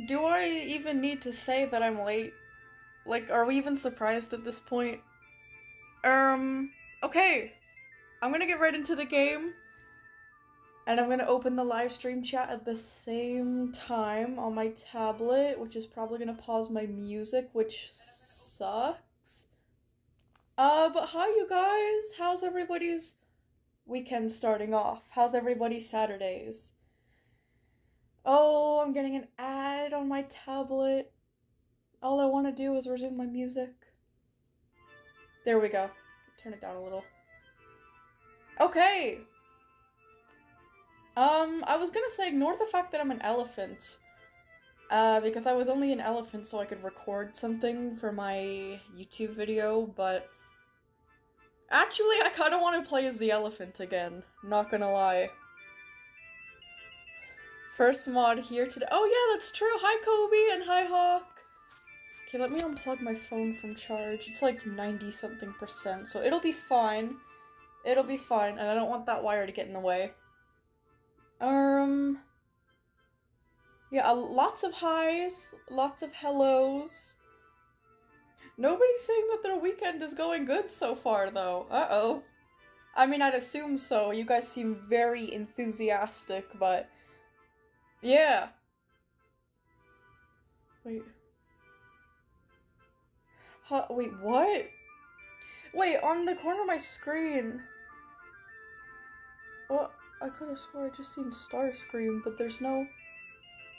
Do I even need to say that I'm late? Like, are we even surprised at this point? Okay. I'm gonna get right into the game, and I'm gonna open the live stream chat at the same time on my tablet, which is probably gonna pause my music, which sucks. But hi, you guys! How's everybody's weekend starting off? How's everybody's Saturdays? Oh, I'm getting an ad on my tablet. All I want to do is resume my music. There we go. Turn it down a little. Okay. I was gonna say ignore the fact that I'm an elephant. Because I was only an elephant so I could record something for my YouTube video, but actually I kinda wanna play as the elephant again, not gonna lie. First mod here today. Oh yeah, that's true. Hi Kobe and hi Hawk. Okay, let me unplug my phone from charge. It's like 90 something percent, so it'll be fine. It'll be fine, and I don't want that wire to get in the way. Yeah, lots of highs, lots of hellos. Nobody's saying that their weekend is going good so far, though. Uh-oh. I mean, I'd assume so. You guys seem very enthusiastic, but yeah. Wait. Huh, wait, what? Wait, on the corner of my screen. Well, I could have swore I just seen Starscream, but there's no...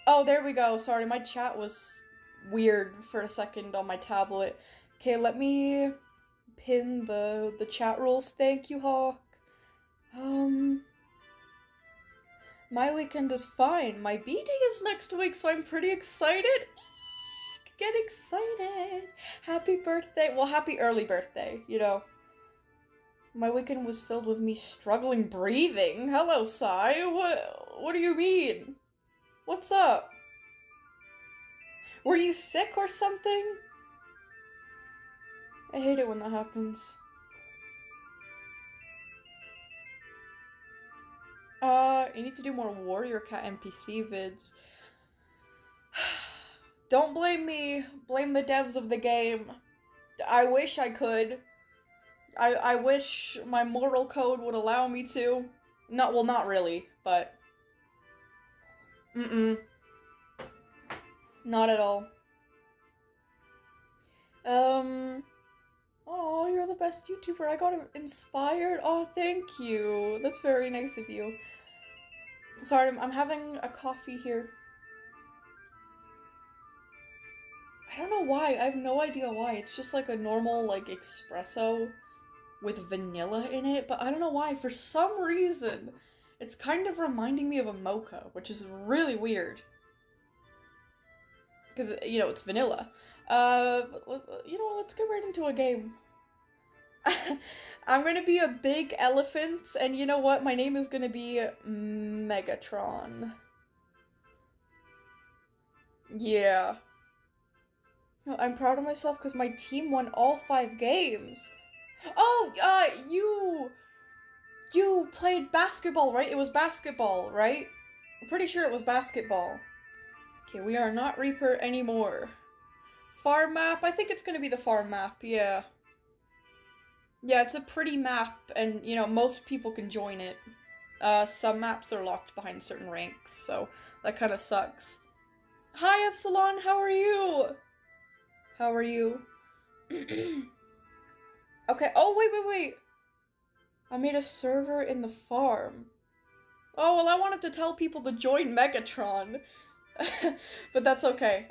Oh, there we go. Sorry, my chat was weird for a second on my tablet. Okay, let me pin the chat rules. Thank you, Hawk. My weekend is fine. My B-Day is next week, so I'm pretty excited. Eek, get excited. Happy birthday. Well, happy early birthday, you know. My weekend was filled with me struggling breathing. Hello, Sai. What do you mean? What's up? Were you sick or something? I hate it when that happens. You need to do more Warrior Cat NPC vids. Don't blame me. Blame the devs of the game. I wish I could. I wish my moral code would allow me to. Well, not really, but... Not at all. Oh, you're the best YouTuber. I got inspired. Oh, thank you. That's very nice of you. Sorry, I'm having a coffee here. I don't know why. I have no idea why. It's just like a normal, like, espresso with vanilla in it, but I don't know why. For some reason, it's kind of reminding me of a mocha, which is really weird. Because, you know, it's vanilla. You know, let's get right into a game. I'm gonna be a big elephant, and you know what? My name is gonna be Megatron. Yeah. No, I'm proud of myself because my team won all 5 games. Oh, you played basketball, right? It was basketball, right? I'm pretty sure it was basketball. Okay, we are not Reaper anymore. Farm map? I think it's gonna be the farm map, yeah. Yeah, it's a pretty map, and, you know, most people can join it. Some maps are locked behind certain ranks, so that kind of sucks. Hi, Epsilon, how are you? How are you? Okay, oh, wait. I made a server in the farm. Oh, well, I wanted to tell people to join Megatron. But that's okay.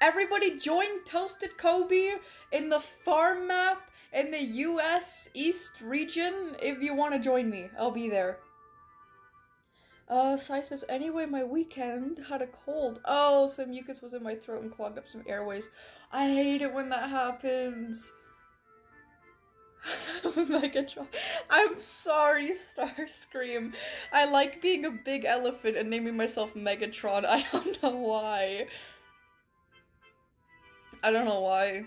Everybody join Toasted Kobe in the farm map in the US East region if you want to join me. I'll be there. Sai says, anyway, my weekend had a cold. Oh, some mucus was in my throat and clogged up some airways. I hate it when that happens. Megatron. I'm sorry, Starscream. I like being a big elephant and naming myself Megatron. I don't know why. I don't know why.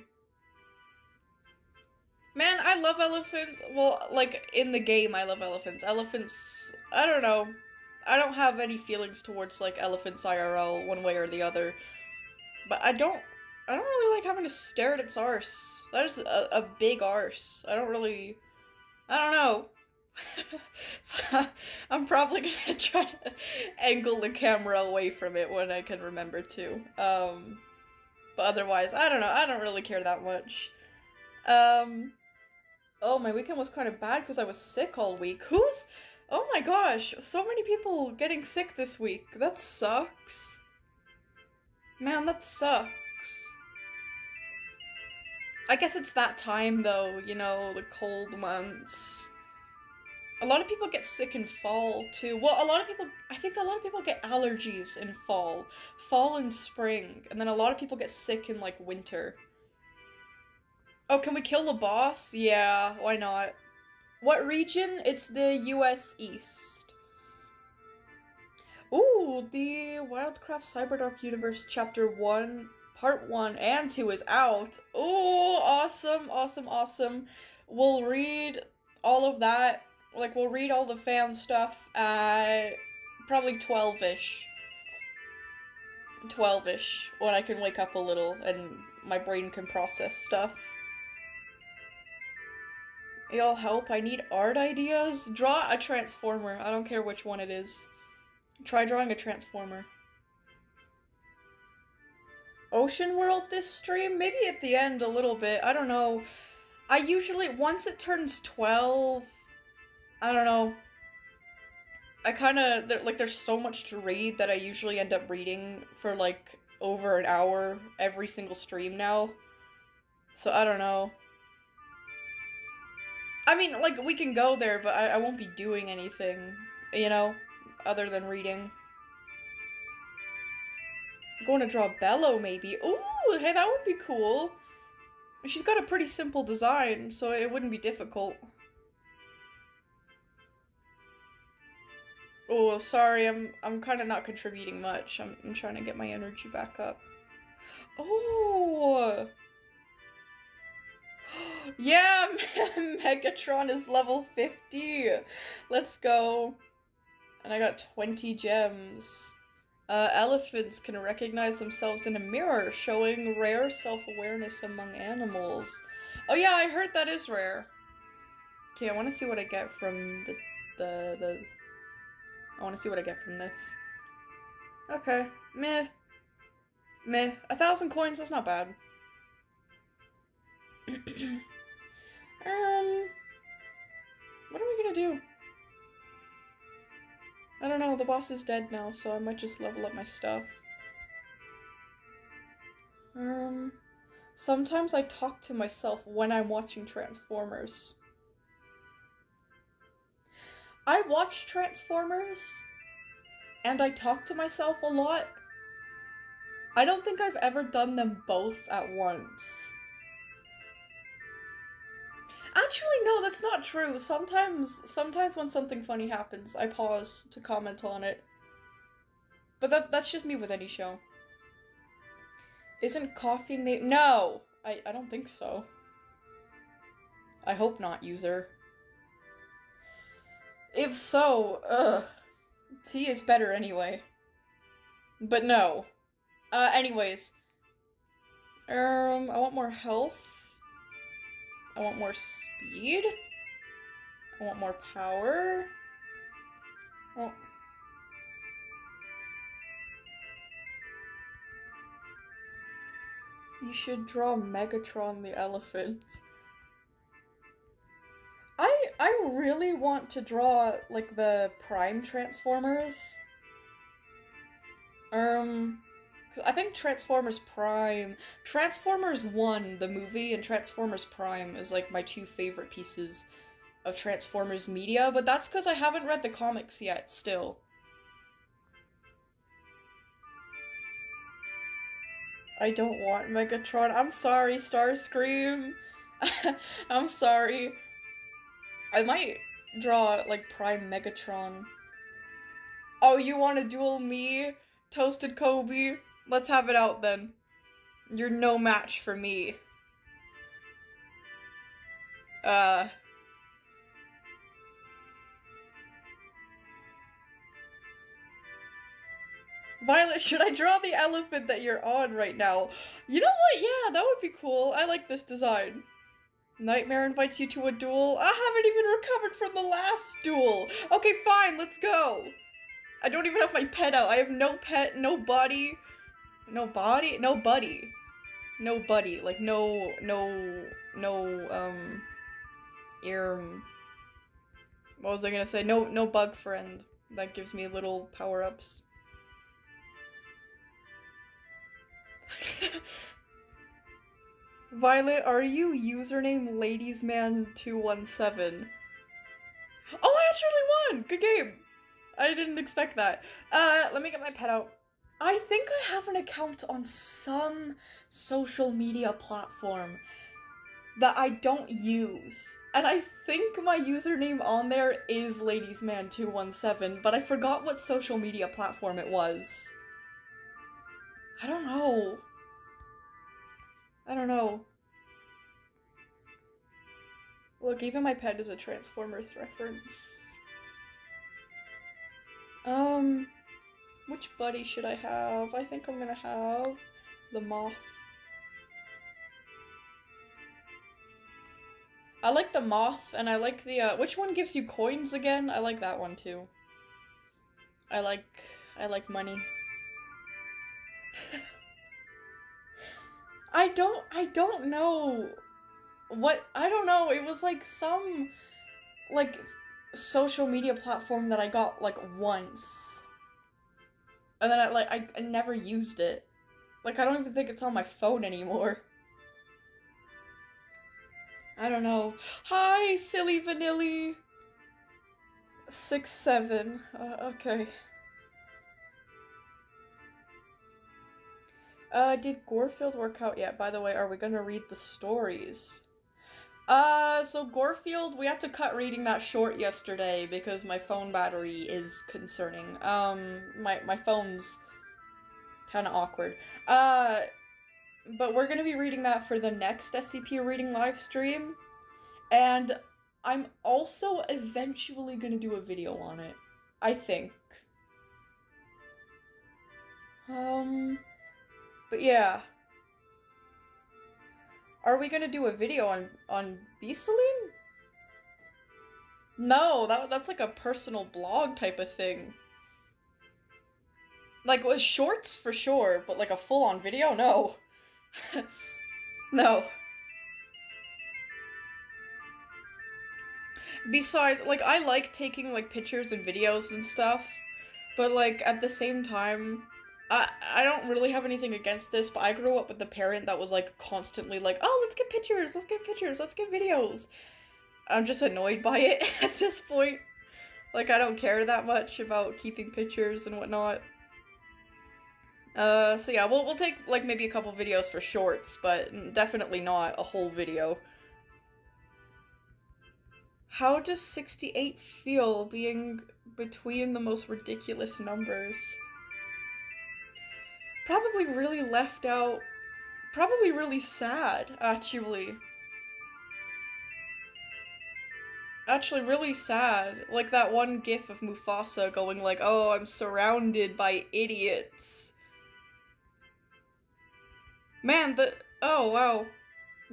Man, I love elephant. Well, like, in the game, I love elephants. Elephants, I don't know. I don't have any feelings towards, like, elephants IRL one way or the other. But I don't really like having to stare at its arse. That is a big arse. I don't know. So, I'm probably gonna try to angle the camera away from it when I can remember to. But otherwise, I don't know. I don't really care that much. Oh, my weekend was kind of bad because I was sick all week. Oh my gosh, so many people getting sick this week. That sucks. Man, that sucks. I guess it's that time though, you know, the cold months. A lot of people get sick in fall too. Well, I think a lot of people get allergies in fall and spring, and then a lot of people get sick in like winter. Oh, can we kill the boss? Yeah, why not? What region? It's the US East. Ooh, the Wildcraft Cyberdark Universe Chapter 1, Part 1 and 2 is out. Ooh, awesome, awesome, awesome. We'll read all of that. Like, we'll read all the fan stuff at probably 12-ish. 12-ish, when I can wake up a little and my brain can process stuff. Y'all help, I need art ideas. Draw a transformer, I don't care which one it is. Try drawing a transformer. Ocean World this stream? Maybe at the end a little bit, I don't know. I usually, once it turns 12, I don't know. I kinda, like, there's so much to read that I usually end up reading for, like, over an hour every single stream now. So, I don't know. I mean, like, we can go there, but I won't be doing anything, you know, other than reading. I'm going to draw Bellow, maybe. Ooh, hey, that would be cool. She's got a pretty simple design, so it wouldn't be difficult. Oh, sorry, I'm kind of not contributing much. I'm trying to get my energy back up. Oh! Yeah, Megatron is level 50! Let's go. And I got 20 gems. Elephants can recognize themselves in a mirror, showing rare self-awareness among animals. Oh yeah, I heard that is rare. Okay, I want to see what I get from I want to see what I get from this. Okay, meh. Meh. 1,000 coins, that's not bad. What are we gonna do? I don't know, the boss is dead now, so I might just level up my stuff. Sometimes I talk to myself when I'm watching Transformers. I watch Transformers, and I talk to myself a lot. I don't think I've ever done them both at once. Actually, no, that's not true. Sometimes when something funny happens, I pause to comment on it. But that's just me with any show. Isn't coffee made— No! I don't think so. I hope not, user. If so, ugh. Tea is better anyway. But no. Anyways. I want more health. I want more speed. I want more power. Oh. You should draw Megatron the elephant. I really want to draw, like, the Prime Transformers. 'Cause I think Transformers Prime, Transformers 1, the movie, and Transformers Prime is, like, my two favorite pieces of Transformers media, but that's because I haven't read the comics yet, still. I don't want Megatron. I'm sorry, Starscream. I'm sorry. I might draw, like, Prime Megatron. Oh, you want to duel me, Toasted Kobe? Let's have it out then. You're no match for me. Violet, should I draw the elephant that you're on right now? You know what? Yeah, that would be cool. I like this design. Nightmare invites you to a duel. I haven't even recovered from the last duel. Okay, fine, let's go. I don't even have my pet out. I have no pet, no body. No body? No buddy. No buddy. Like, what was I gonna say? No bug friend. That gives me little power-ups. Violet, are you username ladiesman217? Oh, I actually won! Good game! I didn't expect that. Let me get my pet out. I think I have an account on some social media platform that I don't use. And I think my username on there is ladiesman217, but I forgot what social media platform it was. I don't know. Look, even my pet is a Transformers reference. Which buddy should I have? I think I'm gonna have the moth. I like the moth, and I like the, which one gives you coins again? I like that one too. I like money. I don't know what, I don't know, it was like some, like, social media platform that I got, like, once. And then I never used it. Like, I don't even think it's on my phone anymore. I don't know. Hi, silly vanilli. 6'7". Okay. Did Gorefield work out yet? By the way, are we gonna read the stories? So Gorefield, we had to cut reading that short yesterday because my phone battery is concerning. My phone's kinda awkward. But we're gonna be reading that for the next SCP reading live stream, and I'm also eventually gonna do a video on it. I think. But yeah. Are we gonna do a video on Beline? No, that's like a personal blog type of thing. Like, with shorts for sure, but like a full-on video? No. No. Besides, like, I like taking, like, pictures and videos and stuff, but, like, at the same time, I don't really have anything against this, but I grew up with a parent that was, like, constantly like, oh, let's get pictures, let's get videos. I'm just annoyed by it at this point. Like, I don't care that much about keeping pictures and whatnot. So yeah, we'll take, like, maybe a couple videos for shorts, but definitely not a whole video. How does 68 feel being between the most ridiculous numbers? Probably really left out. Probably really sad, actually. Actually, really sad. Like that one gif of Mufasa going like, oh, I'm surrounded by idiots. Man, oh, wow.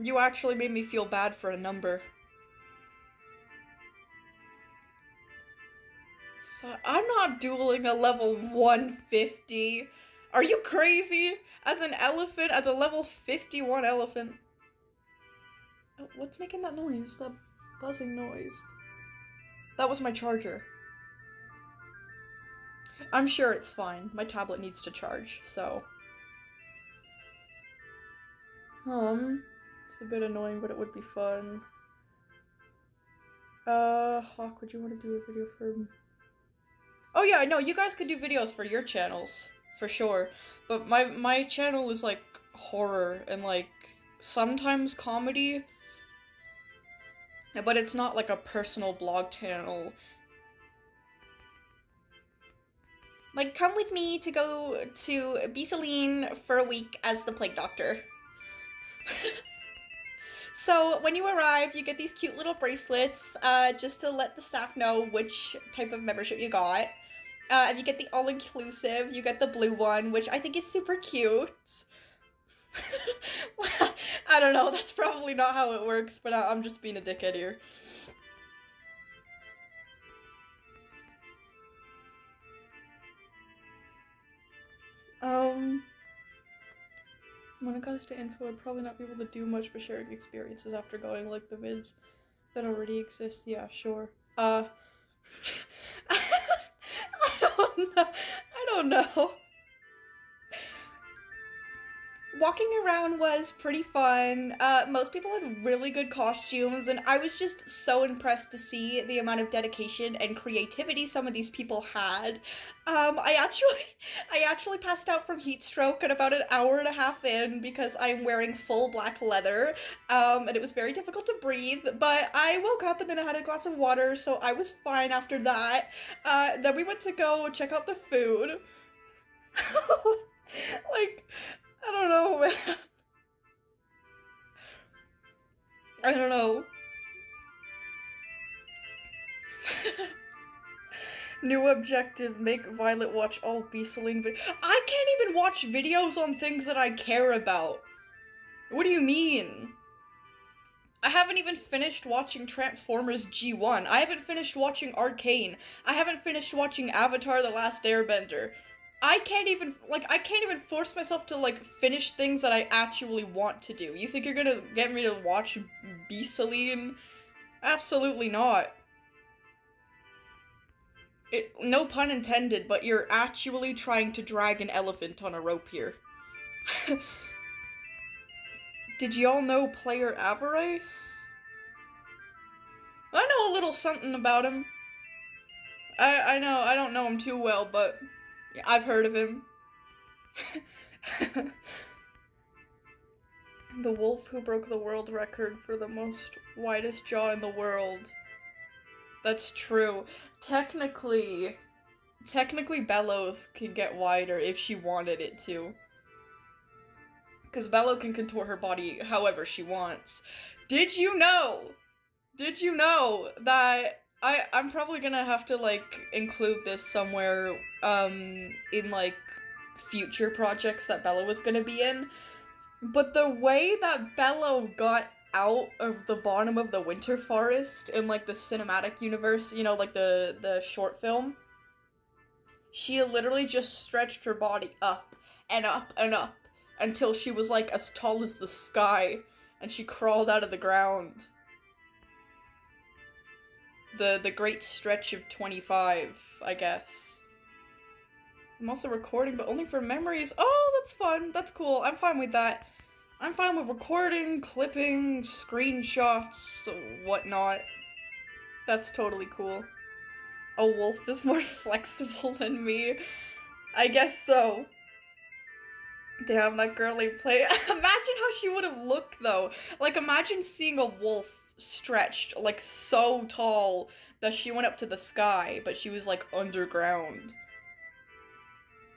You actually made me feel bad for a number. So, I'm not dueling a level 150. Are you crazy? As an elephant, as a level 51 elephant. Oh, what's making that noise? That buzzing noise. That was my charger. I'm sure it's fine. My tablet needs to charge, so. It's a bit annoying, but it would be fun. Hawk, would you want to do a video for... Oh yeah, no, you guys could do videos for your channels, for sure. But my channel is, like, horror and, like, sometimes comedy. But it's not, like, a personal blog channel. Like, come with me to go to Beline for a week as the plague doctor. So, when you arrive, you get these cute little bracelets, just to let the staff know which type of membership you got. If you get the all-inclusive, you get the blue one, which I think is super cute. I don't know, that's probably not how it works, but I'm just being a dickhead here. When it comes to info, I'd probably not be able to do much but sharing experiences after going, like the vids that already exist. Yeah, sure. I don't know. Walking around was pretty fun. Most people had really good costumes, and I was just so impressed to see the amount of dedication and creativity some of these people had. I actually passed out from heat stroke at about an hour and a half in because I'm wearing full black leather, and it was very difficult to breathe, but I woke up and then I had a glass of water, so I was fine after that. Then we went to go check out the food. Like, I don't know, man. I don't know. New objective, make Violet watch all Beline videos. I can't even watch videos on things that I care about. What do you mean? I haven't even finished watching Transformers G1. I haven't finished watching Arcane. I haven't finished watching Avatar: The Last Airbender. I can't even force myself to, like, finish things that I actually want to do. You think you're gonna get me to watch Beline? Absolutely not. No pun intended, but you're actually trying to drag an elephant on a rope here. Did y'all know player Avarice? I know a little something about him. I don't know him too well, but yeah, I've heard of him. The wolf who broke the world record for the most widest jaw in the world. That's true. Technically Bellows can get wider if she wanted it to. Because Bellow can contort her body however she wants. Did you know that I'm probably gonna have to, like, include this somewhere, in, like, future projects that Bellow was gonna be in. But the way that Bellow got out of the bottom of the winter forest in, like, the cinematic universe, you know, like the short film, she literally just stretched her body up and up and up until she was, like, as tall as the sky, and she crawled out of the ground. The great stretch of 25, I guess. I'm also recording, but only for memories. Oh, that's fun. That's cool. I'm fine with that. I'm fine with recording, clipping, screenshots, whatnot. That's totally cool. A wolf is more flexible than me. I guess so. Damn, that girly play. Imagine how she would have looked, though. Like, imagine seeing a wolf stretched, like, so tall that she went up to the sky, but she was, like, underground.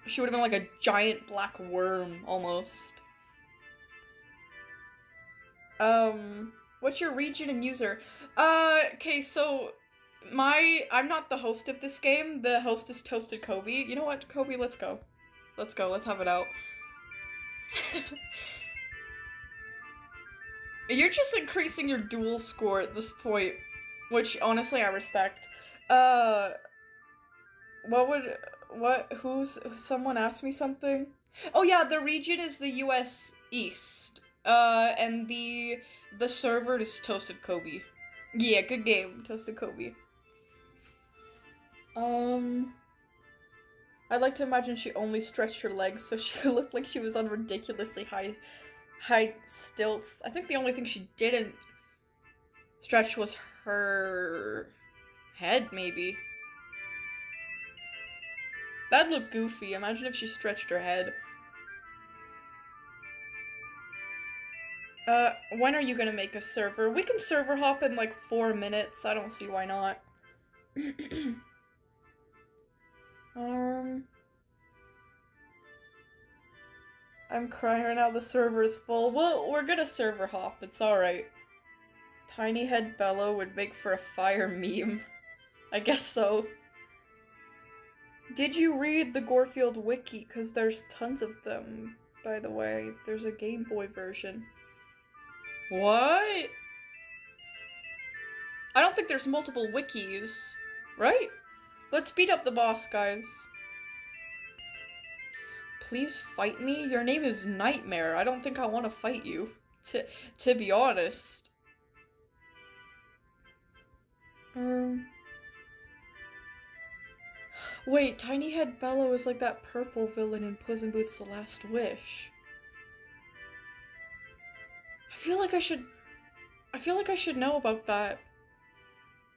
She would have been like a giant black worm, almost. What's your region and user? Okay, so I'm not the host of this game. The host is Toasted Kobe. You know what, Kobe, let's go. Let's go, let's have it out. You're just increasing your duel score at this point, which honestly I respect. Someone asked me something? Oh yeah, the region is the US East. And the server is Toasted Kobe. Yeah, good game, Toasted Kobe. I'd like to imagine she only stretched her legs so she looked like she was on ridiculously high stilts. I think the only thing she didn't stretch was her head, maybe. That'd look goofy. Imagine if she stretched her head. When are you gonna make a server? We can server hop in like 4 minutes. I don't see why not. I'm crying right now, the server is full. Well, we're gonna server hop, it's alright. Tiny head Bellow would make for a fire meme. I guess so. Did you read the Gorefield wiki? Because there's tons of them, by the way. There's a Game Boy version. What? I don't think there's multiple wikis, right? Let's beat up the boss, guys. Please fight me? Your name is Nightmare. I don't think I want to fight you, to be honest. Wait, Tiny Head Bellow is like that purple villain in Puss in Boots: The Last Wish. I feel like I should know about that.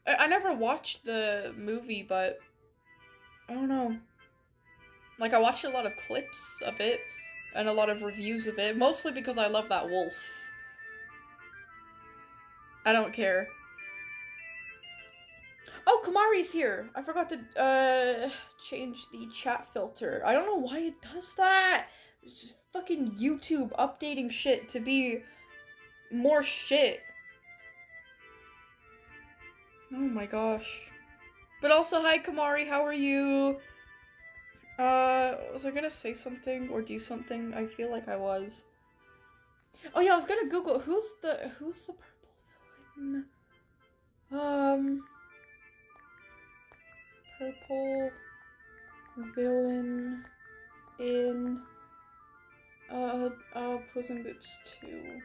I never watched the movie, but I don't know. Like, I watched a lot of clips of it and a lot of reviews of it, mostly because I love that wolf. I don't care. Oh, Kamari's here! I forgot to, change the chat filter. I don't know why it does that! It's just fucking YouTube updating shit to be more shit. Oh my gosh. But also, hi Kamari, how are you? Was I gonna say something or do something? I feel like I was. Oh yeah, I was gonna Google who's the purple villain? Purple villain in Puss in Boots 2.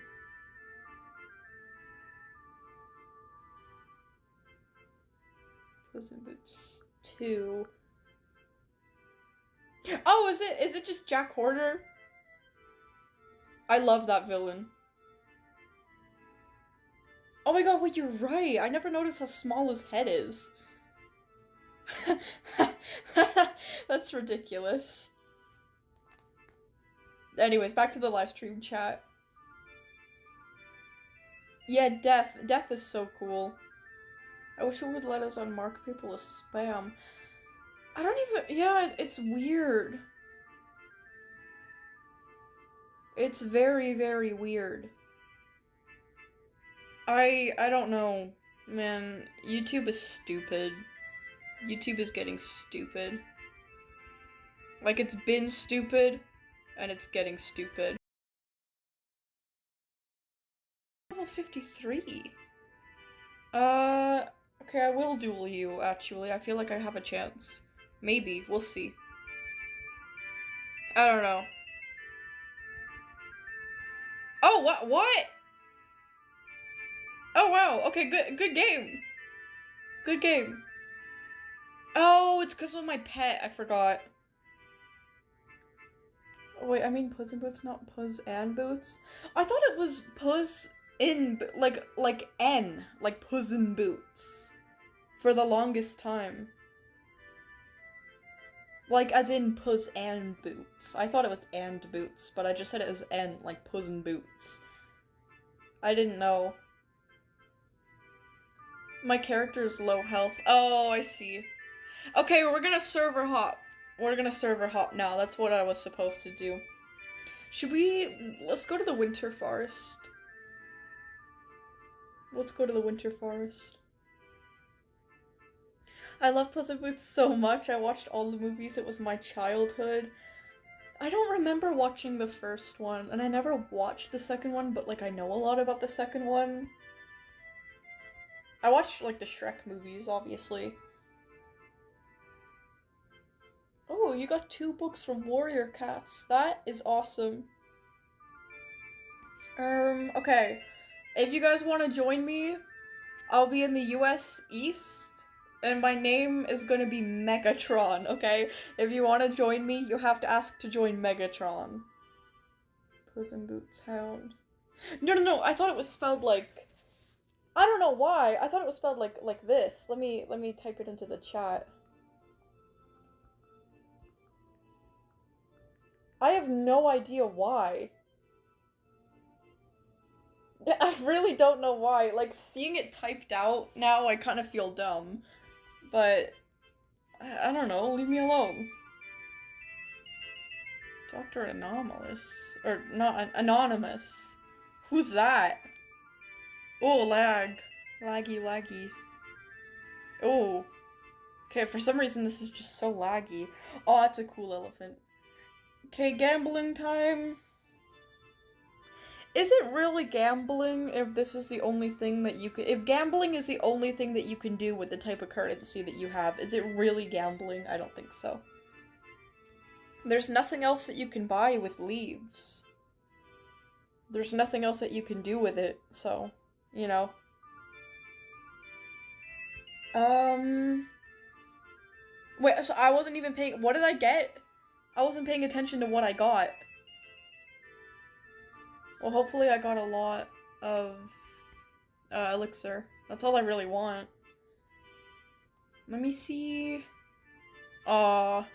Puss in Boots 2. Oh, is it just Jack Horner? I love that villain. Oh my god, wait, you're right. I never noticed how small his head is. That's ridiculous. Anyways, back to the live stream chat. Yeah, Death. Death is so cool. I wish it would let us unmark people as spam. I don't even... Yeah, it's weird. It's very, very weird. I don't know. Man, YouTube is stupid. YouTube is getting stupid. Like, it's been stupid, and it's getting stupid. Level 53. Okay, I will duel you, actually. I feel like I have a chance. Maybe. We'll see. I don't know. Oh, what? Oh, wow. Okay, good game. Good game. Oh, it's because of my pet. I forgot. Oh, wait, I mean Puss in Boots, not Puss and Boots? I thought it was Puss in, like N, like Puss in Boots. For the longest time. Like, as in Puss and Boots. I thought it was and Boots, but I just said it as N, like Puss in Boots. I didn't know. My character is low health. Oh, I see. Okay, we're gonna server hop. We're gonna server hop now. That's what I was supposed to do. Should we... Let's go to the Winter Forest. Let's go to the Winter Forest. I love Puss in Boots so much. I watched all the movies. It was my childhood. I don't remember watching the first one, and I never watched the second one, but, like, I know a lot about the second one. I watched, like, the Shrek movies, obviously. Oh, you got 2 books from Warrior Cats. That is awesome. Okay. If you guys want to join me, I'll be in the US East, and my name is gonna be Megatron, okay? If you want to join me, you have to ask to join Megatron. Puss in Boots Hound. No, I thought it was spelled like... I don't know why. I thought it was spelled like this. Let me type it into the chat. I have no idea why. I really don't know why. Like, seeing it typed out now, I kind of feel dumb. But, I don't know. Leave me alone. Dr. Anomalous. Or, not, Anonymous. Who's that? Oh, lag. Laggy. Oh. Okay, for some reason this is just so laggy. Oh, that's a cool elephant. Okay, gambling time. Is it really gambling if this is the only thing that you can- if gambling is the only thing that you can do with the type of currency that you have, is it really gambling? I don't think so. There's nothing else that you can buy with leaves. There's nothing else that you can do with it, so, you know. Wait, so I wasn't even paying- what did I get? I wasn't paying attention to what I got. Well, hopefully I got a lot of, elixir. That's all I really want. Let me see. I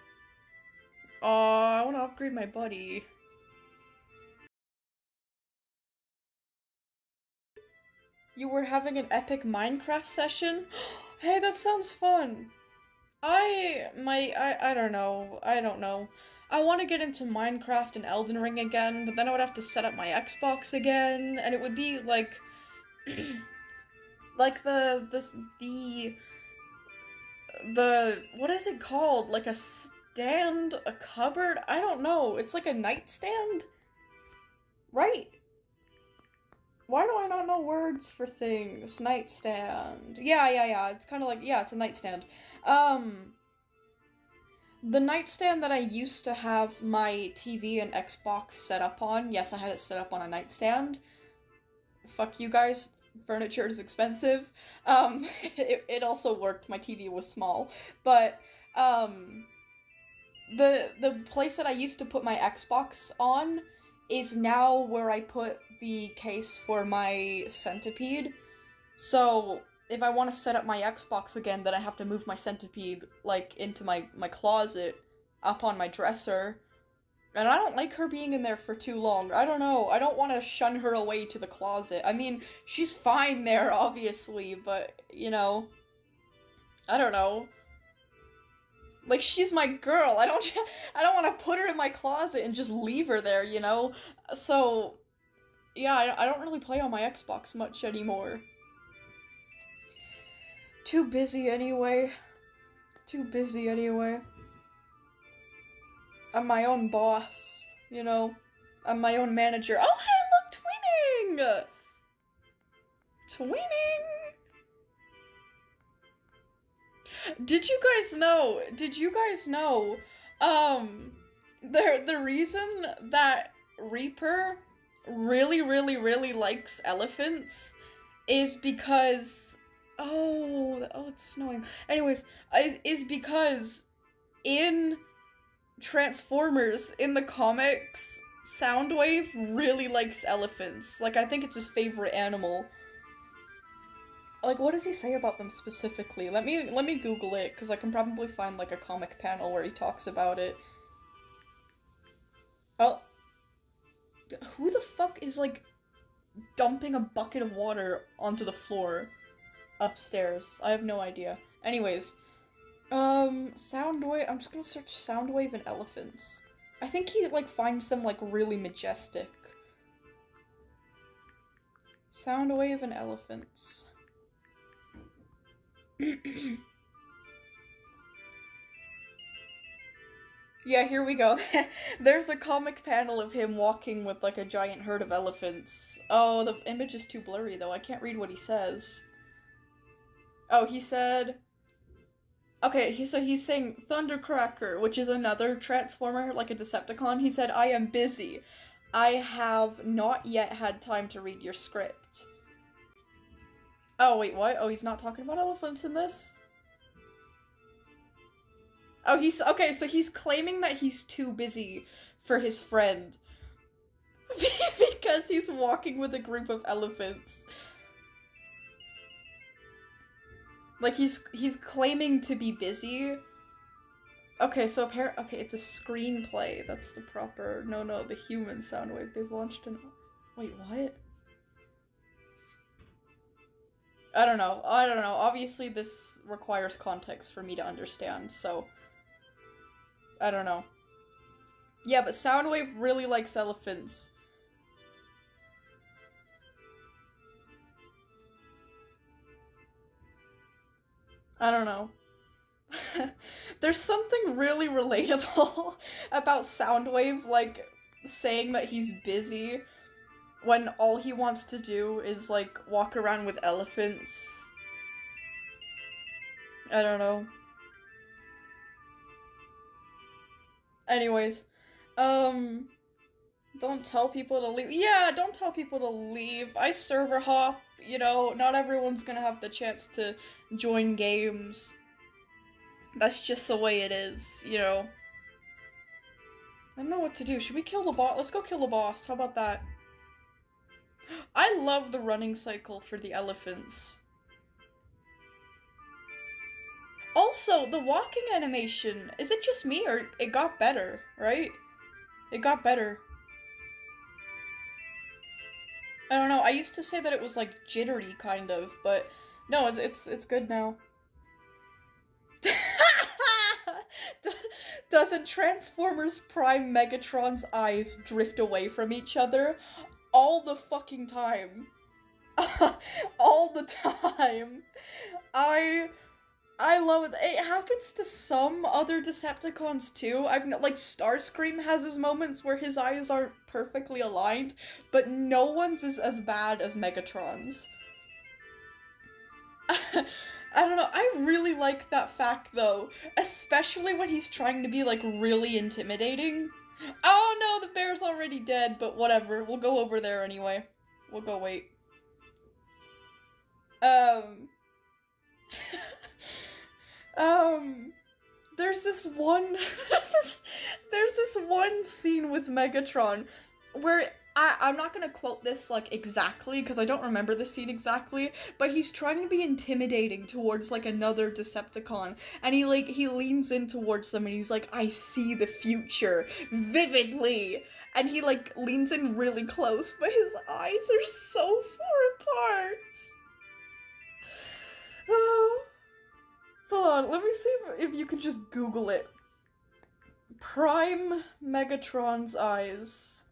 want to upgrade my buddy. You were having an epic Minecraft session? Hey, that sounds fun. I don't know. I don't know. I want to get into Minecraft and Elden Ring again, but then I would have to set up my Xbox again, and it would be like, like the what is it called? Like a stand, a cupboard? I don't know. It's like a nightstand? Right? Why do I not know words for things? Nightstand. Yeah. It's kind of like, yeah, it's a nightstand. The nightstand that I used to have my TV and Xbox set up on, yes, I had it set up on a nightstand. Fuck you guys, furniture is expensive. It also worked, my TV was small. But, the place that I used to put my Xbox on is now where I put the case for my centipede. So, if I want to set up my Xbox again, then I have to move my centipede, like, into my closet, up on my dresser. And I don't like her being in there for too long. I don't know. I don't want to shun her away to the closet. I mean, she's fine there, obviously, but, you know, I don't know. Like, she's my girl. I don't want to put her in my closet and just leave her there, you know? So, yeah, I don't really play on my Xbox much anymore. Too busy anyway. I'm my own boss, you know? I'm my own manager. Oh, hey, look, twinning! Twinning! Did you guys know, the reason that Reaper really likes elephants is because, oh, it's snowing. Anyways, is because in Transformers, in the comics, Soundwave really likes elephants. Like, I think it's his favorite animal. Like, what does he say about them specifically? Let me Google it, because I can probably find, like, a comic panel where he talks about it. Oh. Who the fuck is, like, dumping a bucket of water onto the floor upstairs? I have no idea. Anyways. Soundwave, I'm just gonna search Soundwave and elephants. I think he, like, finds them, like, really majestic. Soundwave and elephants. Yeah, here we go. There's a comic panel of him walking with, like, a giant herd of elephants. Oh, the image is too blurry, though. I can't read what he says. Oh, he said... Okay, he's saying Thundercracker, which is another Transformer, like a Decepticon. He said, I am busy. I have not yet had time to read your script. Oh, wait, what? Oh, he's not talking about elephants in this? Oh, okay, so he's claiming that he's too busy for his friend. Because he's walking with a group of elephants. Like, he's claiming to be busy. Okay, so okay, it's a screenplay. That's the proper... No, the human Soundwave. They've launched an... Wait, what? I don't know. Obviously, this requires context for me to understand, so... I don't know. Yeah, but Soundwave really likes elephants. I don't know. There's something really relatable about Soundwave, like, saying that he's busy when all he wants to do is, like, walk around with elephants. I don't know. Anyways, don't tell people to leave. Yeah, don't tell people to leave. I server hop, you know, not everyone's gonna have the chance to join games. That's just the way it is, you know. I don't know what to do. Should we kill the boss? Let's go kill the boss. How about that? I love the running cycle for the elephants. Also, the walking animation, is it just me or it got better, right? It got better. I don't know, I used to say that it was like jittery kind of, but no, it's good now. Doesn't Transformers Prime Megatron's eyes drift away from each other all the fucking time? All the time. I love it. It happens to some other Decepticons too. Like Starscream has his moments where his eyes aren't perfectly aligned, but no one's is as bad as Megatron's. I don't know, I really like that fact though, especially when he's trying to be like really intimidating. Oh no, the bear's already dead, but whatever, we'll go over there anyway. We'll go wait. There's this one there's this one scene with Megatron where I'm not gonna quote this like exactly because I don't remember the scene exactly, but he's trying to be intimidating towards like another Decepticon, and he leans in towards them and he's like, I see the future vividly, and he like leans in really close, but his eyes are so far apart. Hold on, let me see if you can just Google it. Prime Megatron's eyes.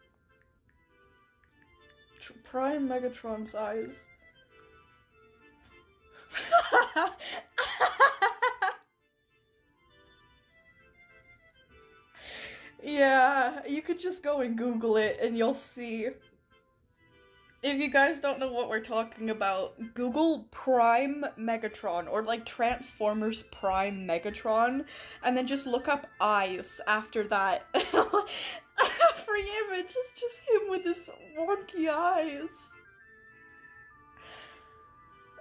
Prime Megatron's eyes. Yeah, you could just go and Google it and you'll see. If you guys don't know what we're talking about, Google Prime Megatron or like Transformers Prime Megatron and then just look up eyes after that. Free image is just him with his wonky eyes.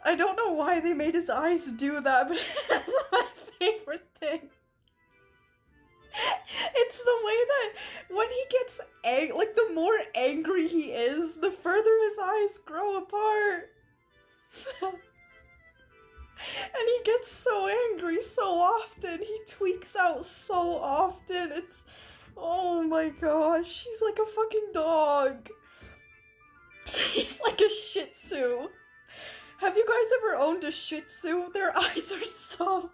I don't know why they made his eyes do that, but it's my favorite thing. It's the way that when he gets like the more angry he is, the further his eyes grow apart. And he gets so angry so often. He tweaks out so often. It's, oh my gosh, he's like a fucking dog. He's like a Shih Tzu. Have you guys ever owned a Shih Tzu? Their eyes are so...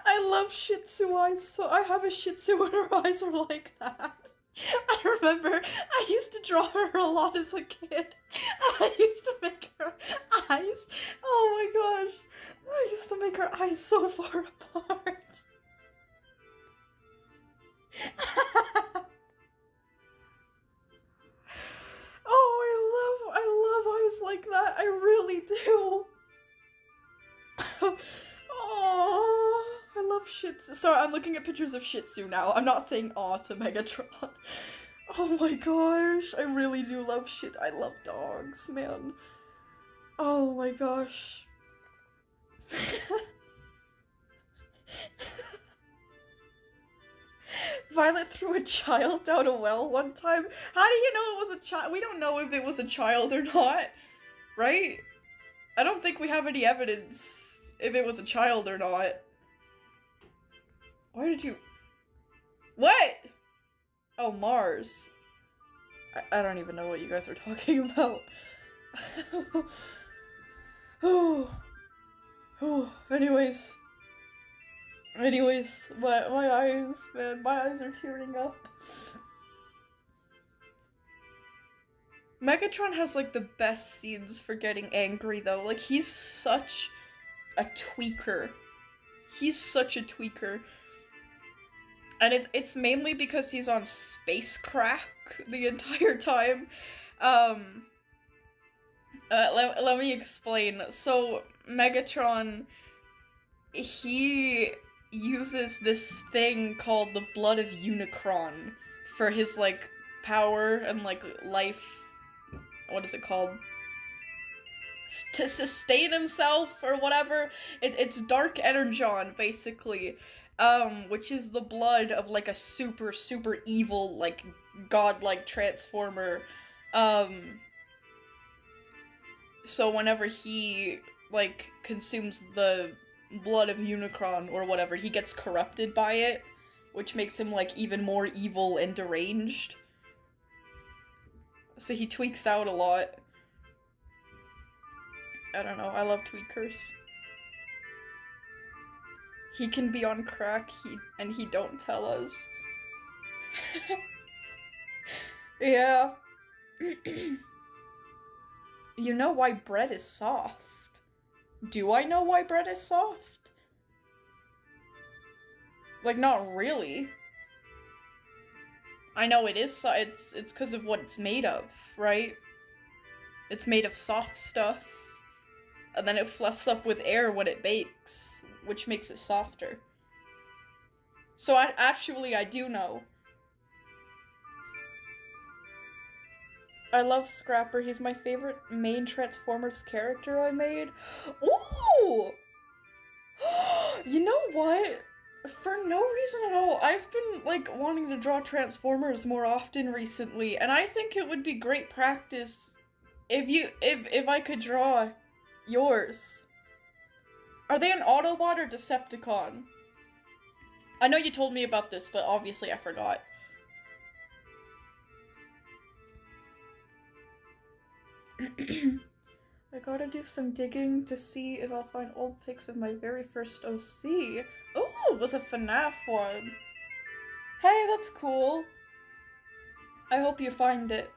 I love Shih Tzu eyes, so I have a Shih Tzu and her eyes are like that. I remember I used to draw her a lot as a kid. I used to make her eyes, oh my gosh, I used to make her eyes so far apart. Oh, I love eyes like that, I really do. Oh, I love Shih Tzu. Sorry, I'm looking at pictures of Shih Tzu now. I'm not saying aw to Megatron. Oh my gosh, I really do love shit. I love dogs, man. Oh my gosh. Violet threw a child down a well one time. How do you know it was a child? We don't know if it was a child or not, right? I don't think we have any evidence if it was a child or not. Why did you... What? Oh, Mars. I don't even know what you guys are talking about. Oh. Oh. Anyways, my eyes, man, my eyes are tearing up. Megatron has, like, the best scenes for getting angry, though. Like, he's such a tweaker. He's such a tweaker. And it's mainly because he's on space crack the entire time. Let me explain. So, Megatron, he uses this thing called the blood of Unicron for his, like, power and, like, life. What is it called? To sustain himself or whatever. It's dark energon, basically. Which is the blood of, like, a super, super evil, like, godlike transformer. So whenever he, like, consumes the blood of Unicron or whatever, he gets corrupted by it, which makes him, like, even more evil and deranged. So he tweaks out a lot. I don't know, I love tweakers. He can be on crack, and he don't tell us. Yeah. You know why bread is soft? Do I know why bread is soft? Like, not really. I know it is it's because of what it's made of, right? It's made of soft stuff. And then it fluffs up with air when it bakes, which makes it softer. So I do know. I love Scrapper. He's my favorite main Transformers character I made. Ooh! You know what? For no reason at all, I've been, like, wanting to draw Transformers more often recently, and I think it would be great practice if I could draw yours. Are they an Autobot or Decepticon? I know you told me about this, but obviously I forgot. I gotta do some digging to see if I'll find old pics of my very first OC. Ooh, it was a FNAF one. Hey, that's cool. I hope you find it.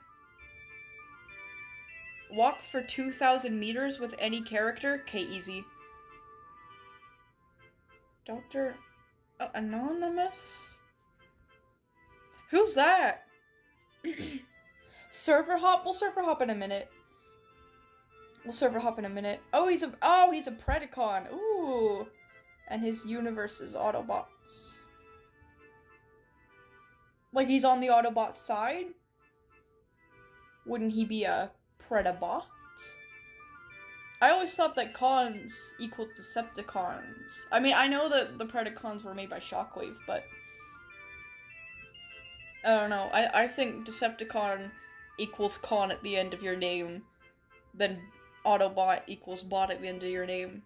Walk for 2,000 meters with any character? Okay, easy. Dr. Anonymous? Who's that? Server hop? We'll server hop in a minute. Oh, he's a Predacon. Ooh. And his universe is Autobots. Like, he's on the Autobot side? Wouldn't he be a Predabot? I always thought that cons equaled Decepticons. I mean, I know that the Predacons were made by Shockwave, but I don't know. I think Decepticon equals con at the end of your name, then Autobot equals bot at the end of your name.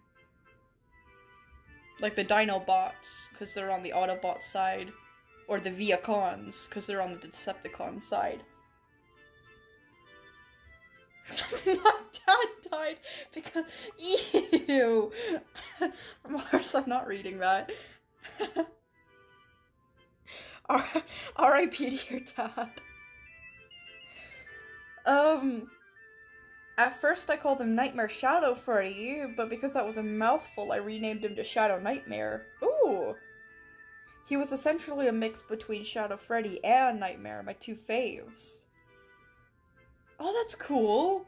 Like the Dinobots, because they're on the Autobot side. Or the Viacons, because they're on the Decepticon side. My dad died because... Ew! Mars, I'm not reading that. R.I.P. to your dad. At first I called him Nightmare Shadow Freddy, but because that was a mouthful, I renamed him to Shadow Nightmare. Ooh! He was essentially a mix between Shadow Freddy and Nightmare, my two faves. Oh, that's cool!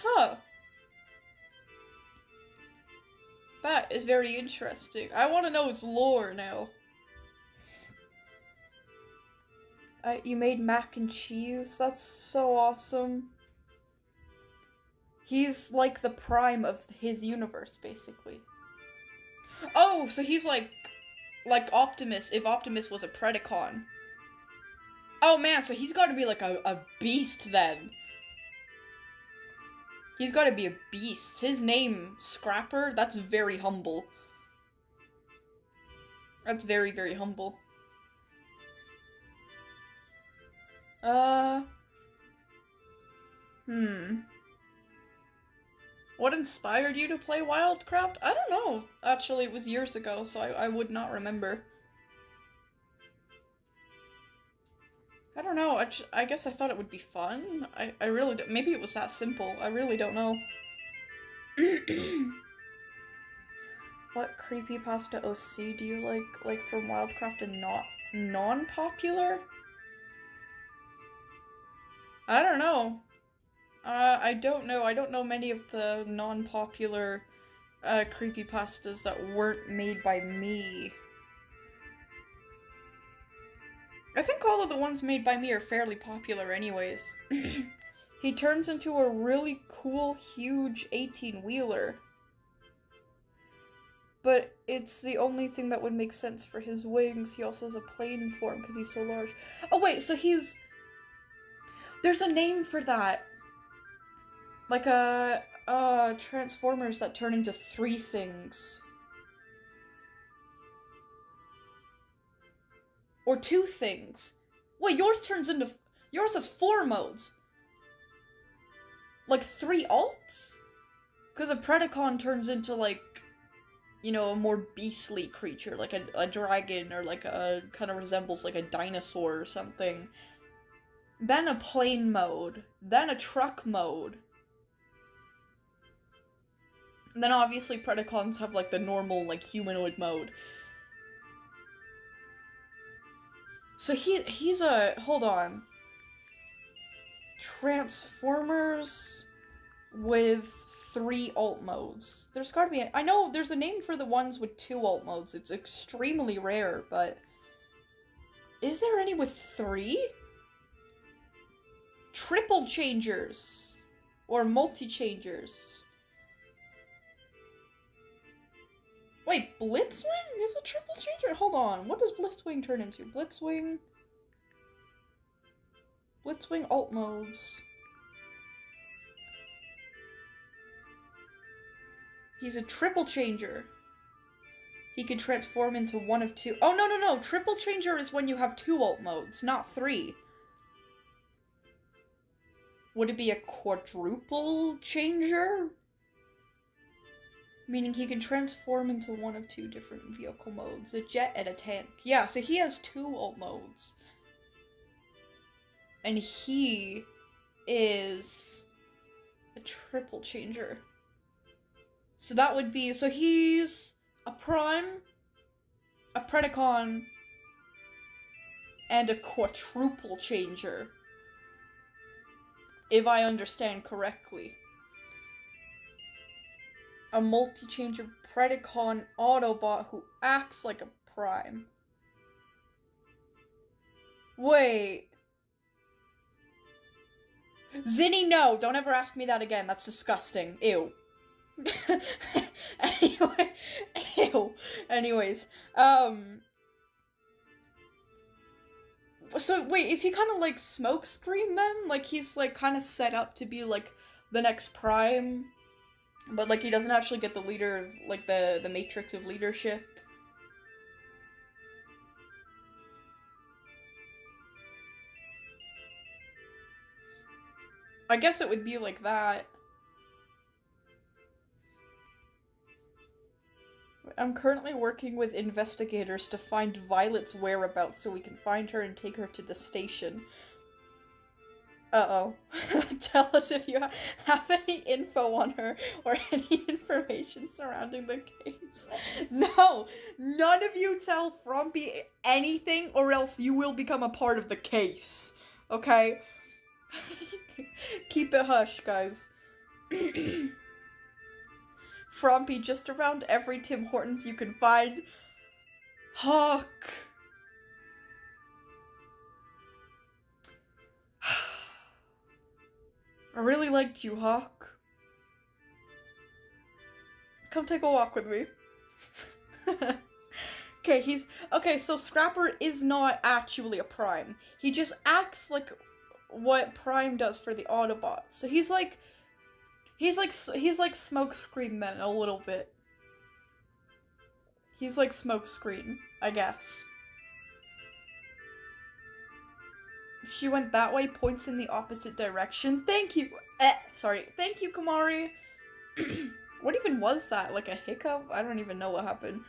Huh. That is very interesting. I want to know his lore now. You made mac and cheese? That's so awesome. He's like the prime of his universe, basically. Oh, so he's like Optimus, if Optimus was a Predacon. Oh man, so he's gotta be like a beast then. He's gotta be a beast. His name, Scrapper, that's very humble. That's very, very humble. What inspired you to play Wildcraft? I don't know. Actually, it was years ago, so I would not remember. I don't know, I guess I thought it would be fun. I really don't. Maybe it was that simple. I really don't know. What creepypasta OC do you like from Wildcraft and not non-popular? I don't know. I don't know. I don't know many of the non-popular creepypastas that weren't made by me. I think all of the ones made by me are fairly popular anyways. He turns into a really cool, huge 18-wheeler. But it's the only thing that would make sense for his wings. He also has a plane form because he's so large. Oh wait, so he's... There's a name for that. Like Transformers that turn into 3 things. Or 2 things. Wait, yours has 4 modes. Like 3 alts? Because a Predacon turns into like, you know, a more beastly creature, like a dragon, or like a, kind of resembles like a dinosaur or something. Then a plane mode. Then a truck mode. And then obviously Predacons have like the normal, like, humanoid mode. So he's a, hold on. Transformers with 3 alt modes. There's gotta be I know there's a name for the ones with 2 alt modes. It's extremely rare, but... Is there any with 3? Triple changers. Or multi-changers. Wait, Blitzwing is a triple changer? Hold on, what does Blitzwing turn into? Blitzwing alt modes. He's a triple changer. He can transform into one of 2. Oh, no. Triple changer is when you have 2 alt modes, not 3. Would it be a quadruple changer? Meaning he can transform into one of 2 different vehicle modes. A jet and a tank. Yeah, so he has 2 alt modes. And he is a triple changer. So that would be, so he's a Prime, a Predacon, and a quadruple changer. If I understand correctly. A multi-changer Predacon Autobot who acts like a Prime. Wait. Zinni, no! Don't ever ask me that again. That's disgusting. Ew. Anyway. Ew. Anyways. So, wait, is he kind of like Smokescreen then? Like, he's like kind of set up to be like the next Prime? But, like, he doesn't actually get the leader of, like, the matrix of leadership. I guess it would be like that. I'm currently working with investigators to find Violet's whereabouts so we can find her and take her to the station. Uh-oh. Tell us if you have any info on her or any information surrounding the case. No! None of you tell Frumpy anything or else you will become a part of the case. Okay? Keep it hush, guys. Frumpy, just around every Tim Hortons you can find. Hawk. I really liked you, Hawk. Come take a walk with me. Okay, so Scrapper is not actually a Prime. He just acts like what Prime does for the Autobots. So he's like Smokescreen then, a little bit. He's like Smokescreen, I guess. She went that way, points in the opposite direction. Thank you! Sorry. Thank you, Kamari! What even was that? Like a hiccup? I don't even know what happened.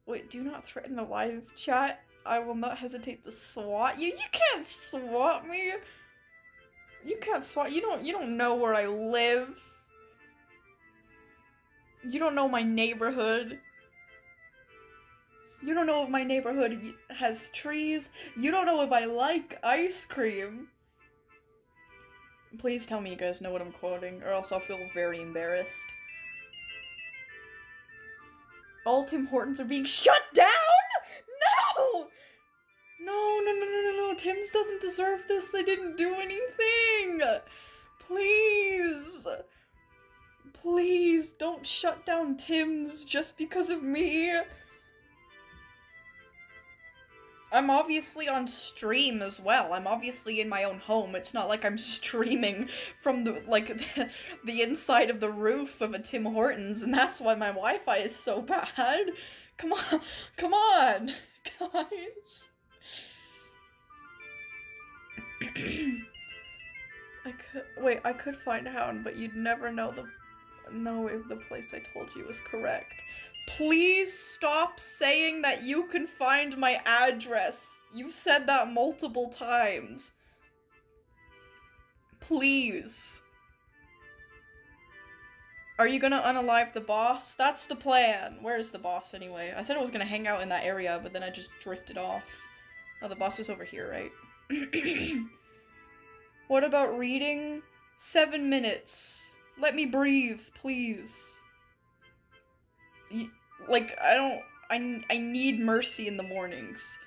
Wait, do not threaten the live chat? I will not hesitate to swat you. You can't swat me. You can't swat. You don't know where I live. You don't know my neighborhood. You don't know if my neighborhood has trees. You don't know if I like ice cream. Please tell me you guys know what I'm quoting, or else I'll feel very embarrassed. All Tim Hortons are being shut down? No! No. Tim's doesn't deserve this. They didn't do anything. Please. Please don't shut down Tim's just because of me. I'm obviously on stream as well. I'm obviously in my own home. It's not like I'm streaming from the inside of the roof of a Tim Hortons, and that's why my Wi-Fi is so bad. Come on, guys. I could find Hound, but you'd never know if the place I told you was correct. Please stop saying that you can find my address. You've said that multiple times. Please. Are you gonna unalive the boss? That's the plan. Where is the boss anyway? I said I was gonna hang out in that area, but then I just drifted off. Oh, the boss is over here, right? What about reading? 7 minutes. Let me breathe, please. I need mercy in the mornings.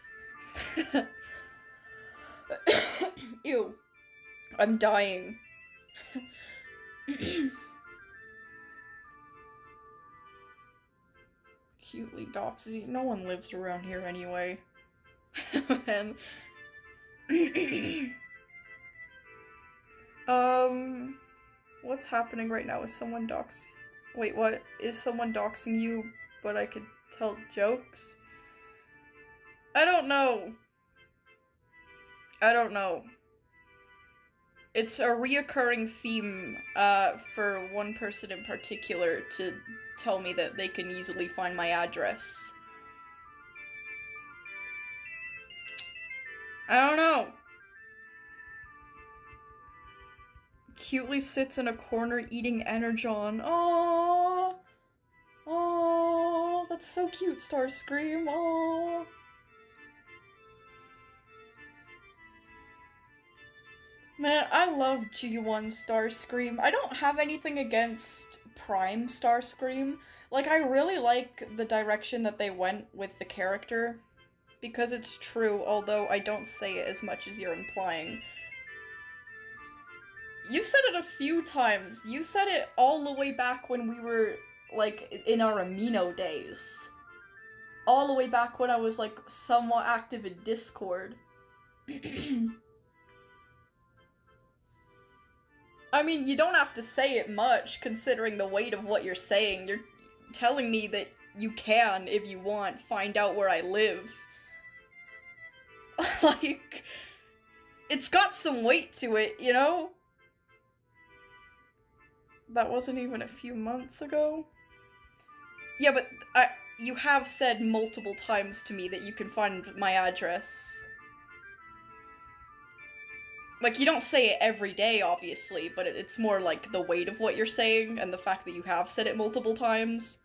Ew. I'm dying. Cutely doxes you. No one lives around here anyway. Man. What's happening right now? Is someone Wait, what? Is someone doxing you, but I could tell jokes? I don't know. It's a reoccurring theme, for one person in particular to tell me that they can easily find my address. I don't know. Cutely sits in a corner eating Energon. Aww. Aww. That's so cute, Starscream. Aww. Man, I love G1 Starscream. I don't have anything against Prime Starscream. Like, I really like the direction that they went with the character. Because it's true, although I don't say it as much as you're implying. You said it a few times. You said it all the way back when we were, like, in our Amino days. All the way back when I was, like, somewhat active in Discord. I mean, you don't have to say it much, considering the weight of what you're saying. You're telling me that you can, if you want, find out where I live. Like, it's got some weight to it, you know? That wasn't even a few months ago. Yeah, but you have said multiple times to me that you can find my address. Like, you don't say it every day, obviously, but it's more like the weight of what you're saying and the fact that you have said it multiple times.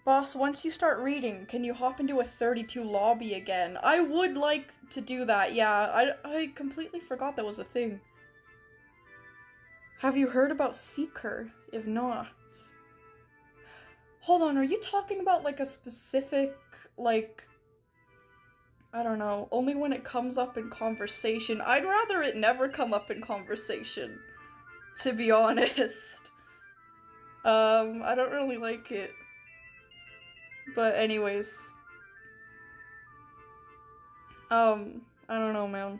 Boss, once you start reading, can you hop into a 32 lobby again? I would like to do that, yeah. I completely forgot that was a thing. Have you heard about Seeker? If not... Hold on, are you talking about, like, a specific, like... I don't know, only when it comes up in conversation? I'd rather it never come up in conversation, to be honest. I don't really like it. But anyways. I don't know, man.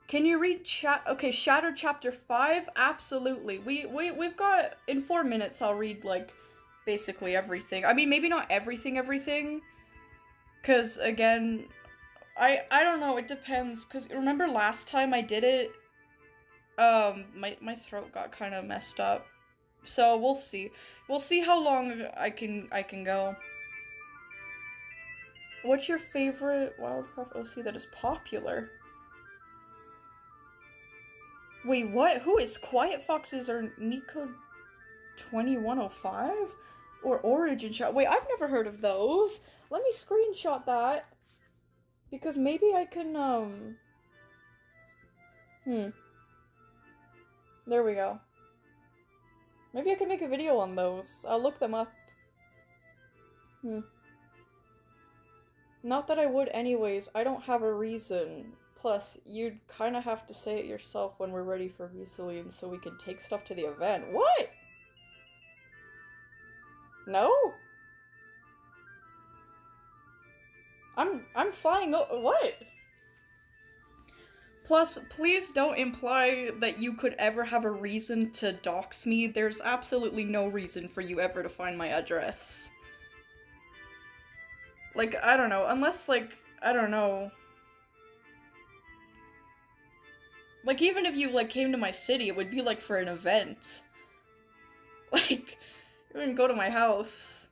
Can you read okay, Shatter chapter 5? Absolutely. We've got, in 4 minutes I'll read, like, basically everything. I mean, maybe not everything. Cause, again, I don't know, it depends. Cause remember last time I did it, my throat got kind of messed up. So we'll see. We'll see how long I can go. What's your favorite Wildcraft OC that is popular? Wait, what? Who is Quiet Foxes or Nico 2105? Or Origin Shot? Wait, I've never heard of those. Let me screenshot that. Because maybe I can, There we go. Maybe I can make a video on those. I'll look them up. Not that I would anyways. I don't have a reason. Plus, you'd kind of have to say it yourself when we're ready for Veseline so we can take stuff to the event. What? No? I'm flying what? Plus, please don't imply that you could ever have a reason to dox me. There's absolutely no reason for you ever to find my address. Like, I don't know, unless, like, I don't know. Like, even if you, like, came to my city, it would be, like, for an event. Like, you wouldn't go to my house.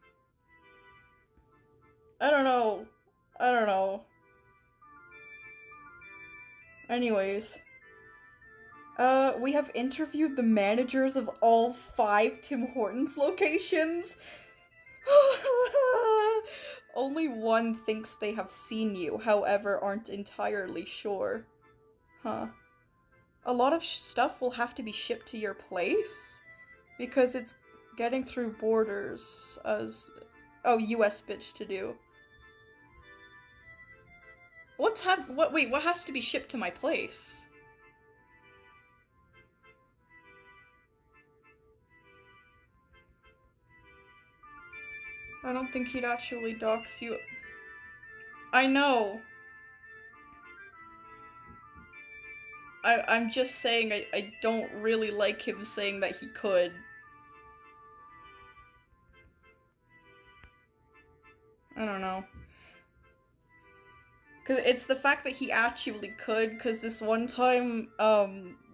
I don't know. I don't know. Anyways. We have interviewed the managers of all 5 Tim Hortons locations. Only one thinks they have seen you, however, aren't entirely sure. Huh. A lot of stuff will have to be shipped to your place? Because it's getting through borders as... Oh, US bitch to do. Wait, what has to be shipped to my place? I don't think he'd actually dox you. I know. I'm just saying I don't really like him saying that he could. I don't know. Cause it's the fact that he actually could, cause this one time,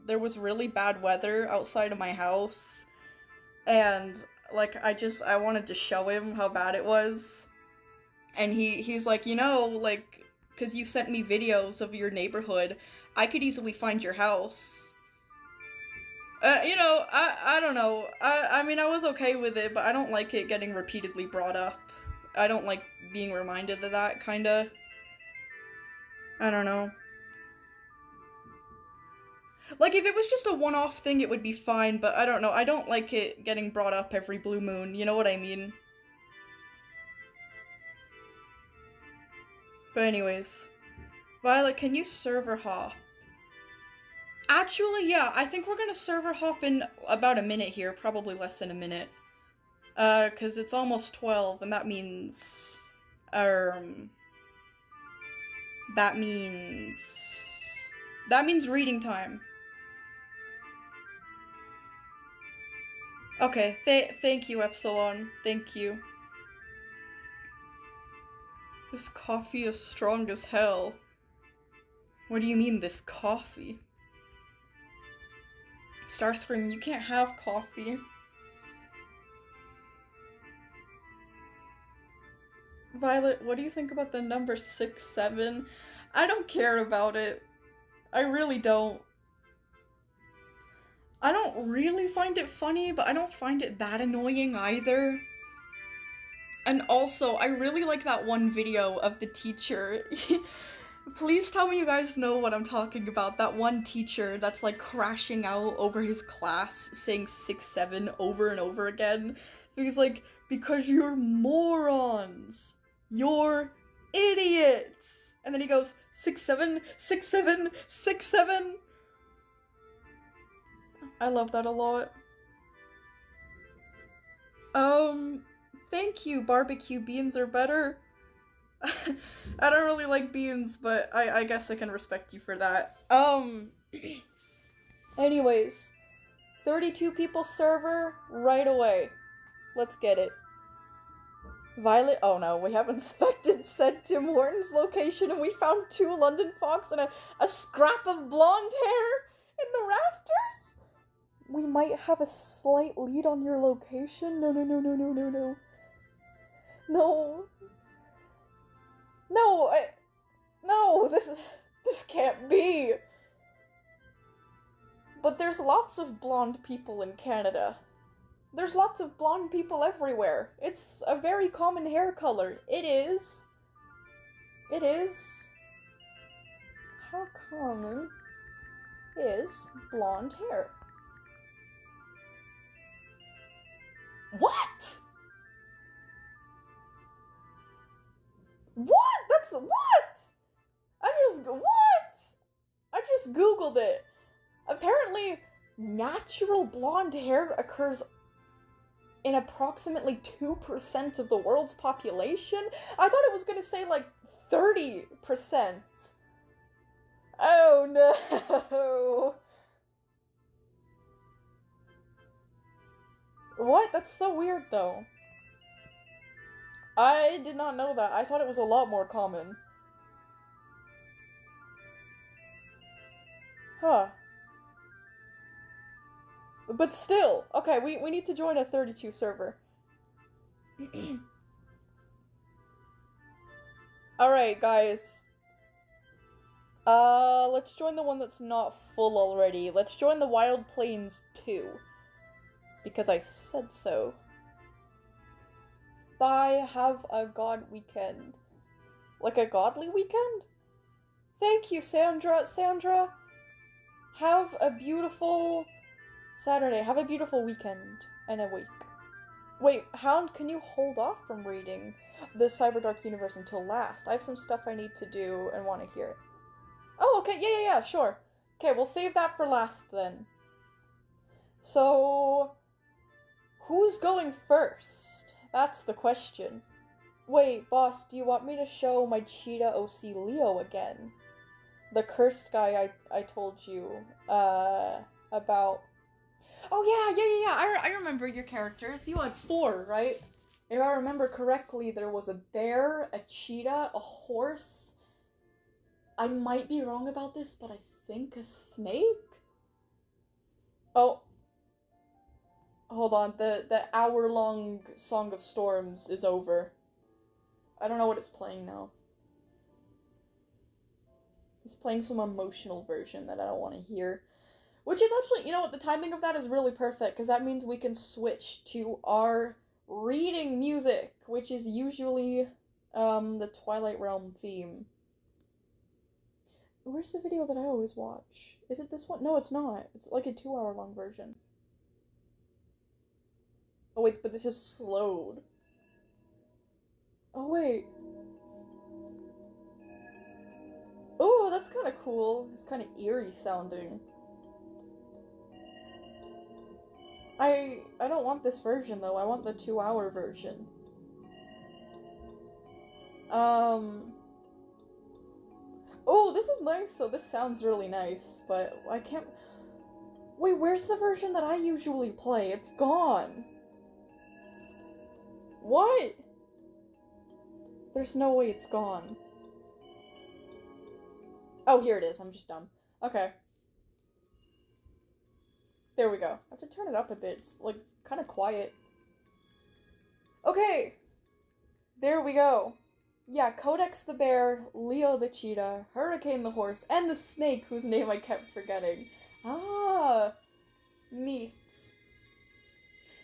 there was really bad weather outside of my house, and, like, I wanted to show him how bad it was, and he's like, you know, like, cause you sent me videos of your neighborhood, I could easily find your house. You know, I don't know, I mean, I was okay with it, but I don't like it getting repeatedly brought up. I don't like being reminded of that, kinda. I don't know. Like, if it was just a one-off thing, it would be fine, but I don't know. I don't like it getting brought up every blue moon, you know what I mean? But anyways. Violet, can you server hop? Actually, yeah, I think we're gonna server hop in about a minute here, probably less than a minute. Cause it's almost 12, and that means... That means reading time. Okay, thank you, Epsilon. Thank you. This coffee is strong as hell. What do you mean, this coffee? Starscream, you can't have coffee. Violet, what do you think about the number 67? I don't care about it. I really don't. I don't really find it funny, but I don't find it that annoying either. And also, I really like that one video of the teacher. Please tell me you guys know what I'm talking about. That one teacher that's like crashing out over his class, saying 6-7 over and over again. He's like, because you're morons. You're idiots. And then he goes, 6-7, 6-7, 6-7. I love that a lot. Thank you, barbecue beans are better. I don't really like beans, but I guess I can respect you for that. Anyways, 32 people server right away. Let's get it. Violet, oh no, we have inspected said Tim Hortons location and we found 2 London Fox and a scrap of blonde hair in the rafters? We might have a slight lead on your location. No. No. No, no, this can't be. But there's lots of blonde people in Canada. There's lots of blonde people everywhere. It's a very common hair color. It is. How common is blonde hair? What? What? That's what? I just googled it. Apparently, natural blonde hair occurs in approximately 2% of the world's population? I thought it was gonna say like 30%. Oh no! What? That's so weird though. I did not know that. I thought it was a lot more common. Huh. But still, okay, we need to join a 32 server. Alright, guys. Let's join the one that's not full already. Let's join the Wild Plains 2. Because I said so. Bye, have a god weekend. Like a godly weekend? Thank you, Sandra. Sandra, have a beautiful Saturday. Have a beautiful weekend and a week. Wait, Hound, can you hold off from reading the Cyberdark universe until last? I have some stuff I need to do and want to hear it. Oh, okay, yeah, sure. Okay, we'll save that for last then. So, who's going first? That's the question. Wait, boss, do you want me to show my cheetah OC Leo again? The cursed guy I told you, about. Oh yeah, I remember your characters. You had 4, right? If I remember correctly, there was a bear, a cheetah, a horse. I might be wrong about this, but I think a snake? Oh. Hold on, the hour-long Song of Storms is over. I don't know what it's playing now. It's playing some emotional version that I don't want to hear. Which is actually, you know what, the timing of that is really perfect, because that means we can switch to our reading music, which is usually, the Twilight Realm theme. Where's the video that I always watch? Is it this one? No, it's not. It's like a 2-hour-long version. Oh wait, but this is slowed. Oh wait. Oh, that's kind of cool. It's kind of eerie sounding. I don't want this version though. I want the 2-hour version. Oh, this is nice. So this sounds really nice, but I can't. Wait, where's the version that I usually play? It's gone. What? There's no way it's gone. Oh, here it is. I'm just dumb. Okay. There we go. I have to turn it up a bit. It's, like, kind of quiet. Okay! There we go. Yeah, Codex the bear, Leo the cheetah, Hurricane the horse, and the snake, whose name I kept forgetting. Ah! Neat.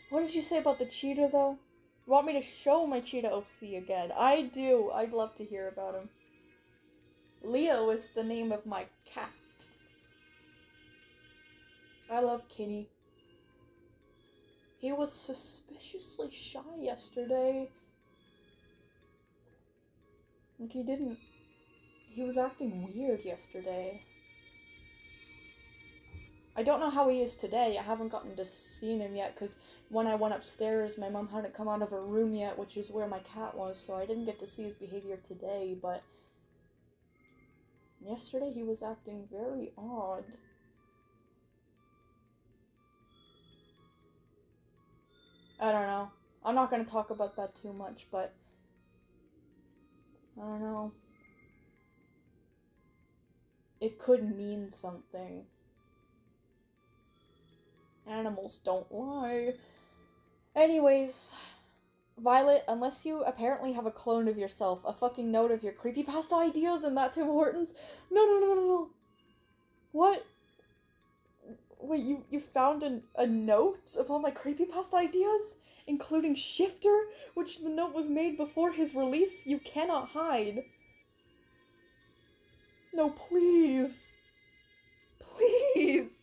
What did you say about the cheetah, though? You want me to show my cheetah OC again? I do. I'd love to hear about him. Leo is the name of my cat. I love Kitty. He was suspiciously shy yesterday. Like, he was acting weird yesterday. I don't know how he is today. I haven't gotten to see him yet, because when I went upstairs, my mom hadn't come out of her room yet, which is where my cat was, so I didn't get to see his behavior today, but yesterday he was acting very odd. I don't know. I'm not going to talk about that too much, but I don't know. It could mean something. Animals don't lie. Anyways, Violet, unless you apparently have a clone of yourself, a fucking note of your creepypasta ideas and that Tim Hortons. No, no, no, no, no. What? Wait, you found a note of all my creepypasta ideas? Including Shifter, which the note was made before his release? You cannot hide. No, please. Please.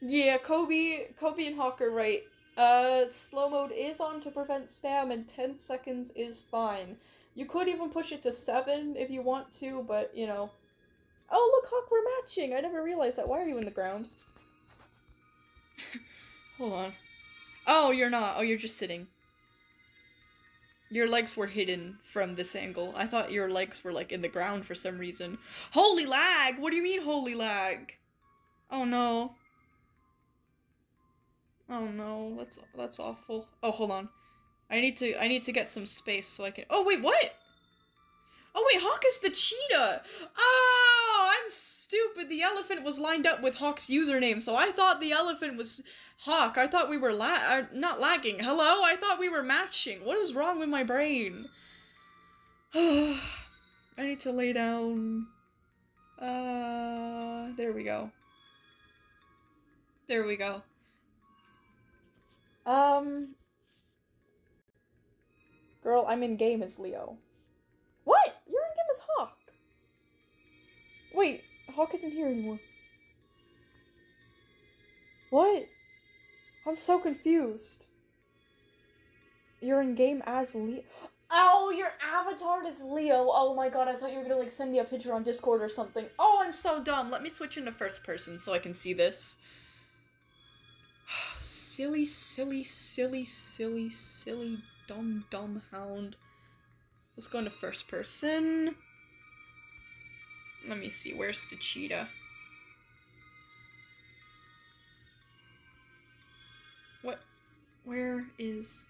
Yeah, Kobe and Hawk are right. Slow mode is on to prevent spam, and 10 seconds is fine. You could even push it to 7 if you want to, but, you know. Oh, look, Hawk, we're matching! I never realized that. Why are you in the ground? Hold on. Oh, you're not. Oh, you're just sitting. Your legs were hidden from this angle. I thought your legs were, like, in the ground for some reason. Holy lag! What do you mean, holy lag? Oh, no. Oh no, that's awful. Oh, hold on. I need to get some space so I can. Oh wait, what? Oh wait, Hawk is the cheetah. Oh, I'm stupid. The elephant was lined up with Hawk's username, so I thought the elephant was Hawk. I thought we were not lagging. Hello? I thought we were matching. What is wrong with my brain? I need to lay down. There we go. There we go. Girl, I'm in game as Leo. What? You're in game as Hawk. Wait, Hawk isn't here anymore. What? I'm so confused. You're in game as Leo. Oh, your avatar is Leo. Oh my god, I thought you were gonna like send me a picture on Discord or something. Oh, I'm so dumb. Let me switch into first person so I can see this. Silly, silly, silly, silly, silly, dumb hound. Let's go into first person. Let me see, where's the cheetah? What? Where is...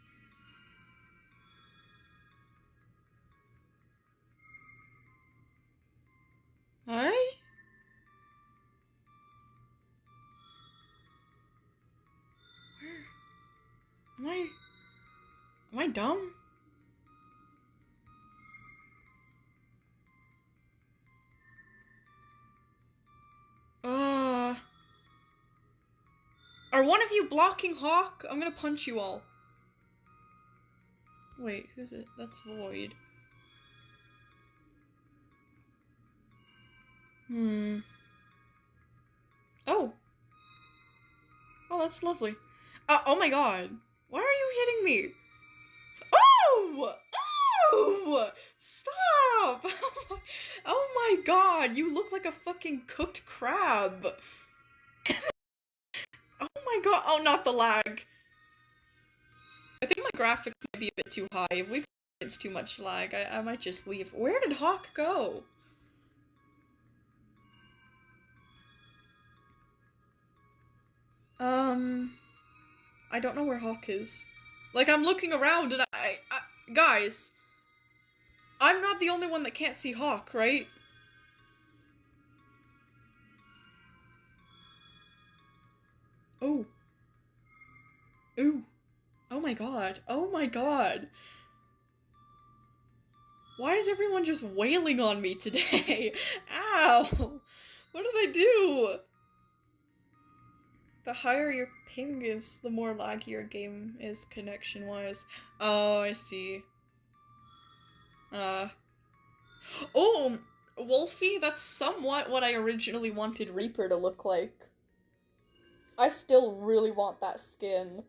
Hi? Where? Am I dumb? Are one of you blocking Hawk? I'm gonna punch you all. Wait, who's it? That's Void. Oh. Oh, that's lovely. Oh my god. Why are you hitting me? Oh! Oh! Stop! Oh my god, you look like a fucking cooked crab. Oh my god. Oh, not the lag. I think my graphics might be a bit too high. If we experience too much lag, I might just leave. Where did Hawk go? I don't know where Hawk is. Like, I'm looking around and guys, I'm not the only one that can't see Hawk, right? Oh. Ooh. Oh my god. Oh my god. Why is everyone just wailing on me today? Ow! What did I do? The higher your ping is, the more laggy your game is connection-wise. Oh, I see. Oh! Wolfie, that's somewhat what I originally wanted Reaper to look like. I still really want that skin.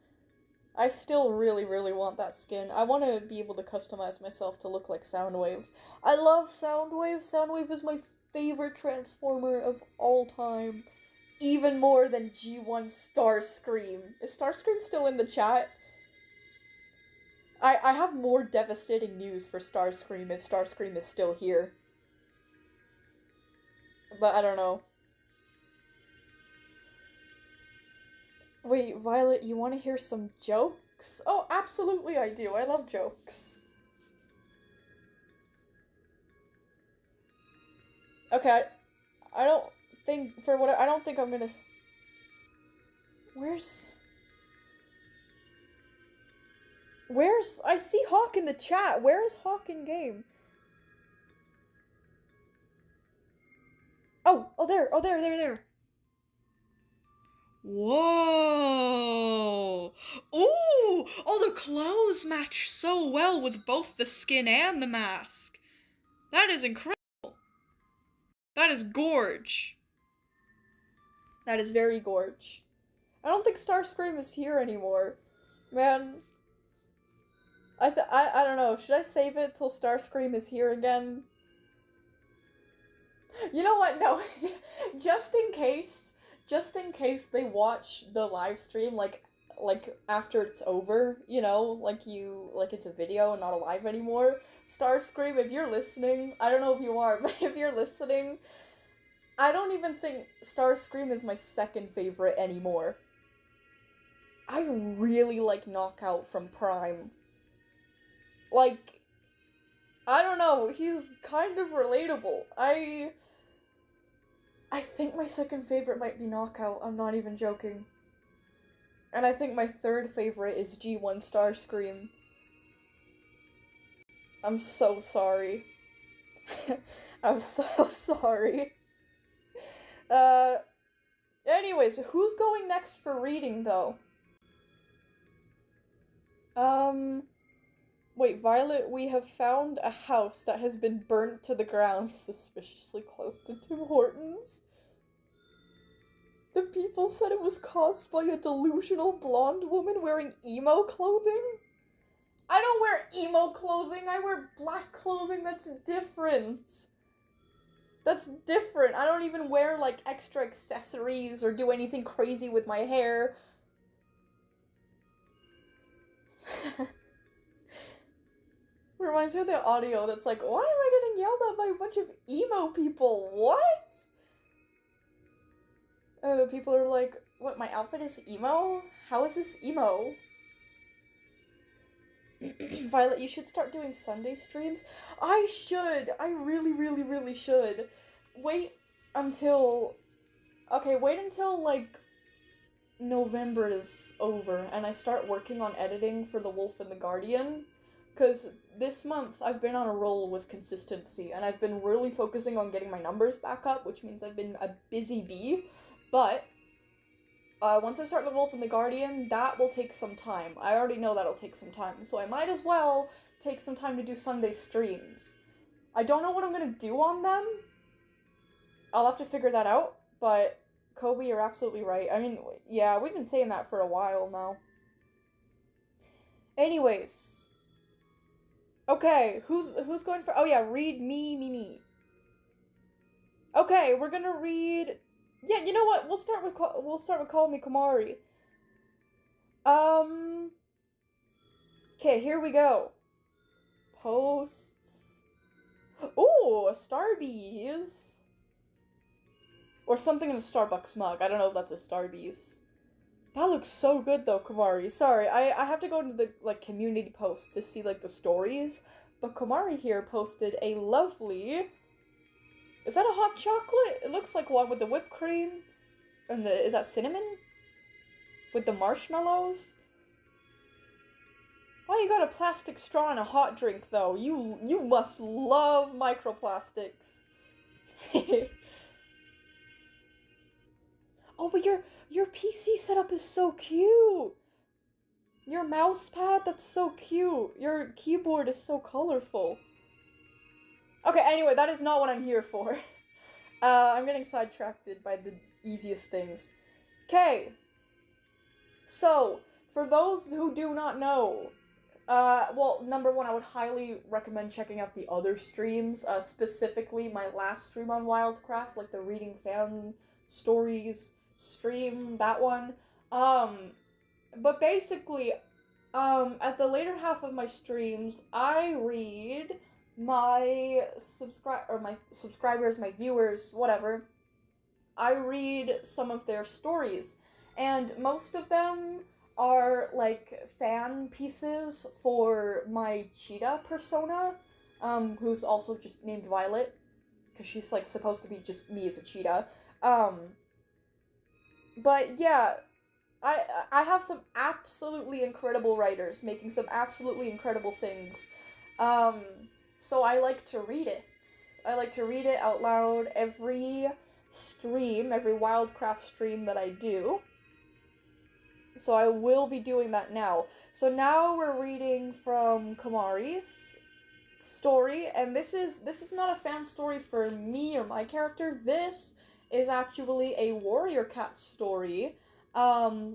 I still really, really want that skin. I want to be able to customize myself to look like Soundwave. I love Soundwave. Soundwave is my favorite Transformer of all time. Even more than G1 Starscream. Is Starscream still in the chat? I have more devastating news for Starscream if Starscream is still here. But I don't know. Wait, Violet, you want to hear some jokes? Oh, absolutely I do. I love jokes. Okay, I don't think, I don't think I'm gonna... Where's... I see Hawk in the chat. Where is Hawk in game? Oh, there. Whoa! Ooh! Oh, the clothes match so well with both the skin and the mask. That is incredible. That is gorge. That is very gorge. I don't think Starscream is here anymore. Man. I don't know. Should I save it till Starscream is here again? You know what? No. Just in case they watch the live stream, like after it's over, you know, like it's a video and not a live anymore. Starscream, if you're listening, I don't know if you are, but if you're listening, I don't even think Starscream is my second favorite anymore. I really like Knockout from Prime. Like, I don't know, he's kind of relatable. I think my second favorite might be Knockout, I'm not even joking. And I think my third favorite is G1 Starscream. I'm so sorry. I'm so sorry. Anyways, who's going next for reading, though? Wait, Violet, we have found a house that has been burnt to the ground suspiciously close to Tim Hortons. The people said it was caused by a delusional blonde woman wearing emo clothing? I don't wear emo clothing, I wear black clothing, that's different. That's different. I don't even wear, like, extra accessories or do anything crazy with my hair. Reminds me of the audio that's like, why am I getting yelled at by a bunch of emo people? What? The people are like, what, my outfit is emo? How is this emo? Violet, you should start doing Sunday streams. I should! I really should. Wait until, like, November is over and I start working on editing for The Wolf and the Guardian. Because this month I've been on a roll with consistency and I've been really focusing on getting my numbers back up, which means I've been a busy bee. But once I start The Wolf and the Guardian, that will take some time. I already know that'll take some time, so I might as well take some time to do Sunday streams. I don't know what I'm gonna do on them. I'll have to figure that out, but Kobe, you're absolutely right. I mean, yeah, we've been saying that for a while now. Anyways. Okay, who's going for... Oh yeah, read me. Okay, we're gonna read... Yeah, you know what? We'll start with Call Me Kamari. Okay, here we go. Posts. Ooh, a Starbucks. Or something in a Starbucks mug. I don't know if that's a Starbucks. That looks so good though, Kamari. Sorry, I have to go into the, like, community posts to see, like, the stories. But Kamari here posted a lovely... Is that a hot chocolate? It looks like one with the whipped cream. And the... Is that cinnamon? With the marshmallows? Why you got a plastic straw in a hot drink, though? You must love microplastics. Oh, but your PC setup is so cute! Your mouse pad, that's so cute. Your keyboard is so colorful. Okay, anyway, that is not what I'm here for. I'm getting sidetracked by the easiest things. Okay. So, for those who do not know, well, number one, I would highly recommend checking out the other streams, specifically my last stream on Wildcraft, like the Reading Fan Stories stream, that one. But basically, at the later half of my streams, I read my subscribers, my viewers, whatever, I read some of their stories, and most of them are, like, fan pieces for my cheetah persona, who's also just named Violet, because she's, like, supposed to be just me as a cheetah, but yeah, I have some absolutely incredible writers making some absolutely incredible things. So I like to read it. I like to read it out loud every stream, every Wildcraft stream that I do. So I will be doing that now. So now we're reading from Kamari's story, and this is not a fan story for me or my character. This is actually a warrior cat story,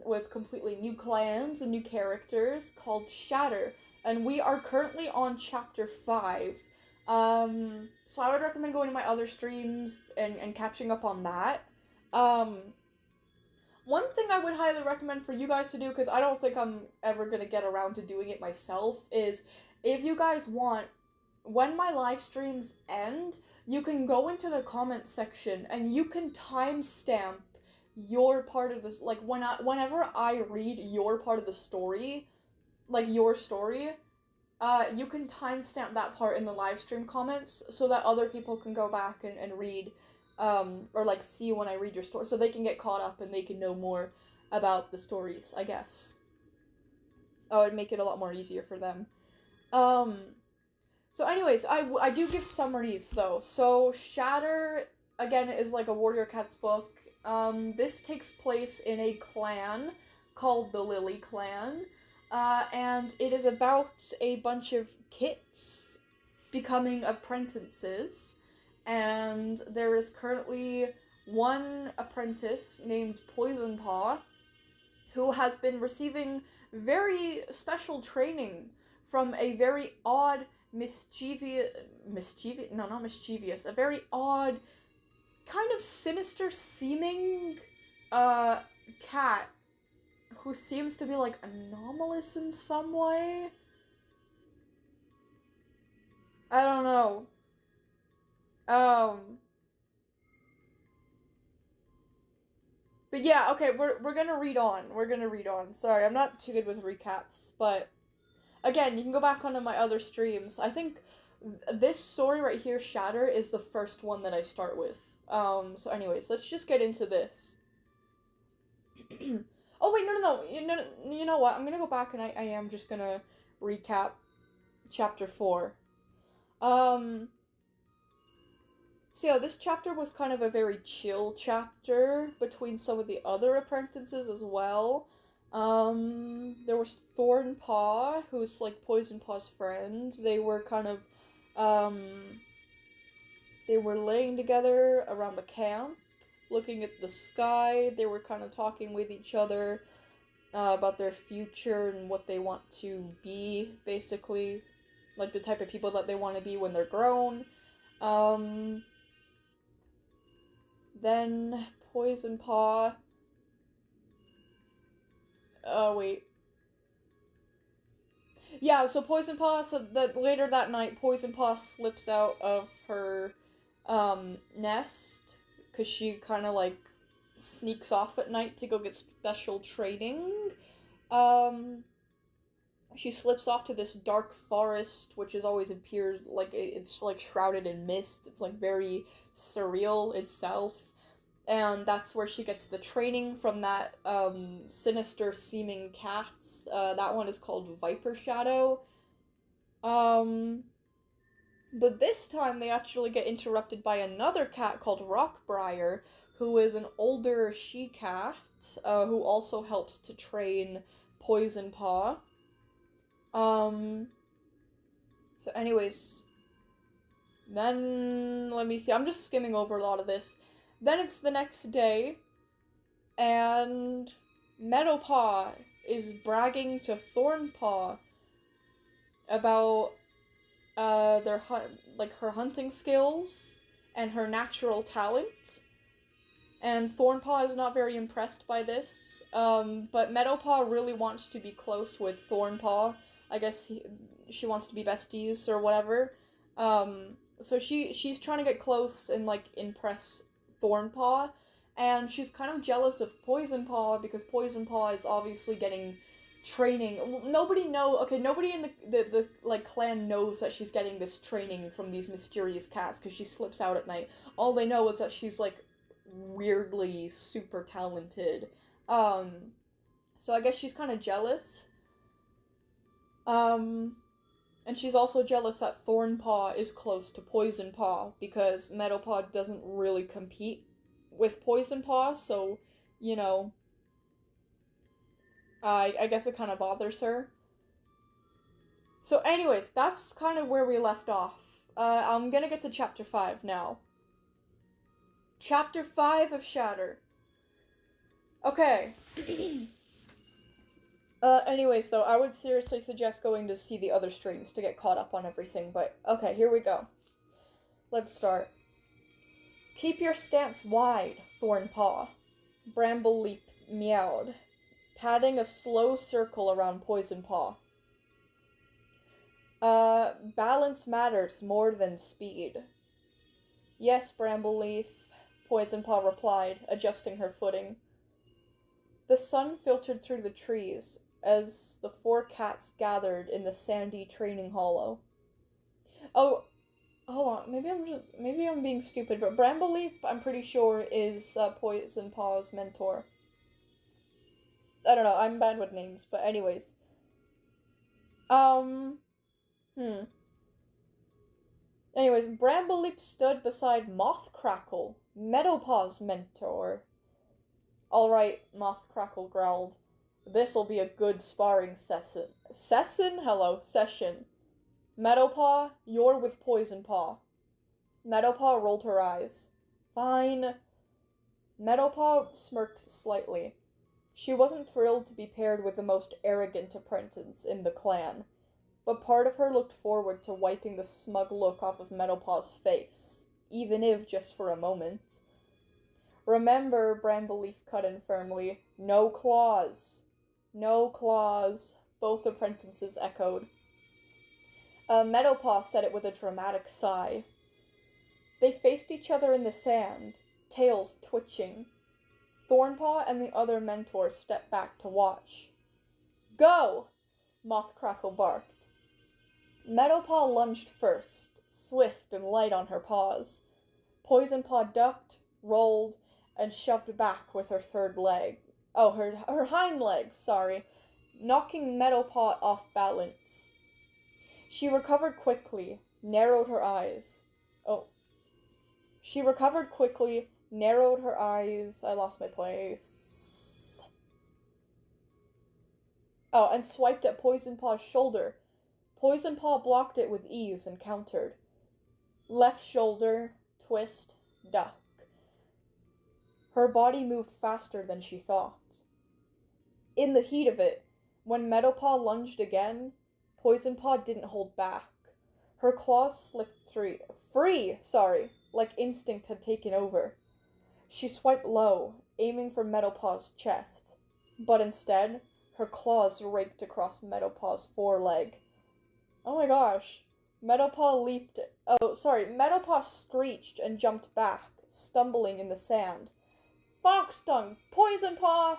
with completely new clans and new characters called Shatter, and we are currently on chapter 5. So I would recommend going to my other streams and catching up on that. One thing I would highly recommend for you guys to do, because I don't think I'm ever going to get around to doing it myself, is if you guys want, when my live streams end, you can go into the comment section and you can timestamp your part of this, like, whenever I read your part of the story, like, your story, you can timestamp that part in the live stream comments so that other people can go back and read, or, like, see when I read your story, so they can get caught up and they can know more about the stories, I guess. Oh, it'd make it a lot more easier for them. So anyways, I do give summaries, though. So, Shatter, again, is like a Warrior Cats book. This takes place in a clan called the Lily Clan, and it is about a bunch of kits becoming apprentices, and there is currently one apprentice named Poison Paw who has been receiving very special training from a very odd, a very odd, kind of sinister-seeming, cat who seems to be, like, anomalous in some way. I don't know. But yeah, okay, we're gonna read on. Sorry, I'm not too good with recaps, but again, you can go back onto my other streams. I think this story right here, Shatter, is the first one that I start with. So anyways, let's just get into this. Oh wait, no. You know what? I'm gonna go back and I am just gonna recap chapter 4. So yeah, this chapter was kind of a very chill chapter between some of the other apprentices as well. There was Thornpaw, who's, like, Poison Paw's friend. They were kind of, they were laying together around the camp, looking at the sky. They were kind of talking with each other, about their future and what they want to be, basically. Like, the type of people that they want to be when they're grown. Then Poison Paw... wait. Yeah, so Poison Paw, later that night, Poison Paw slips out of her, nest, because she kind of, like, sneaks off at night to go get special training. She slips off to this dark forest, which is always appears, like, it's, like, shrouded in mist. It's, like, very surreal itself. And that's where she gets the training from that, sinister-seeming cat. That one is called Viper Shadow. But this time they actually get interrupted by another cat called Rockbriar, who is an older she-cat, who also helps to train Poison Paw. So anyways, then, let me see, I'm just skimming over a lot of this. Then it's the next day, and Meadowpaw is bragging to Thornpaw about, her hunting skills and her natural talent. And Thornpaw is not very impressed by this, but Meadowpaw really wants to be close with Thornpaw. I guess she wants to be besties or whatever. So she's trying to get close and, like, impress Thornpaw, and she's kind of jealous of Poison Paw because Poison Paw is obviously getting training. Nobody in the like, clan knows that she's getting this training from these mysterious cats because she slips out at night. All they know is that she's, like, weirdly super talented. So I guess she's kind of jealous. And she's also jealous that Thornpaw is close to Poisonpaw, because Meadowpaw doesn't really compete with Poisonpaw, so, you know, I guess it kind of bothers her. So anyways, that's kind of where we left off. I'm gonna get to Chapter 5 now. Chapter 5 of Shatter. Okay. Anyways, though, I would seriously suggest going to see the other streams to get caught up on everything, but okay, here we go. Let's start. Keep your stance wide, Thornpaw. Brambleleaf meowed, patting a slow circle around Poisonpaw. Balance matters more than speed. Yes, Brambleleaf, Poisonpaw replied, adjusting her footing. The sun filtered through the trees as the 4 cats gathered in the sandy training hollow. Oh, hold on, maybe I'm being stupid, but Brambleleaf, I'm pretty sure, is Poisonpaw's mentor. I don't know, I'm bad with names, but anyways. Anyways, Brambleleaf stood beside Mothcrackle, Meadowpaw's mentor. Alright, Mothcrackle growled. This'll be a good sparring session. Session. Meadowpaw, you're with Poisonpaw. Meadowpaw rolled her eyes. Fine. Meadowpaw smirked slightly. She wasn't thrilled to be paired with the most arrogant apprentice in the clan, but part of her looked forward to wiping the smug look off of Meadowpaw's face, even if just for a moment. Remember, Brambleleaf cut in firmly, no claws. No claws, both apprentices echoed. Meadowpaw said it with a dramatic sigh. They faced each other in the sand, tails twitching. Thornpaw and the other mentor stepped back to watch. Go! Mothcrackle barked. Meadowpaw lunged first, swift and light on her paws. Poisonpaw ducked, rolled, and shoved back with her third leg. Oh, her hind legs, sorry, knocking Meadowpaw off balance. She recovered quickly, narrowed her eyes. I lost my place. Oh, and swiped at Poisonpaw's shoulder. Poisonpaw blocked it with ease and countered. Left shoulder, twist, duck. Her body moved faster than she thought. In the heat of it, when Meadowpaw lunged again, Poisonpaw didn't hold back. Her claws slipped free, like instinct had taken over. She swiped low, aiming for Meadowpaw's chest, but instead, her claws raked across Meadowpaw's foreleg. Oh my gosh. Meadowpaw screeched and jumped back, stumbling in the sand. Fox stung! Poisonpaw!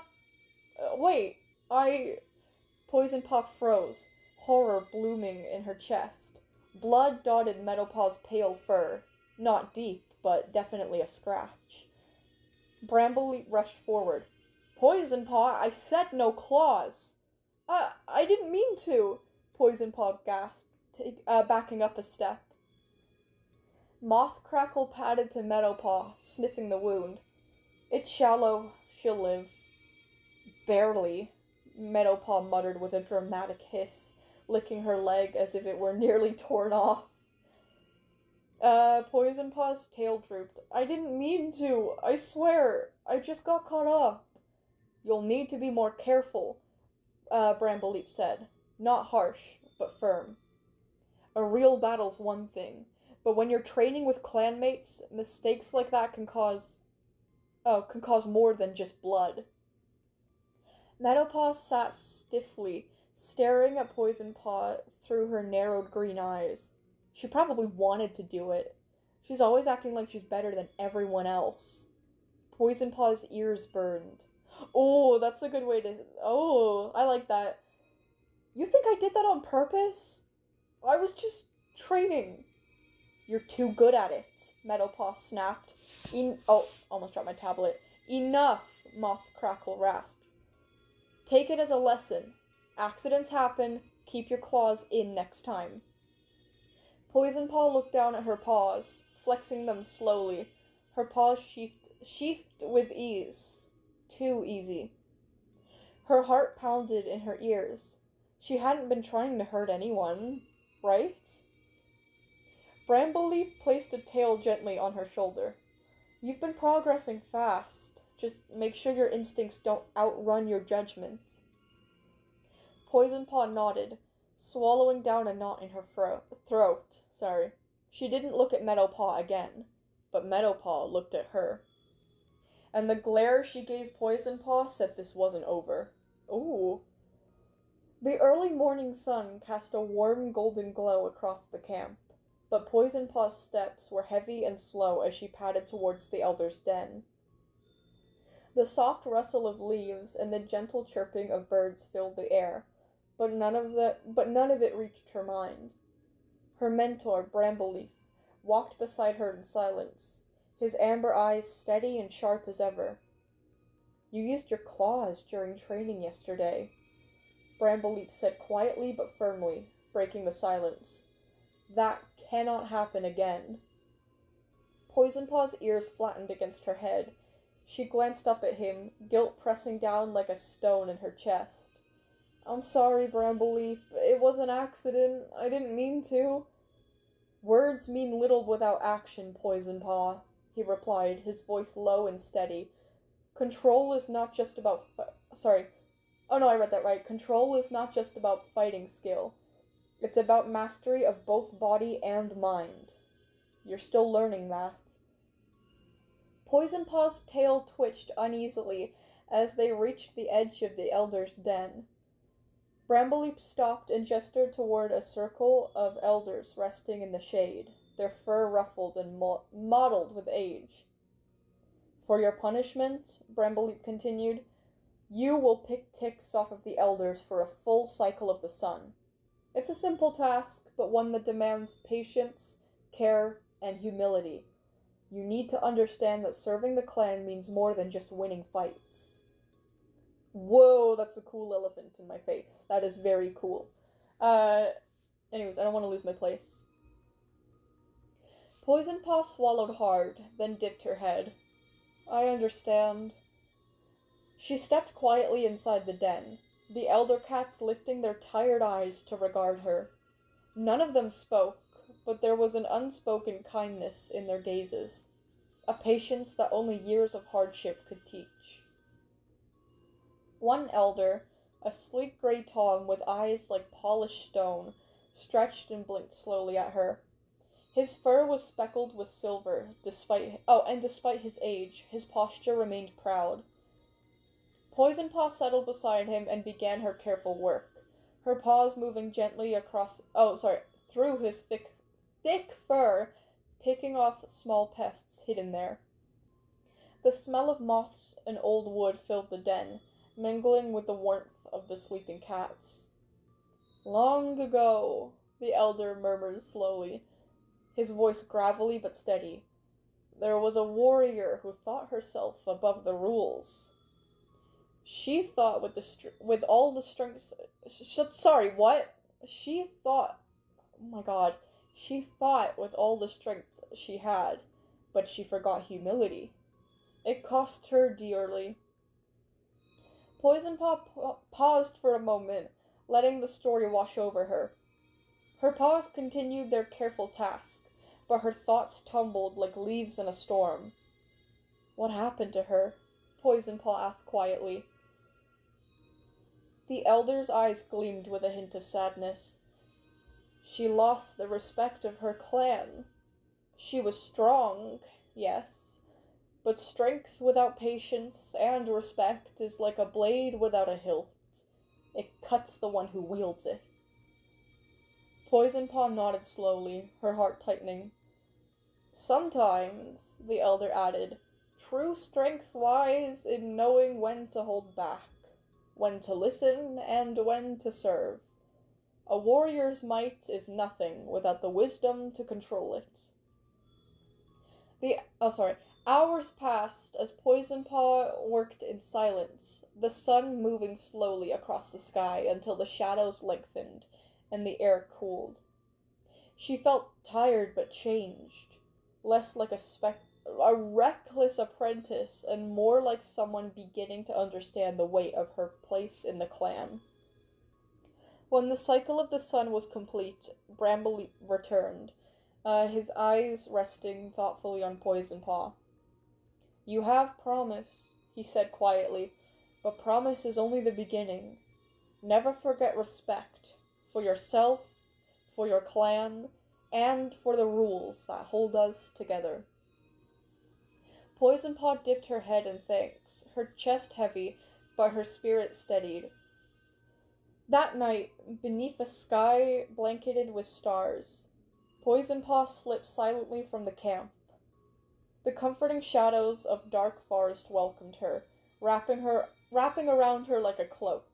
Poisonpaw froze, horror blooming in her chest. Blood dotted Meadowpaw's pale fur. Not deep, but definitely a scratch. Brambleleaf rushed forward. Poisonpaw, I said no claws! I didn't mean to, Poisonpaw gasped, backing up a step. Mothcrackle padded to Meadowpaw, sniffing the wound. It's shallow, she'll live. Barely, Meadowpaw muttered with a dramatic hiss, licking her leg as if it were nearly torn off. Poisonpaw's tail drooped. I didn't mean to, I swear, I just got caught up. You'll need to be more careful, Brambleleaf said. Not harsh, but firm. A real battle's one thing, but when you're training with clanmates, mistakes like that can cause more than just blood. Meadowpaw sat stiffly, staring at Poisonpaw through her narrowed green eyes. She probably wanted to do it. She's always acting like she's better than everyone else. Poisonpaw's ears burned. Oh, that's a good way to... Oh, I like that. You think I did that on purpose? I was just training. You're too good at it, Meadowpaw snapped. Almost dropped my tablet. Enough, Mothcrackle rasped. Take it as a lesson. Accidents happen. Keep your claws in next time. Poison Paw looked down at her paws, flexing them slowly, her paws sheathed with ease. Too easy. Her heart pounded in her ears. She hadn't been trying to hurt anyone, right? Brambleweed placed a tail gently on her shoulder. You've been progressing fast. Just make sure your instincts don't outrun your judgments. Poison Paw nodded, swallowing down a knot in her throat. She didn't look at Meadow Paw again, but Meadow Paw looked at her. And the glare she gave Poison Paw said this wasn't over. Ooh. The early morning sun cast a warm golden glow across the camp, but Poison Paw's steps were heavy and slow as she padded towards the Elder's den. The soft rustle of leaves and the gentle chirping of birds filled the air, but none of it reached her mind. Her mentor, Brambleweed, walked beside her in silence, his amber eyes steady and sharp as ever. You used your claws during training yesterday, Brambleweed said quietly but firmly, breaking the silence. That cannot happen again. Poison Paw's ears flattened against her head. She glanced up at him, guilt pressing down like a stone in her chest. I'm sorry, Brambleweed. It was an accident. I didn't mean to. Words mean little without action, Poison Paw, he replied, his voice low and steady. Control is not just about Control is not just about fighting skill. It's about mastery of both body and mind. You're still learning that. Poison Paw's tail twitched uneasily as they reached the edge of the Elder's den. Brambleweed stopped and gestured toward a circle of elders resting in the shade, their fur ruffled and mottled with age. For your punishment, Brambleweed continued, you will pick ticks off of the elders for a full cycle of the sun. It's a simple task, but one that demands patience, care, and humility. You need to understand that serving the clan means more than just winning fights. Whoa, that's a cool elephant in my face. That is very cool. Anyways, I don't want to lose my place. Poison Paw swallowed hard, then dipped her head. I understand. She stepped quietly inside the den, the elder cats lifting their tired eyes to regard her. None of them spoke, but there was an unspoken kindness in their gazes, a patience that only years of hardship could teach. One elder, a sleek gray Tom with eyes like polished stone, stretched and blinked slowly at her. His fur was speckled with silver, despite his age, his posture remained proud. Poison Paw settled beside him and began her careful work, her paws moving gently through his thick fur, picking off small pests hidden there. The smell of moths and old wood filled the den, mingling with the warmth of the sleeping cats. Long ago, the elder murmured slowly, his voice gravelly but steady, there was a warrior who thought herself above the rules. She thought with all the strength... Sorry, what? She thought with all the strength she had, but she forgot humility. It cost her dearly. Poison Paw paused for a moment, letting the story wash over her. Her paws continued their careful task, but her thoughts tumbled like leaves in a storm. What happened to her? Poison Paw asked quietly. The elder's eyes gleamed with a hint of sadness. She lost the respect of her clan. She was strong, yes, but strength without patience and respect is like a blade without a hilt. It cuts the one who wields it. Poison Paw nodded slowly, her heart tightening. Sometimes, the elder added, true strength lies in knowing when to hold back, when to listen, and when to serve. A warrior's might is nothing without the wisdom to control it. Hours passed as Poison Paw worked in silence, the sun moving slowly across the sky until the shadows lengthened and the air cooled. She felt tired but changed, less like a reckless apprentice and more like someone beginning to understand the weight of her place in the clan. When the cycle of the sun was complete, Bramble returned, his eyes resting thoughtfully on Poison Paw. "You have promise," he said quietly, "but promise is only the beginning. Never forget respect, for yourself, for your clan, and for the rules that hold us together." Poison Paw dipped her head in thanks, her chest heavy, but her spirit steadied. That night, beneath a sky blanketed with stars, Poison Paw slipped silently from the camp. The comforting shadows of dark forest welcomed her, wrapping around her like a cloak.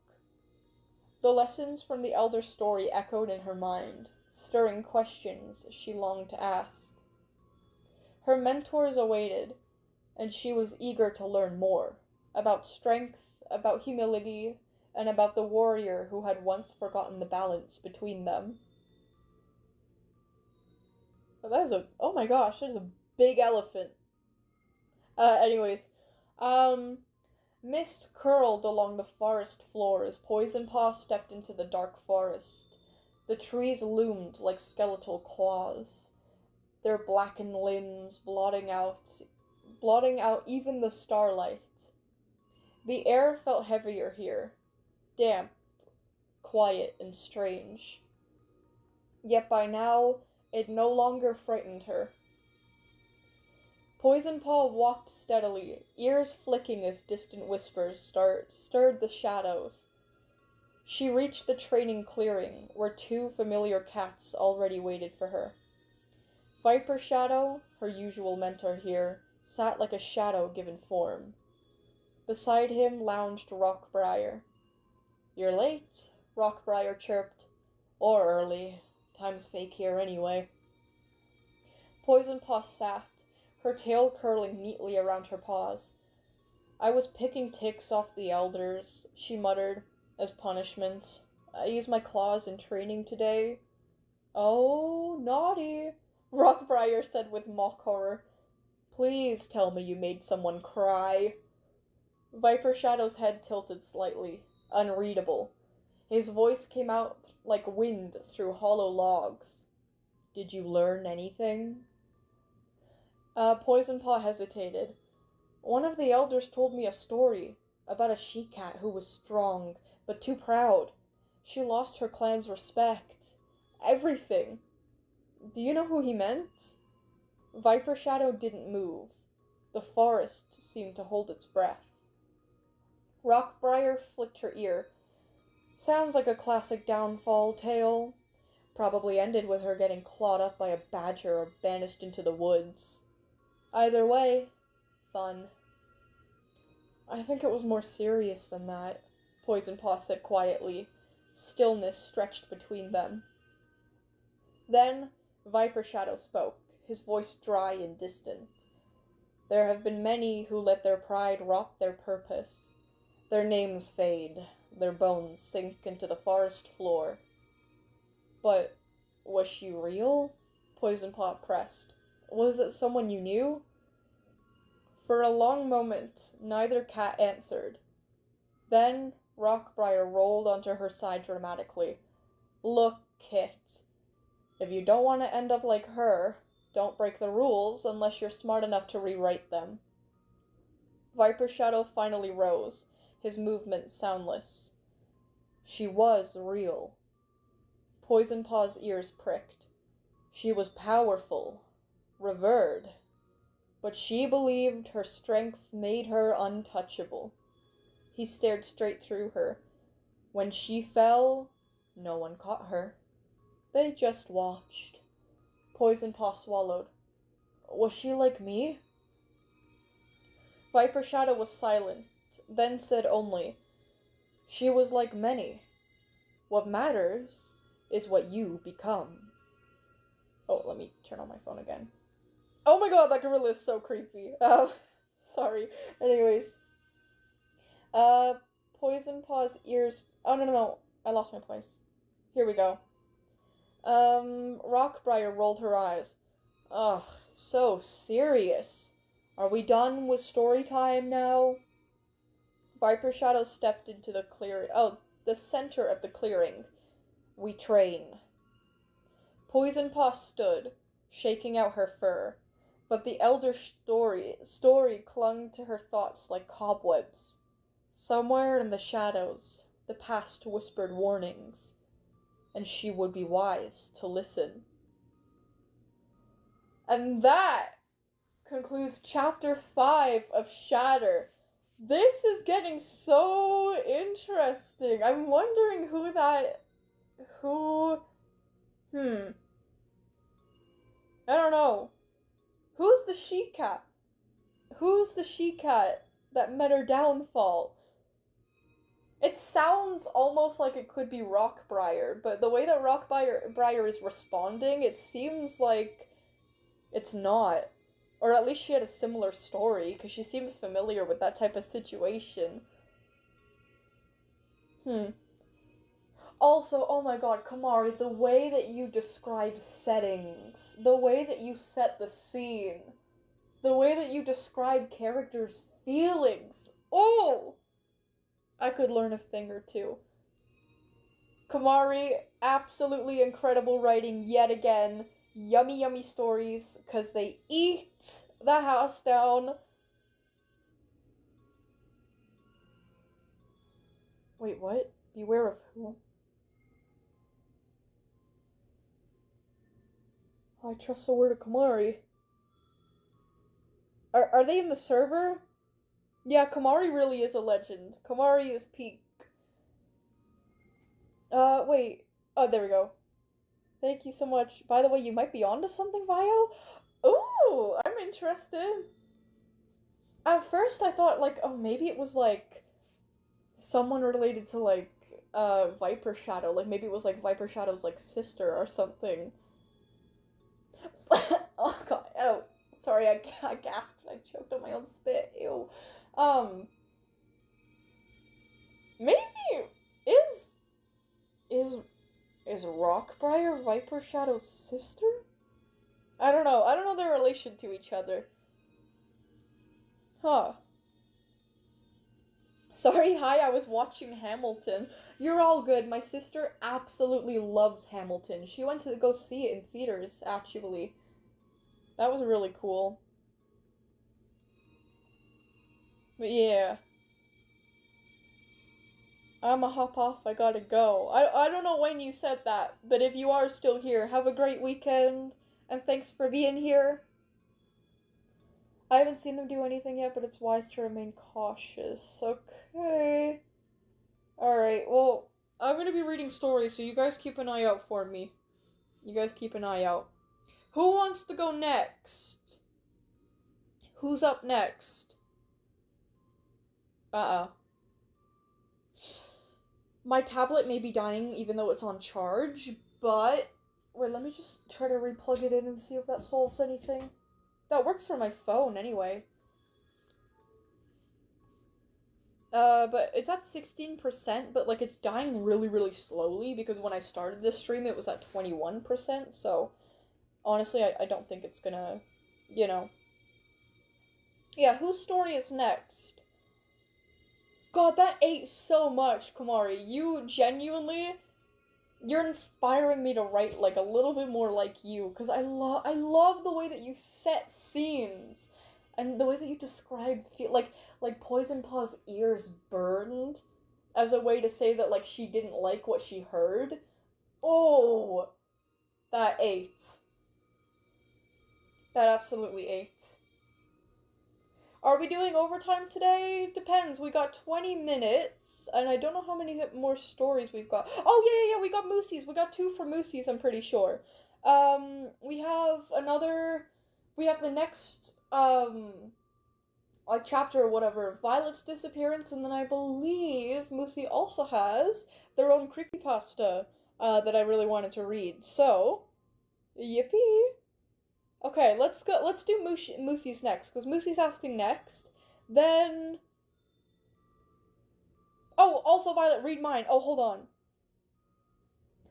The lessons from the elder story echoed in her mind, stirring questions she longed to ask. Her mentors awaited, and she was eager to learn more, about strength, about humility, and about the warrior who had once forgotten the balance between them. Oh my gosh, that is a big elephant. Anyways, mist curled along the forest floor as Poison Paw stepped into the dark forest. The trees loomed like skeletal claws, their blackened limbs blotting out even the starlight. The air felt heavier here, damp, quiet, and strange. Yet by now, it no longer frightened her. Poison Paw walked steadily, ears flicking as distant whispers stirred the shadows. She reached the training clearing, where two familiar cats already waited for her. Viper Shadow, her usual mentor here, sat like a shadow given form. Beside him lounged Rockbriar. "You're late," Rockbriar chirped. "Or early. Time's fake here anyway." Poison Paw sat, her tail curling neatly around her paws. "I was picking ticks off the elders," she muttered, as punishment. "I used my claws in training today." "Oh, naughty," Rockbriar said with mock horror. "Please tell me you made someone cry." Viper Shadow's head tilted slightly, unreadable. His voice came out like wind through hollow logs. "Did you learn anything?" Poison Paw hesitated. "One of the elders told me a story about a she-cat who was strong, but too proud. She lost her clan's respect. Everything. Do you know who he meant?" Viper Shadow didn't move. The forest seemed to hold its breath. Rockbriar flicked her ear. "Sounds like a classic downfall tale. Probably ended with her getting clawed up by a badger or banished into the woods. Either way, fun." "I think it was more serious than that," Poison Paw said quietly. Stillness stretched between them. Then Viper Shadow spoke, his voice dry and distant. "There have been many who let their pride rot their purpose. Their names fade, their bones sink into the forest floor." "But was she real?" Poison Paw pressed. "Was it someone you knew?" For a long moment, neither cat answered. Then Rockbriar rolled onto her side dramatically. "Look, Kit. If you don't want to end up like her, don't break the rules unless you're smart enough to rewrite them." Viper Shadow finally rose, his movements soundless. "She was real." Poison Paw's ears pricked. "She was powerful, revered, but she believed her strength made her untouchable." He stared straight through her. "When she fell, no one caught her. They just watched." Poison Paw swallowed. "Was she like me?" Viper Shadow was silent, then said only, "She was like many. What matters is what you become." Oh, let me turn on my phone again. Oh my god, that gorilla is so creepy. Sorry. Anyways. Poison Paw's ears. Oh, no. I lost my place. Here we go. Rockbriar rolled her eyes. Ugh, so serious. Are we done with story time now? Viper Shadow stepped into the clearing. Oh, the center of the clearing. We train. Poison Paw stood, shaking out her fur, but the elder story clung to her thoughts like cobwebs. Somewhere in the shadows, the past whispered warnings, and she would be wise to listen. And that concludes Chapter 5 of Shatter. This is getting so interesting. I'm wondering I don't know. Who's the she-cat? Who's the she-cat that met her downfall? It sounds almost like it could be Rockbriar, but the way that Rockbriar is responding, it seems like it's not. Or at least she had a similar story, because she seems familiar with that type of situation. Also, oh my god, Kamari, the way that you describe settings, the way that you set the scene, the way that you describe characters' feelings, oh! I could learn a thing or two. Kamari, absolutely incredible writing yet again. Yummy, yummy stories, because they eat the house down. Wait, what? Beware of who? I trust the word of Kamari. Are they in the server? Yeah, Kamari really is a legend. Kamari is peak. Wait. Oh, there we go. Thank you so much. By the way, you might be onto something, Vio? Ooh, I'm interested. At first I thought, like, oh, maybe it was, like, someone related to, like, Viper Shadow. Like, maybe it was, like, Viper Shadow's, like, sister or something. Oh, God. Oh, sorry, I gasped. I choked on my own spit. Ew. Maybe is Rockbriar Viper Shadow's sister? I don't know. I don't know their relation to each other. Huh. Sorry, hi, I was watching Hamilton. You're all good. My sister absolutely loves Hamilton. She went to go see it in theaters, actually. That was really cool. But yeah. I'ma hop off, I gotta go. I don't know when you said that, but if you are still here, have a great weekend, and thanks for being here. I haven't seen them do anything yet, but it's wise to remain cautious. Okay. Alright, well, I'm gonna be reading stories, so you guys keep an eye out for me. You guys keep an eye out. Who wants to go next? Who's up next? My tablet may be dying even though it's on charge, but... Wait, let me just try to replug it in and see if that solves anything. That works for my phone anyway. But it's at 16%, but, like, it's dying really, really slowly, because when I started this stream, it was at 21%, so... Honestly, I don't think it's gonna... You know. Yeah, whose story is next? God, that ate so much, Kamari. You genuinely... You're inspiring me to write, like, a little bit more like you, because I love the way that you set scenes, and the way that you describe like Poison Paw's ears burned, as a way to say that, like, she didn't like what she heard. Oh! That ate. That absolutely ate. Are we doing overtime today? Depends. We got 20 minutes, and I don't know how many more stories we've got. Oh, yeah, we got Moosies. We got 2 for Moosies, I'm pretty sure. We have the next, like, chapter or whatever, Violet's disappearance, and then I believe Moosie also has their own creepypasta, that I really wanted to read. So, yippee! Okay, let's go. Let's do Moosey's next, because Moosey's asking next. Then... Oh, also Violet, read mine. Oh, hold on.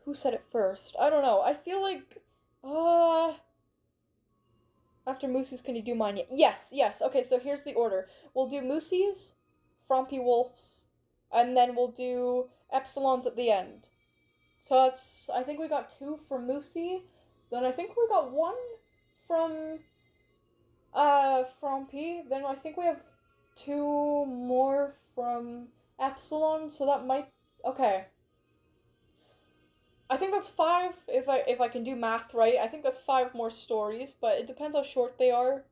Who said it first? I don't know. I feel like... After Moosey's, can you do mine? Yes, yes. Okay, so here's the order. We'll do Moosey's, Frompy Wolf's, and then we'll do Epsilon's at the end. So that's... I think we got 2 from Moosey. Then I think we got 1 from... Frompy. Then I think we have 2 more from Epsilon, so that might... Okay. I think that's 5, if I can do math right. I think that's 5 more stories, but it depends how short they are.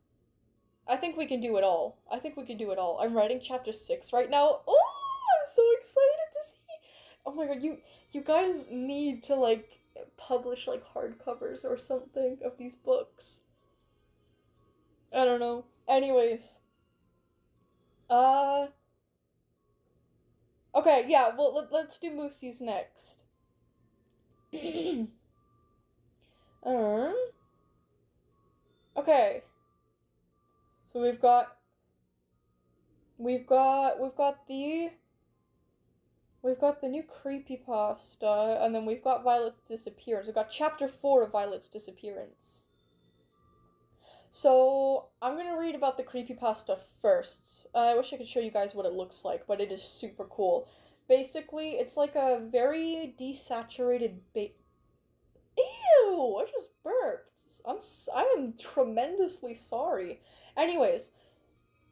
I think we can do it all. I think we can do it all. I'm writing chapter 6 right now. Oh, I'm so excited to see. Oh my god, you guys need to, like, publish, like, hardcovers or something of these books. I don't know. Anyways. Okay, yeah, well, let's do Moosey's next. Okay. So we've got the new Creepypasta, and then we've got Violet's disappearance. We've got chapter 4 of Violet's disappearance. So, I'm gonna read about the Creepypasta first. I wish I could show you guys what it looks like, but it is super cool. Basically, it's like a very desaturated Ew! I just burped. I am tremendously sorry. Anyways,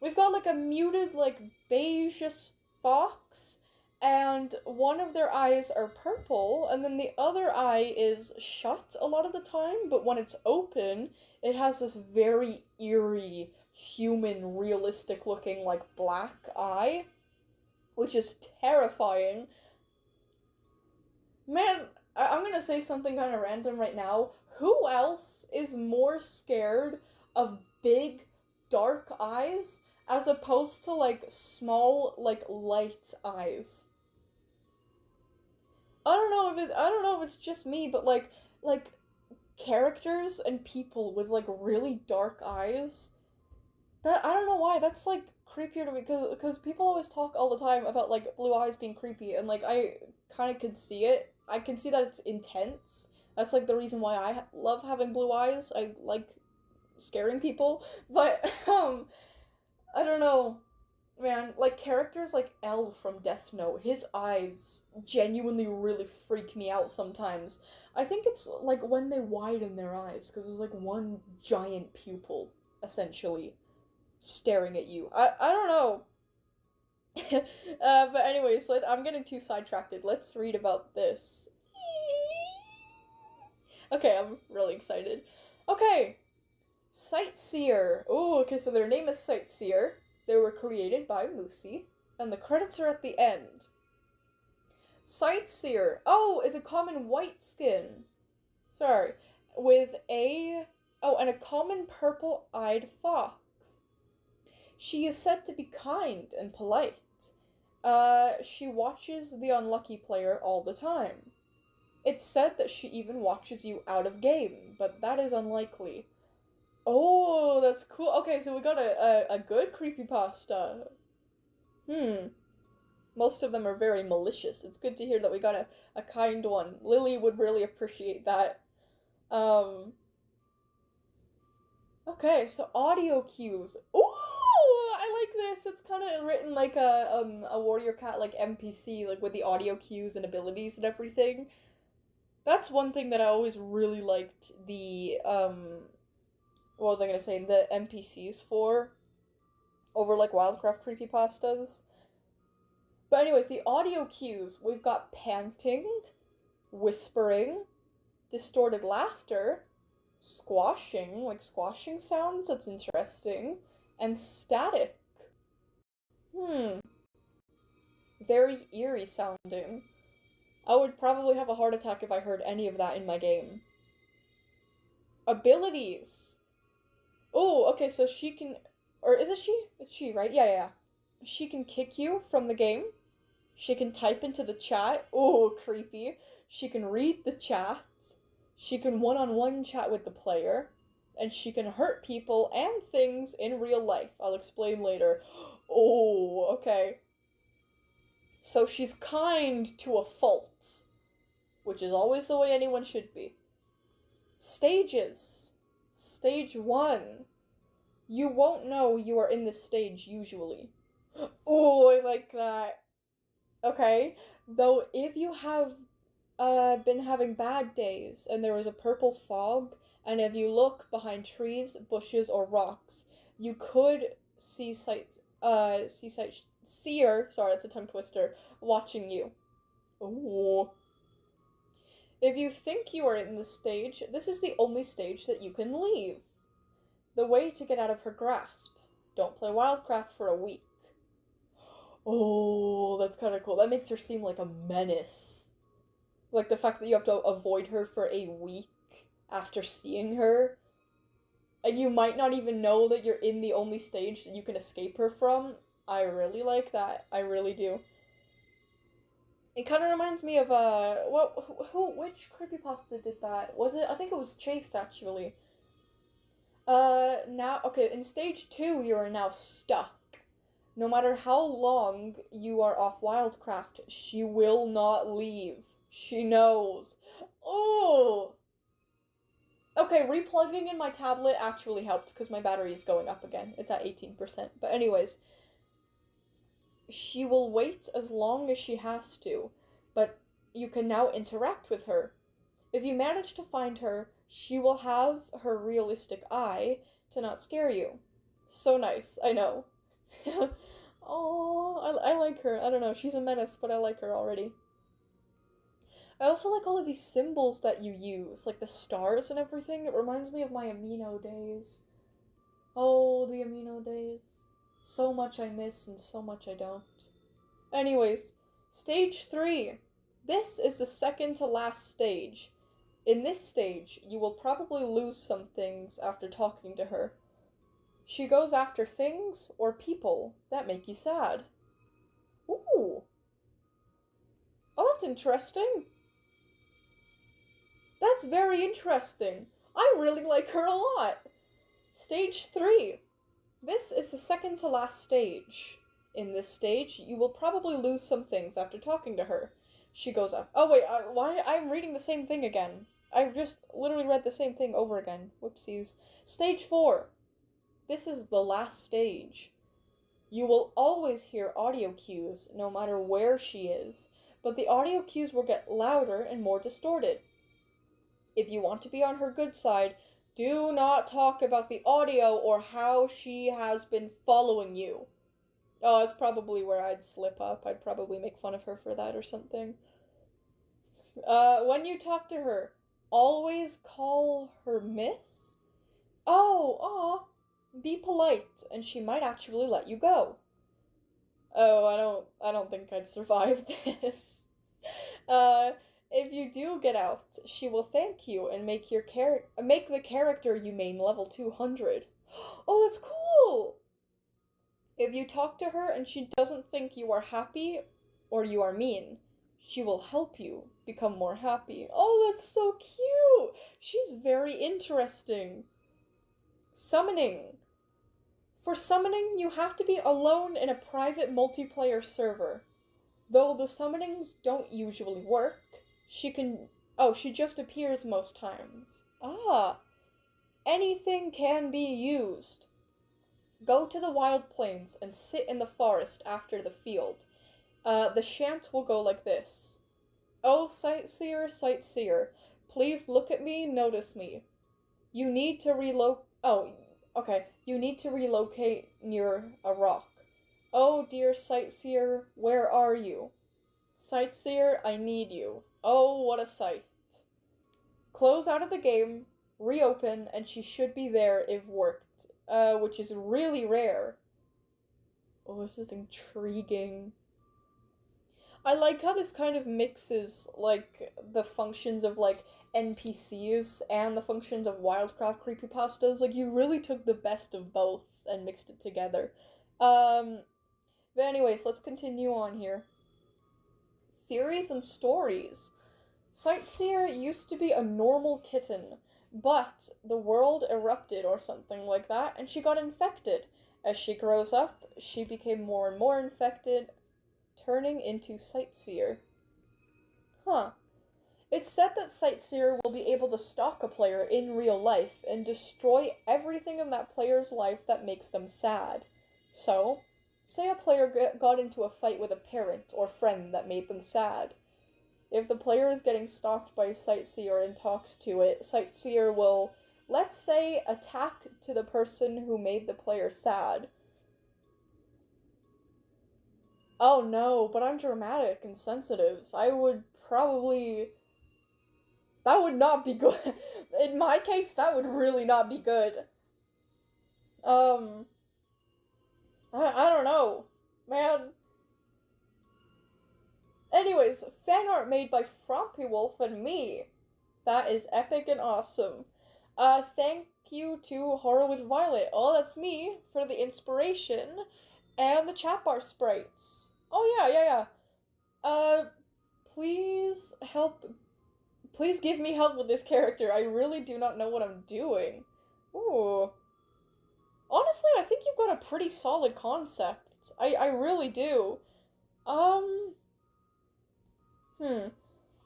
we've got like a muted, like, beige-ish fox, and one of their eyes are purple, and then the other eye is shut a lot of the time, but when it's open, it has this very eerie, human, realistic-looking, like, black eye, which is terrifying. Man, I'm gonna say something kind of random right now. Who else is more scared of big, dark eyes as opposed to, like, small, like, light eyes? I don't know if it's just me, but, like, characters and people with, like, really dark eyes, that, I don't know why, that's, like, creepier to me, because people always talk all the time about, like, blue eyes being creepy, and, like, I kind of could see it. I can see that it's intense. That's, like, the reason why I love having blue eyes. I like scaring people. But, I don't know. Man, like, characters like L from Death Note, his eyes genuinely really freak me out sometimes. I think it's, like, when they widen their eyes, because there's, like, one giant pupil, essentially, staring at you. I don't know. But anyways, I'm getting too sidetracked. Let's read about this. Okay, I'm really excited. Okay, Sightseer. Oh, okay, so their name is Sightseer. They were created by Moosey, and the credits are at the end. Sightseer. Oh, is a common white skin. Sorry. With a... Oh, and a common purple-eyed fox. She is said to be kind and polite. She watches the unlucky player all the time. It's said that she even watches you out of game, but that is unlikely. Oh, that's cool. Okay, so we got a good creepypasta. Most of them are very malicious. It's good to hear that we got a kind one. Lily would really appreciate that. Okay, so audio cues. Ooh, I like this. It's kind of written like a Warrior Cat, like, NPC, like, with the audio cues and abilities and everything. That's one thing that I always really liked the, what was I gonna say, the NPCs for, over, like, Wildcraft creepypastas. But anyways, the audio cues, we've got panting, whispering, distorted laughter, squashing, like squashing sounds, that's interesting, and static. Very eerie sounding. I would probably have a heart attack if I heard any of that in my game. Abilities. Oh, okay, so she can, or is it she? It's she, right? Yeah. She can kick you from the game. She can type into the chat. Oh, creepy. She can read the chat. She can one-on-one chat with the player. and she can hurt people and things in real life. I'll explain later. Oh, okay. So she's kind to a fault, which is always the way anyone should be. Stages. Stage 1. You won't know you are in this stage usually. Oh, I like that. Okay. Though if you have been having bad days and there is a purple fog, and if you look behind trees, bushes, or rocks, you could see Sightseer, sorry, that's a tongue twister, watching you. Ooh. If you think you are in this stage, this is the only stage that you can leave. The way to get out of her grasp. Don't play Wildcraft for a week. Oh, that's kind of cool. That makes her seem like a menace. Like the fact that you have to avoid her for a week after seeing her. And you might not even know that you're in the only stage that you can escape her from. I really like that. I really do. It kind of reminds me of, which creepypasta did that? Was it? I think it was Chase, actually. Now, okay, in stage 2, you are now stuck. No matter how long you are off Wildcraft, she will not leave. She knows. Oh! Okay, replugging in my tablet actually helped because my battery is going up again. It's at 18%. But anyways, she will wait as long as she has to, but you can now interact with her. If you manage to find her, she will have her realistic eye to not scare you. So nice, I know. Oh, I like her. I don't know, she's a menace, but I like her already. I also like all of these symbols that you use, like the stars and everything. It reminds me of my amino days. Oh, the amino days. So much I miss and so much I don't. Anyways, stage 3. This is the second to last stage. In this stage, you will probably lose some things after talking to her. She goes after things or people that make you sad. Ooh. Oh, that's interesting. That's very interesting. I really like her a lot. Stage 3. This is the second to last stage. In this stage, you will probably lose some things after talking to her. She goes up. Oh wait, why? I'm reading the same thing again. I've just literally read the same thing over again. Whoopsies. Stage 4. This is the last stage. You will always hear audio cues, no matter where she is, but the audio cues will get louder and more distorted. If you want to be on her good side, do not talk about the audio or how she has been following you. Oh, it's probably where I'd slip up. I'd probably make fun of her for that or something. When you talk to her, always call her Miss. Oh, be polite, and she might actually let you go. Oh, I don't think I'd survive this. If you do get out, she will thank you and make the character you main level 200. Oh, that's cool! If you talk to her and she doesn't think you are happy or you are mean, she will help you become more happy. Oh, that's so cute! She's very interesting. Summoning. For summoning, you have to be alone in a private multiplayer server. Though the summonings don't usually work, she just appears most times. Anything can be used. Go to the wild plains and sit in the forest after the field. The chant will go like this. Oh, Sightseer, Sightseer, please look at me, notice me. You need to relocate near a rock. Oh, dear Sightseer, where are you? Sightseer, I need you. Oh, what a sight. Close out of the game, reopen, and she should be there if worked, which is really rare. Oh, this is intriguing. I like how this kind of mixes, like, the functions of, like, NPCs and the functions of Wildcraft creepypastas. Like, you really took the best of both and mixed it together. But anyways, let's continue on here. Theories and stories. Sightseer used to be a normal kitten, But the world erupted or something like that, and she got infected. As she grows up, she became more and more infected, turning into Sightseer. Huh. It's said that Sightseer will be able to stalk a player in real life and destroy everything in that player's life that makes them sad. So, say a player got into a fight with a parent or friend that made them sad. If the player is getting stalked by Sightseer and talks to it, Sightseer will, let's say, attack to the person who made the player sad. Oh no, but I'm dramatic and sensitive. I would probably... That would not be good. In my case, that would really not be good. I don't know. Man. Anyways, fan art made by Frompy Wolf and me. That is epic and awesome. Thank you to Horror with Violet. Oh, that's me for the inspiration and the chat bar sprites. Oh yeah. Please give me help with this character. I really do not know what I'm doing. Ooh. Honestly, I think you've got a pretty solid concept. I really do. I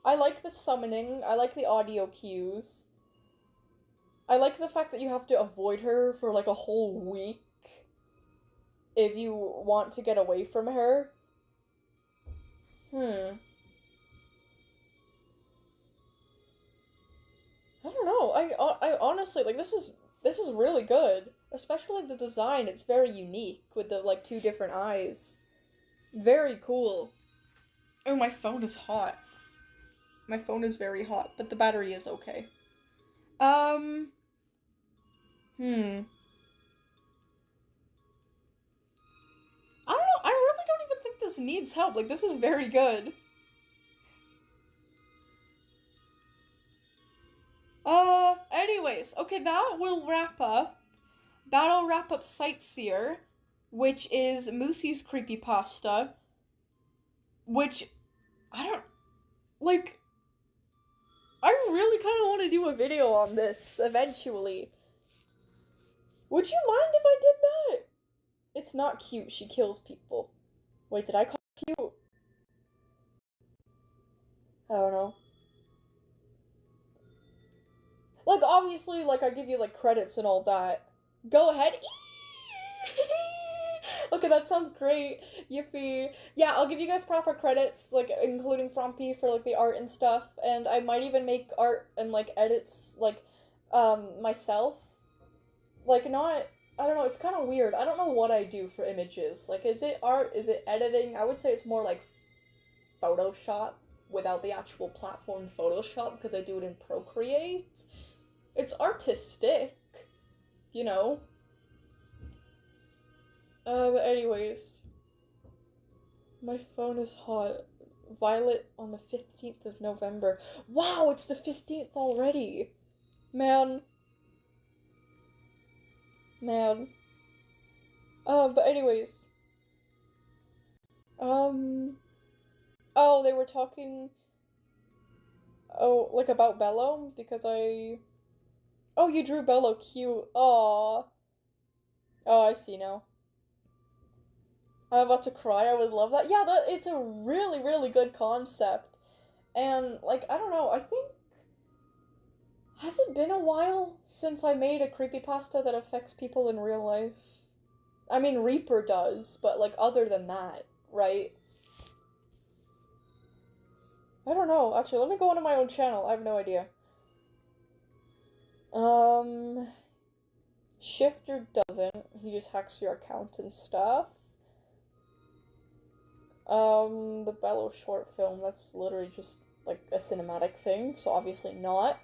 like the summoning. I like the audio cues. I like the fact that you have to avoid her for like a whole week if you want to get away from her. I don't know. I honestly, like, this is really good. Especially the design. It's very unique with the, like, two different eyes. Very cool. Oh, my phone is hot. My phone is very hot, but the battery is okay. I don't know. I really don't even think this needs help. Like, this is very good. Anyways, okay, that'll wrap up Sightseer, which is Moosey's Creepypasta, which, I don't, like, I really kind of want to do a video on this, eventually. Would you mind if I did that? It's not cute, she kills people. Wait, did I call it cute? I don't know. Like, obviously, like, I give you, like, credits and all that. Go ahead. Okay, that sounds great. Yippee. Yeah, I'll give you guys proper credits, like, including Frompy for, like, the art and stuff, and I might even make art and, like, edits, like, myself. Like, not... I don't know, it's kind of weird. I don't know what I do for images. Like, is it art? Is it editing? I would say it's more, like, Photoshop without the actual platform Photoshop, because I do it in Procreate. It's artistic, you know? But anyways. My phone is hot. Violet on the 15th of November. Wow, it's the 15th already! Man. But anyways. Oh, they were talking... Oh, like about Bellow? Because Oh, you drew Bellow cute. Aww. Oh, I see now. I'm about to cry. I would love that. Yeah, it's a really, really good concept. And, like, I don't know, I think... Has it been a while since I made a creepypasta that affects people in real life? I mean, Reaper does, but, like, other than that, right? I don't know. Actually, let me go onto my own channel. I have no idea. Shifter doesn't. He just hacks your account and stuff. The Bellow short film, that's literally just, like, a cinematic thing, so obviously not.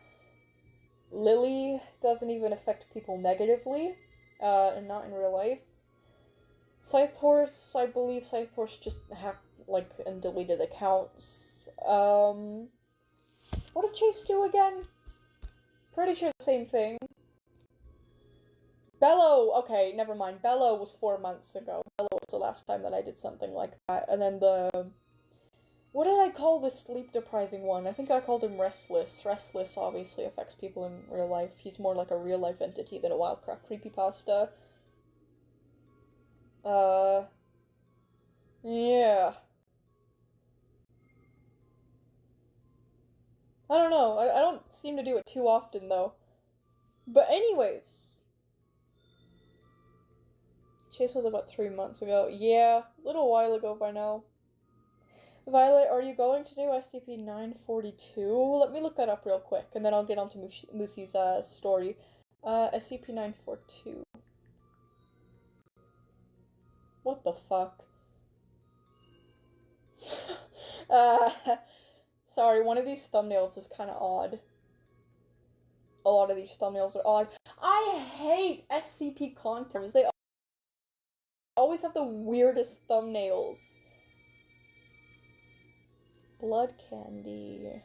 Lily doesn't even affect people negatively, and not in real life. Scythehorse, I believe Scythehorse just hacked, like, and deleted accounts. What did Chase do again? Pretty sure the same thing. Bellow! Okay, never mind. Bellow was 4 months ago. Bellow was the last time that I did something like that. And then What did I call the sleep-depriving one? I think I called him Restless. Restless obviously affects people in real life. He's more like a real-life entity than a Wildcraft creepypasta. Yeah. I don't know. I don't seem to do it too often, though. But anyways. Chase was about 3 months ago. Yeah, a little while ago by now. Violet, are you going to do SCP-942? Let me look that up real quick, and then I'll get on to Lucy's story. SCP-942. What the fuck? Sorry, one of these thumbnails is kind of odd. A lot of these thumbnails are odd. I hate SCP content. They always have the weirdest thumbnails. Blood candy.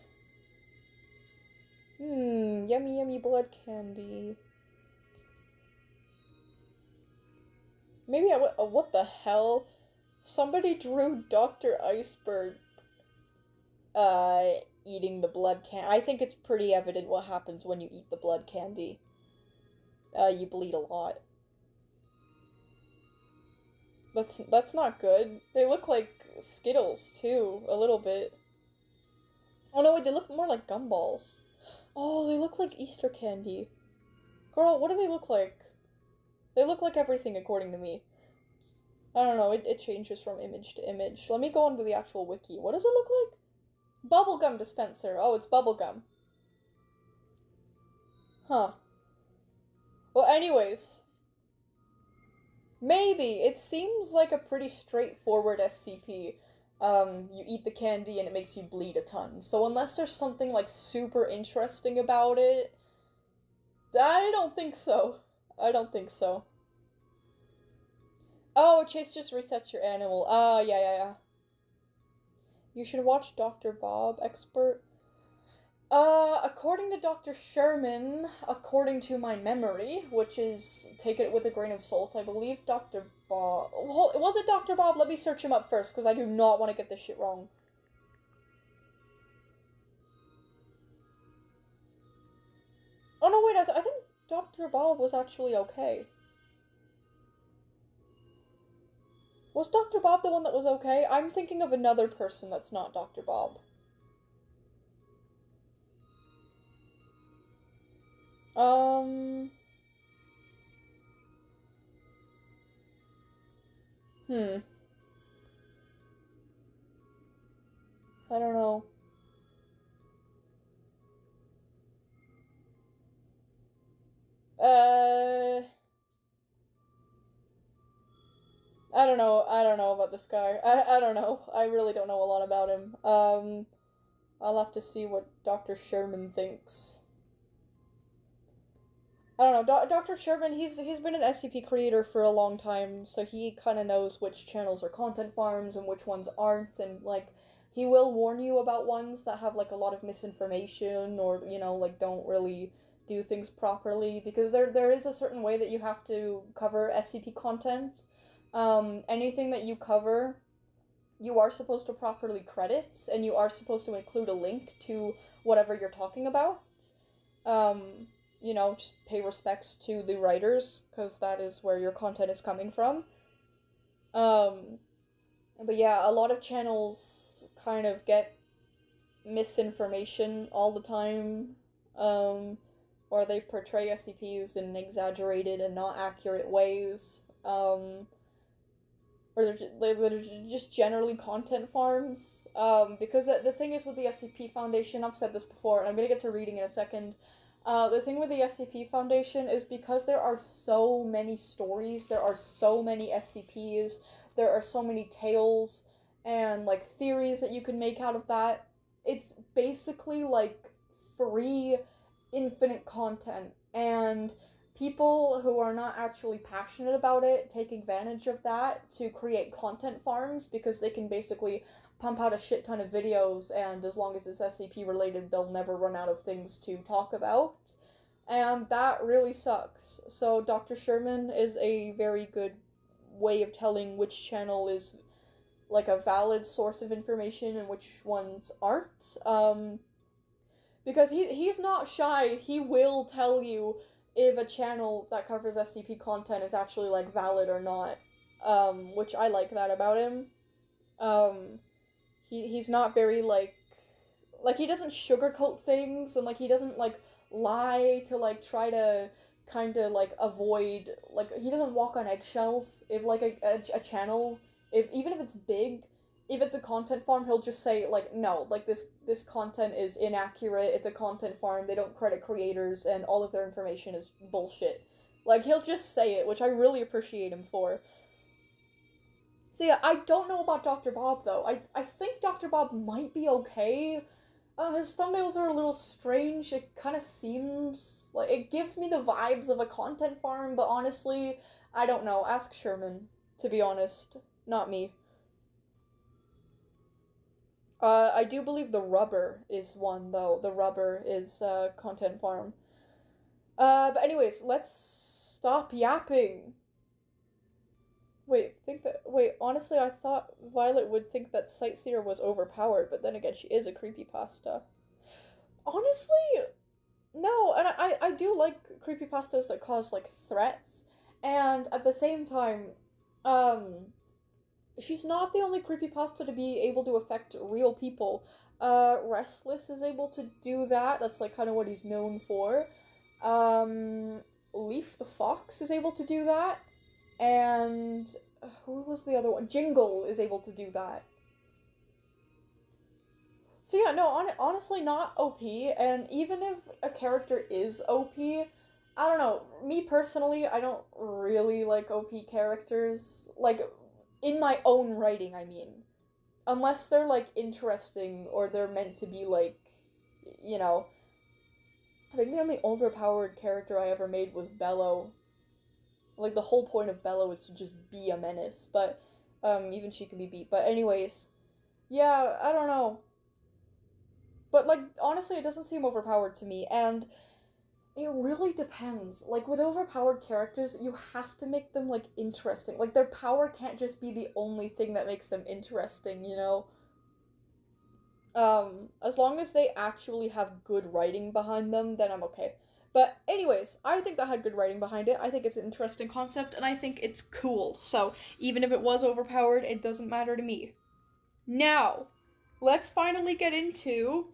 Yummy yummy blood candy. Maybe what the hell? Somebody drew Dr. Iceberg eating the blood candy. I think it's pretty evident what happens when you eat the blood candy. You bleed a lot. That's not good. They look like Skittles too, a little bit. Oh no, wait, they look more like gumballs. Oh, they look like Easter candy. Girl, what do they look like? They look like everything according to me. I don't know, it changes from image to image. Let me go onto the actual wiki. What does it look like? Bubblegum dispenser. Oh, it's bubblegum. Huh. Well, anyways. Maybe. It seems like a pretty straightforward SCP. You eat the candy and it makes you bleed a ton. So unless there's something, like, super interesting about it, I don't think so. I don't think so. Oh, Chase just resets your animal. Yeah. You should watch Dr. Bob, expert. According to Dr. Sherman, according to my memory, which is, take it with a grain of salt, I believe Dr. Bob... Was it Dr. Bob? Let me search him up first, because I do not want to get this shit wrong. Oh no, wait, I think Dr. Bob was actually okay. Was Dr. Bob the one that was okay? I'm thinking of another person that's not Dr. Bob. I don't know. I don't know about this guy. I don't know. I really don't know a lot about him. I'll have to see what Dr. Sherman thinks. I don't know, Dr. Sherman, he's been an SCP creator for a long time, so he kind of knows which channels are content farms and which ones aren't, and, like, he will warn you about ones that have, like, a lot of misinformation or, you know, like, don't really do things properly, because there is a certain way that you have to cover SCP content. Anything that you cover, you are supposed to properly credit, and you are supposed to include a link to whatever you're talking about. You know, just pay respects to the writers, because that is where your content is coming from. But yeah, a lot of channels kind of get misinformation all the time, or they portray SCPs in exaggerated and not accurate ways, or they're just generally content farms, because the thing is with the SCP Foundation, I've said this before, and I'm gonna get to reading in a second. The thing with the SCP Foundation is because there are so many stories, there are so many SCPs, there are so many tales and, like, theories that you can make out of that. It's basically, like, free, infinite content, and people who are not actually passionate about it take advantage of that to create content farms, because they can basically pump out a shit ton of videos, and as long as it's SCP related, they'll never run out of things to talk about. And that really sucks. So Dr. Sherman is a very good way of telling which channel is, like a valid source of information and which ones aren't. Because he's not shy. He will tell you if a channel that covers SCP content is actually, like, valid or not. Which I like that about him. He's not very, like, he doesn't sugarcoat things, and, like, he doesn't, like, lie to, like, try to kind of, like, avoid, like, he doesn't walk on eggshells. If, like, a channel, even if it's big, if it's a content farm, he'll just say, like, no, like, this content is inaccurate, it's a content farm, they don't credit creators, and all of their information is bullshit. Like, he'll just say it, which I really appreciate him for. So yeah, I don't know about Dr. Bob, though. I think Dr. Bob might be okay. His thumbnails are a little strange. It kind of seems like it gives me the vibes of a content farm, but honestly, I don't know. Ask Sherman, to be honest. Not me. I do believe the Rubber is one, though. The Rubber is content farm. But anyways, let's stop yapping. Wait, honestly, I thought Violet would think that Sightseer was overpowered, but then again, she is a creepypasta. Honestly, no, and I do like creepypastas that cause, like, threats, and at the same time, she's not the only creepypasta to be able to affect real people. Restless is able to do that, that's, like, kind of what he's known for. Leaf the Fox is able to do that. And who was the other one? Jingle is able to do that. So yeah, no, honestly not OP, and even if a character is OP, I don't know, me personally, I don't really like OP characters, like, in my own writing, I mean. Unless they're, like, interesting, or they're meant to be, like, you know. I think the only overpowered character I ever made was Bellow. Like, the whole point of Bellow is to just be a menace, but, even she can be beat. But anyways, yeah, I don't know. But, like, honestly, it doesn't seem overpowered to me, and it really depends. Like, with overpowered characters, you have to make them, like, interesting. Like, their power can't just be the only thing that makes them interesting, you know? As long as they actually have good writing behind them, then I'm okay. But anyways, I think that had good writing behind it. I think it's an interesting concept, and I think it's cool. So, even if it was overpowered, it doesn't matter to me. Now, let's finally get into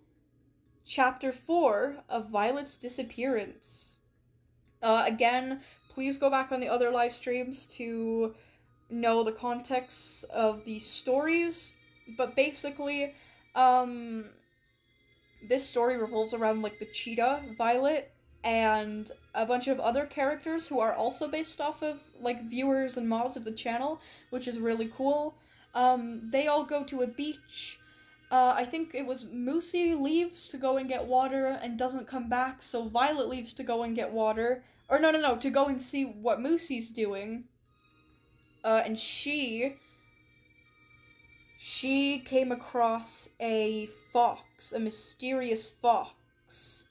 Chapter 4 of Violet's Disappearance. Again, please go back on the other live streams to know the context of these stories. But basically, this story revolves around, like, the cheetah, Violet, and a bunch of other characters who are also based off of, like, viewers and mods of the channel, which is really cool. They all go to a beach. I think it was Moosey leaves to go and get water and doesn't come back, so Violet leaves to go and get water. Or no, to go and see what Moosey's doing. And she came across a fox, a mysterious fox.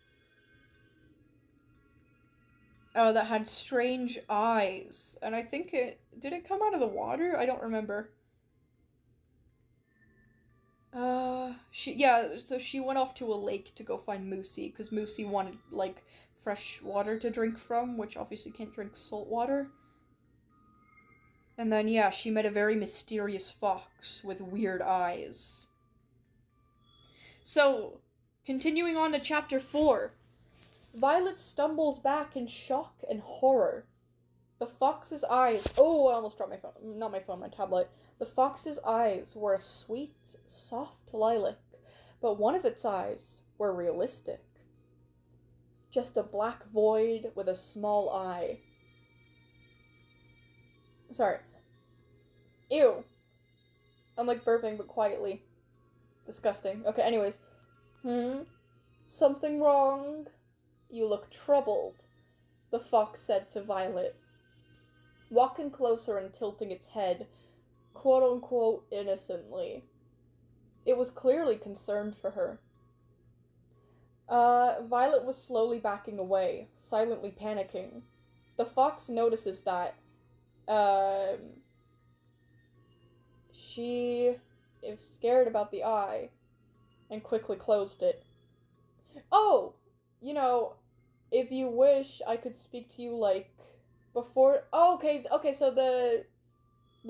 That had strange eyes. And I think did it come out of the water? I don't remember. So she went off to a lake to go find Moosey, because Moosey wanted, like, fresh water to drink from, which obviously can't drink salt water. And then, yeah, she met a very mysterious fox with weird eyes. So, continuing on to Chapter 4. Violet stumbles back in shock and horror. The fox's eyes... Oh, I almost dropped my phone. Not my phone, my tablet. The fox's eyes were a sweet, soft lilac, but one of its eyes were realistic. Just a black void with a small eye. Sorry. Ew. I'm, like, burping, but quietly. Disgusting. Okay, anyways. Something wrong? You look troubled, the fox said to Violet, walking closer and tilting its head, quote-unquote, innocently. It was clearly concerned for her. Violet was slowly backing away, silently panicking. The fox notices that, She is scared about the eye and quickly closed it. Oh, you know, if you wish, I could speak to you, like, before... Oh, okay, so the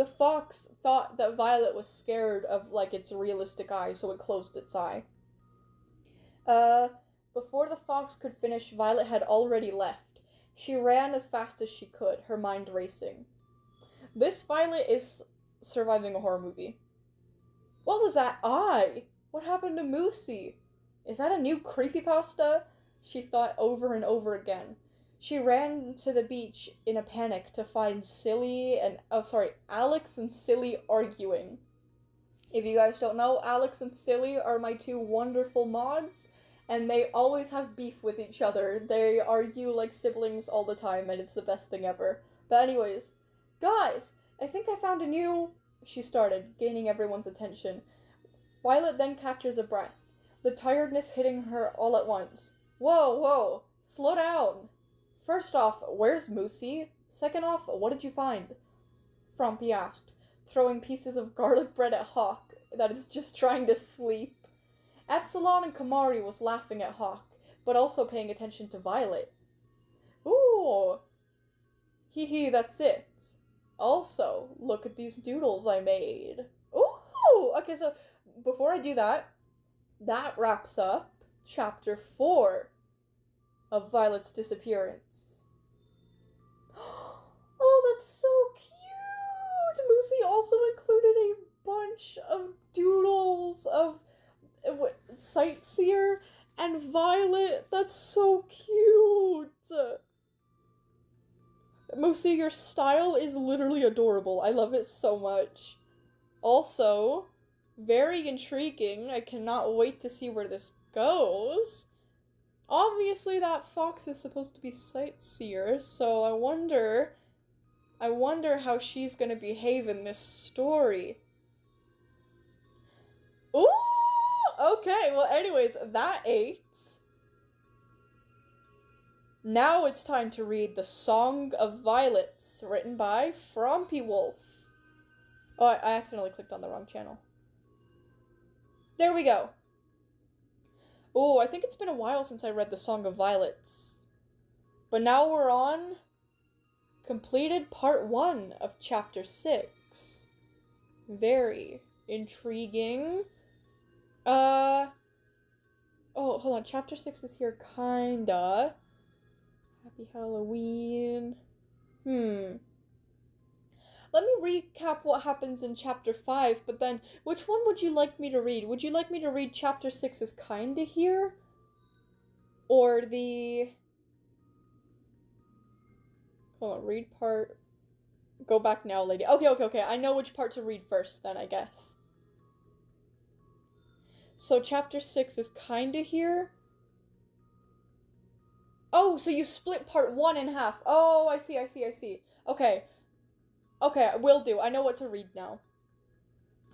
fox thought that Violet was scared of, like, its realistic eye, so it closed its eye. Before the fox could finish, Violet had already left. She ran as fast as she could, her mind racing. This Violet is surviving a horror movie. What was that eye? What happened to Moosey? Is that a new creepypasta? She thought over and over again. She ran to the beach in a panic to find Alex and Silly arguing. If you guys don't know, Alex and Silly are my two wonderful mods, and they always have beef with each other. They argue like siblings all the time, and it's the best thing ever. But anyways, guys, I think I found a new... She started, gaining everyone's attention. Violet then catches a breath, the tiredness hitting her all at once. Whoa, slow down. First off, where's Moosey? Second off, what did you find? Frumpy asked, throwing pieces of garlic bread at Hawk that is just trying to sleep. Epsilon and Kamari was laughing at Hawk, but also paying attention to Violet. Ooh! Hee, that's it. Also, look at these doodles I made. Ooh! Okay, so before I do that, that wraps up Chapter 4 of Violet's disappearance. Oh, that's so cute! Moosey also included a bunch of doodles of Sightseer and Violet. That's so cute! Moosey, your style is literally adorable. I love it so much. Also, very intriguing. I cannot wait to see where this goes. Obviously, that fox is supposed to be Sightseer, so I wonder how she's gonna behave in this story. Ooh! Okay, well, anyways, that ate. Now it's time to read The Song of Violets, written by Frumpy Wolf. Oh, I accidentally clicked on the wrong channel. There we go. Oh, I think it's been a while since I read The Song of Violets. But now we're on completed part 1 of chapter 6. Very intriguing. Oh, hold on. Chapter 6 is here, kinda. Happy Halloween. Let me recap what happens in chapter 5, but then, which one would you like me to read? Would you like me to read chapter 6 is kinda here? Or the... Hold on, read part... Go back now, lady. Okay. I know which part to read first, then, I guess. So chapter 6 is kinda here? Oh, so you split part 1 in half. Oh, I see. Okay, will do. I know what to read now.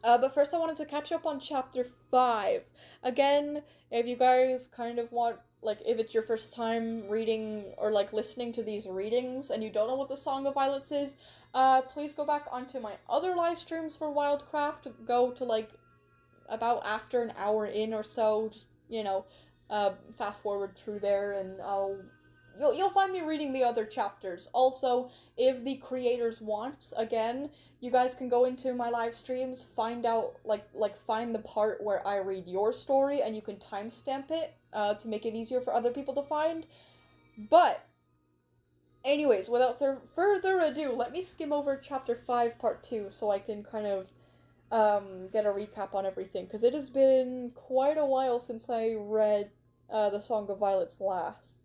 But first I wanted to catch up on chapter 5. Again, if you guys kind of want, like, if it's your first time reading or, like, listening to these readings and you don't know what the Song of Violets is, please go back onto my other live streams for Wildcraft. Go to, like, about after an hour in or so. Just, you know, fast forward through there and you'll find me reading the other chapters. Also, if the creators want, again, you guys can go into my live streams, find out, find the part where I read your story, and you can timestamp it, to make it easier for other people to find. But, anyways, without further ado, let me skim over chapter 5, part 2, so I can kind of, get a recap on everything, because it has been quite a while since I read, The Song of Violets last.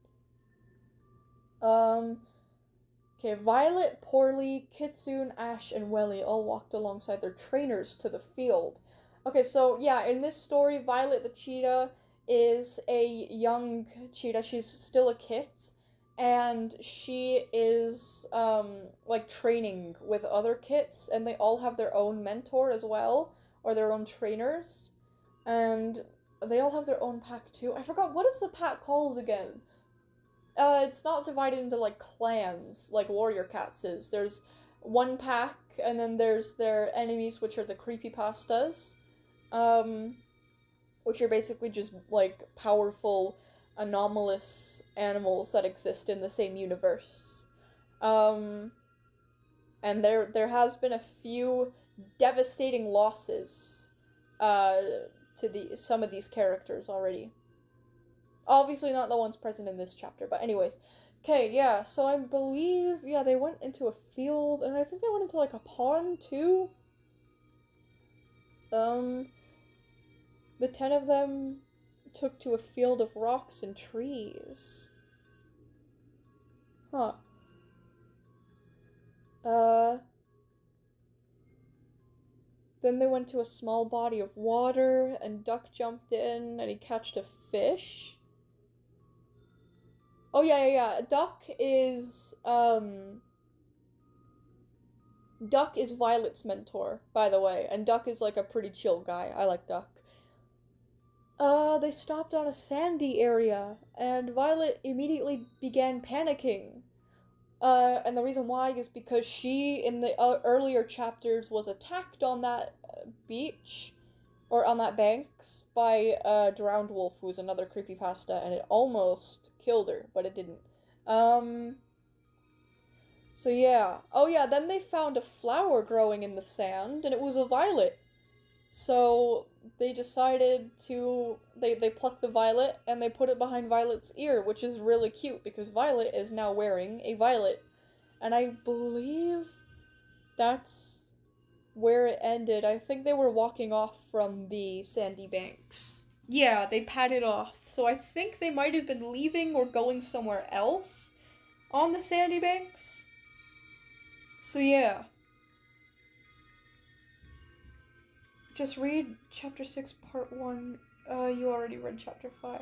Okay, Violet, Porly, Kitsune, Ash, and Welly all walked alongside their trainers to the field. Okay, so, yeah, in this story, Violet the cheetah is a young cheetah. She's still a kit, and she is, training with other kits, and they all have their own mentor as well, or their own trainers, and they all have their own pack, too. I forgot, what is the pack called again? It's not divided into, like, clans, like Warrior Cats is. There's, one pack, and then there's their enemies, which are the Creepypastas, which are basically just, like, powerful, anomalous animals that exist in the same universe. And there has been a few devastating losses, to some of these characters already. Obviously not the ones present in this chapter, but anyways. Okay, yeah, so I believe, yeah, they went into a field, and I think they went into, like, a pond, too? The 10 of them took to a field of rocks and trees. Huh. Then they went to a small body of water, and Duck jumped in, and he catched a fish. Oh, yeah. Duck is Violet's mentor, by the way, and Duck is, like, a pretty chill guy. I like Duck. They stopped on a sandy area, and Violet immediately began panicking. And the reason why is because she, in the earlier chapters, was attacked on that beach, or on that banks, by Drowned Wolf, who was another creepypasta, and it almost killed her, but it didn't. So yeah. Oh yeah, then they found a flower growing in the sand, and it was a violet. So they decided to, they plucked the violet, and they put it behind Violet's ear, which is really cute, because Violet is now wearing a violet. And I believe that's where it ended. I think they were walking off from the sandy banks. Yeah, they padded off. So I think they might have been leaving or going somewhere else on the sandy banks. So yeah. Just read chapter 6, part 1. You already read chapter 5.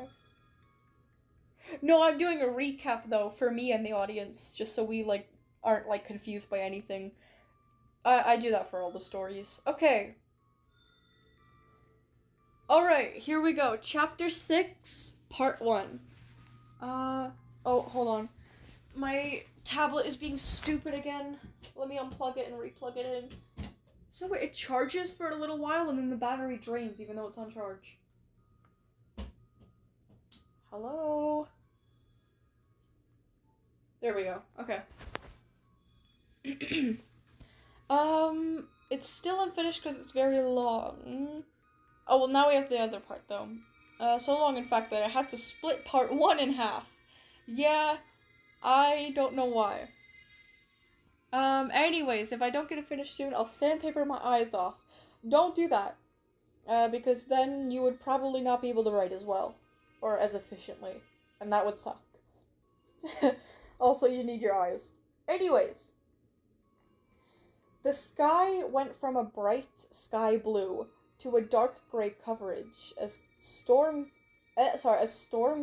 No, I'm doing a recap, though, for me and the audience, just so we, like, aren't, like, confused by anything. I do that for all the stories. Okay. Alright, here we go. Chapter 6, part 1. Oh, hold on. My tablet is being stupid again. Let me unplug it and replug it in. So it charges for a little while and then the battery drains even though it's on charge. Hello? There we go. Okay. It's still unfinished because it's very long. Oh, well, now we have the other part, though. So long, in fact, that I had to split part 1 in half. Yeah, I don't know why. Anyways, if I don't get it finished soon, I'll sandpaper my eyes off. Don't do that. Because then you would probably not be able to write as well. Or as efficiently. And that would suck. Also, you need your eyes. Anyways. The sky went from a bright sky blue to a dark gray coverage as storm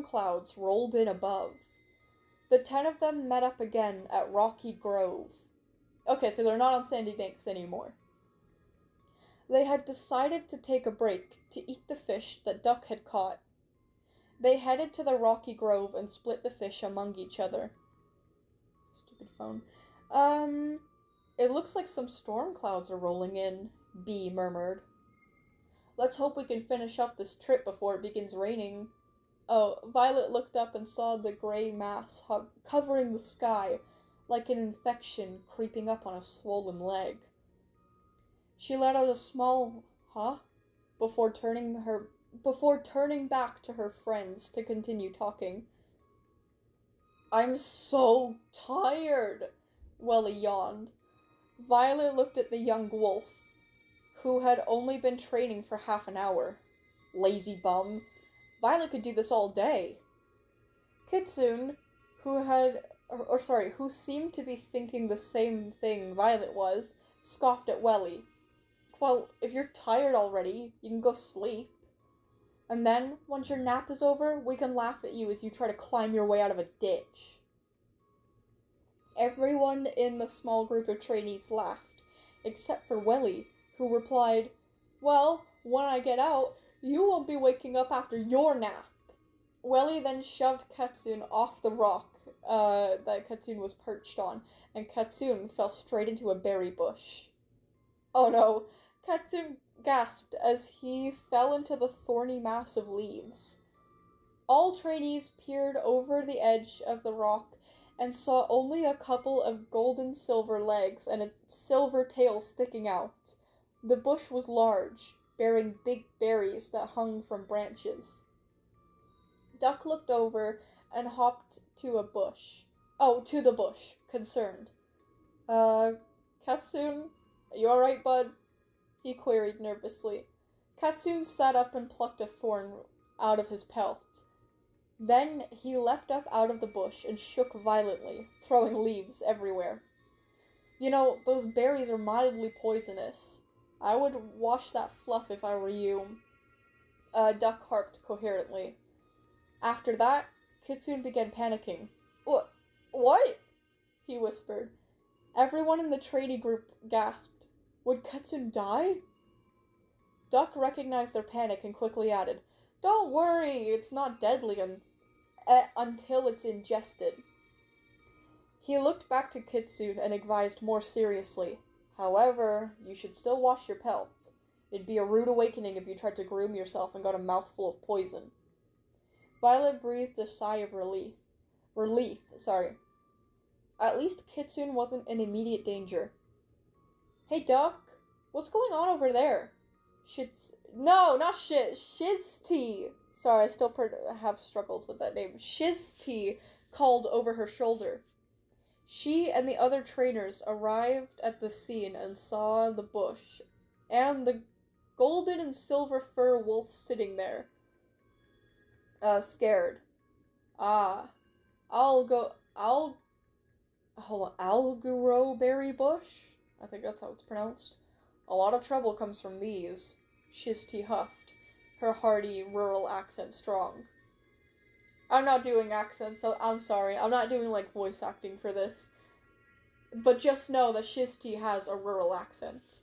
clouds rolled in above. The 10 of them met up again at Rocky Grove. Okay, so they're not on Sandy Banks anymore. They had decided to take a break to eat the fish that Duck had caught. They headed to the Rocky Grove and split the fish among each other. Stupid phone. It looks like some storm clouds are rolling in, Bee murmured. Let's hope we can finish up this trip before it begins raining. Oh, Violet looked up and saw the gray mass covering the sky, like an infection creeping up on a swollen leg. She let out a small, huh? Before turning back to her friends to continue talking. I'm so tired, Welly yawned. Violet looked at the young wolf, who had only been training for half an hour. Lazy bum. Violet could do this all day. Kitsune, who seemed to be thinking the same thing Violet was, scoffed at Welly. Well, if you're tired already, you can go sleep. And then, once your nap is over, we can laugh at you as you try to climb your way out of a ditch. Everyone in the small group of trainees laughed, except for Welly, who replied, Well, when I get out, you won't be waking up after your nap. Welly then shoved Kitsune off the rock that Katsune was perched on, and Katsune fell straight into a berry bush. Oh no! Katsune gasped as he fell into the thorny mass of leaves. All trainees peered over the edge of the rock and saw only a couple of golden-silver legs and a silver tail sticking out. The bush was large, bearing big berries that hung from branches. Duck looked over and hopped to the bush, concerned. Katsune, you alright, bud? He queried nervously. Katsune sat up and plucked a thorn out of his pelt. Then he leapt up out of the bush and shook violently, throwing leaves everywhere. You know, those berries are mildly poisonous. I would wash that fluff if I were you. Duck harped coherently. After that, Kitsune began panicking. What? He whispered. Everyone in the trainee group gasped. Would Kitsune die? Duck recognized their panic and quickly added, Don't worry, it's not deadly until it's ingested. He looked back to Kitsune and advised more seriously. However, you should still wash your pelt. It'd be a rude awakening if you tried to groom yourself and got a mouthful of poison. Violet breathed a sigh of relief. At least Kitsune wasn't in immediate danger. Hey, Duck, what's going on over there? Shizty. Sorry, I still have struggles with that name. Shizty called over her shoulder. She and the other trainers arrived at the scene and saw the bush and the golden and silver fur wolf sitting there. Scared. Alguro berry bush? I think that's how it's pronounced. A lot of trouble comes from these. Shizty huffed, her hearty rural accent strong. I'm not doing accents, so I'm sorry. I'm not doing, voice acting for this. But just know that Shizty has a rural accent.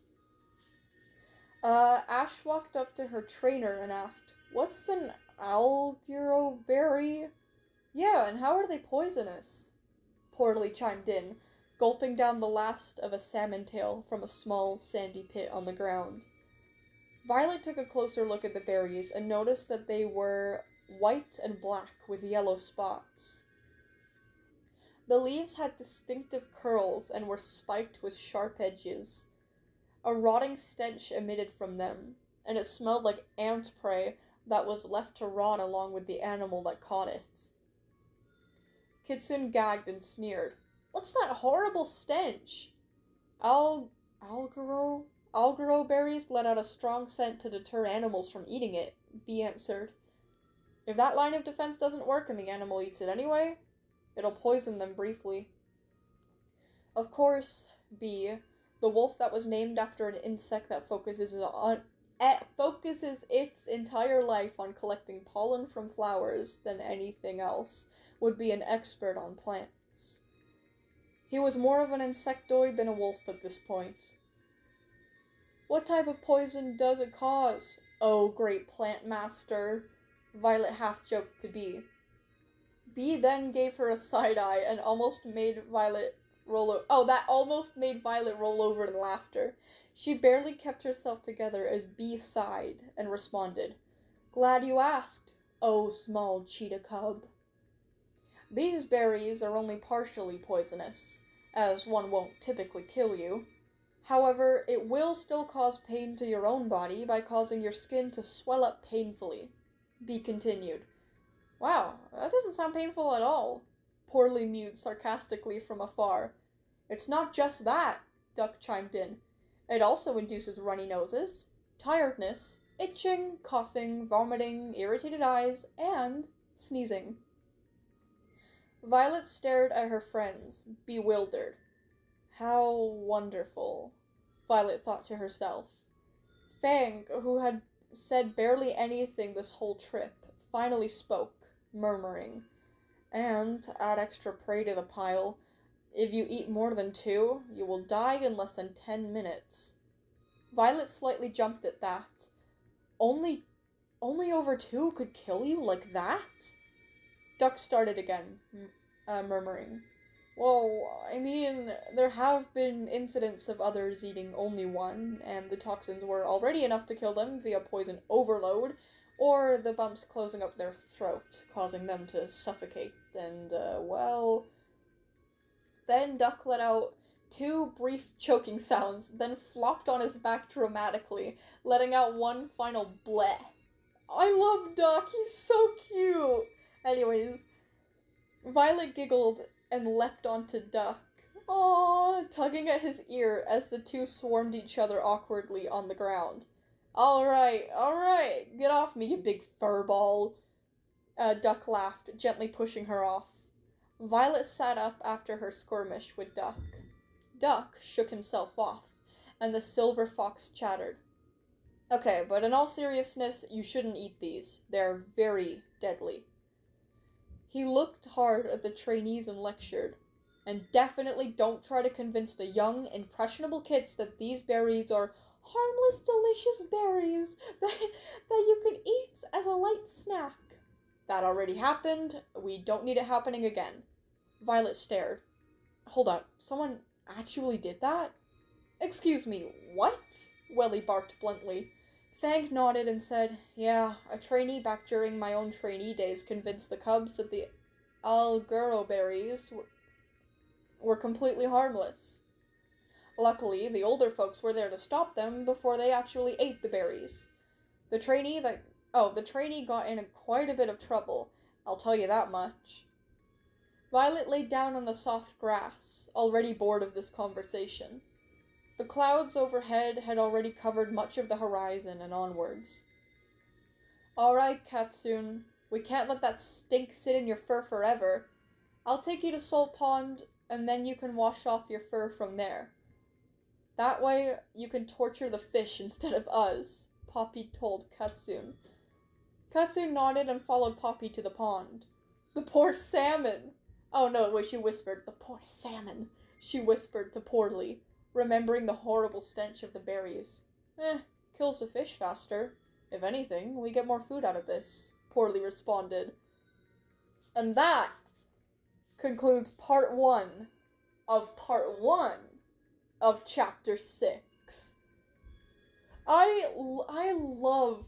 Ash walked up to her trainer and asked, What's an Alguro berry? Yeah, and how are they poisonous? Poorly chimed in, gulping down the last of a salmon tail from a small sandy pit on the ground. Violet took a closer look at the berries and noticed that they were white and black with yellow spots. The leaves had distinctive curls and were spiked with sharp edges. A rotting stench emitted from them, and it smelled like ant prey that was left to rot along with the animal that caught it. Kitsune gagged and sneered. What's that horrible stench? Alguro berries let out a strong scent to deter animals from eating it, Bee answered. If that line of defense doesn't work and the animal eats it anyway, it'll poison them briefly. Of course, Bee, the wolf that was named after an insect that focuses its entire life on collecting pollen from flowers than anything else, would be an expert on plants. He was more of an insectoid than a wolf at this point. What type of poison does it cause? Oh, great plant master, Violet half-joked to Bee. Bee then gave her a side-eye and almost made Violet roll over in laughter. She barely kept herself together as Bee sighed and responded, Glad you asked, oh small cheetah cub. These berries are only partially poisonous, as one won't typically kill you. However, it will still cause pain to your own body by causing your skin to swell up painfully. Bee continued. Wow, that doesn't sound painful at all, Poorly mewed sarcastically from afar. It's not just that, Duck chimed in. It also induces runny noses, tiredness, itching, coughing, vomiting, irritated eyes, and sneezing. Violet stared at her friends, bewildered. How wonderful, Violet thought to herself. Fang, who had said barely anything this whole trip, finally spoke, murmuring. And, add extra prey to the pile, if you eat more than 2, you will die in less than 10 minutes. Violet slightly jumped at that. Only over 2 could kill you like that? Duck started again, murmuring. Well, I mean, there have been incidents of others eating only one, and the toxins were already enough to kill them via poison overload, or the bumps closing up their throat, causing them to suffocate, and, well... Then Duck let out 2 brief choking sounds, then flopped on his back dramatically, letting out one final bleh. I love Duck, he's so cute! Anyways, Violet giggled and leapt onto Duck, aww, tugging at his ear as the two swarmed each other awkwardly on the ground. Alright, get off me, you big furball. Duck laughed, gently pushing her off. Violet sat up after her skirmish with Duck. Duck shook himself off, and the silver fox chattered. Okay, but in all seriousness, you shouldn't eat these. They're very deadly. He looked hard at the trainees and lectured. And definitely don't try to convince the young, impressionable kids that these berries are harmless, delicious berries that you can eat as a light snack. That already happened. We don't need it happening again. Violet stared. Hold up, someone actually did that? Excuse me, what? Welly barked bluntly. Fang nodded and said, yeah, a trainee back during my own trainee days convinced the cubs that the Alguero berries were completely harmless. Luckily, the older folks were there to stop them before they actually ate the berries. The trainee got in quite a bit of trouble, I'll tell you that much. Violet lay down on the soft grass, already bored of this conversation. The clouds overhead had already covered much of the horizon and onwards. Alright, Katsune, we can't let that stink sit in your fur forever. I'll take you to Salt Pond, and then you can wash off your fur from there. That way, you can torture the fish instead of us, Poppy told Katsune. Katsune nodded and followed Poppy to the pond. The poor salmon! Oh no, wait, she whispered, the poor salmon, she whispered to Poorly, remembering the horrible stench of the berries. Kills the fish faster. If anything, we get more food out of this, Poorly responded. And that concludes part 1 of chapter 6. I love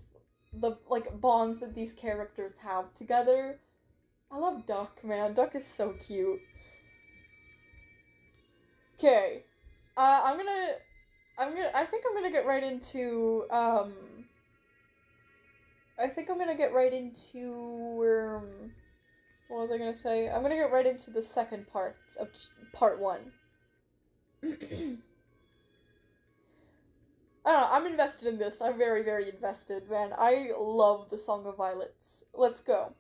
the, bonds that these characters have together. I love Duck, man. Duck is so cute. Okay. I think I'm gonna get right into, what was I gonna say? I'm gonna get right into the second part of part 1. I don't know, I'm invested in this. I'm very, very invested, man. I love the Song of Violets. Let's go.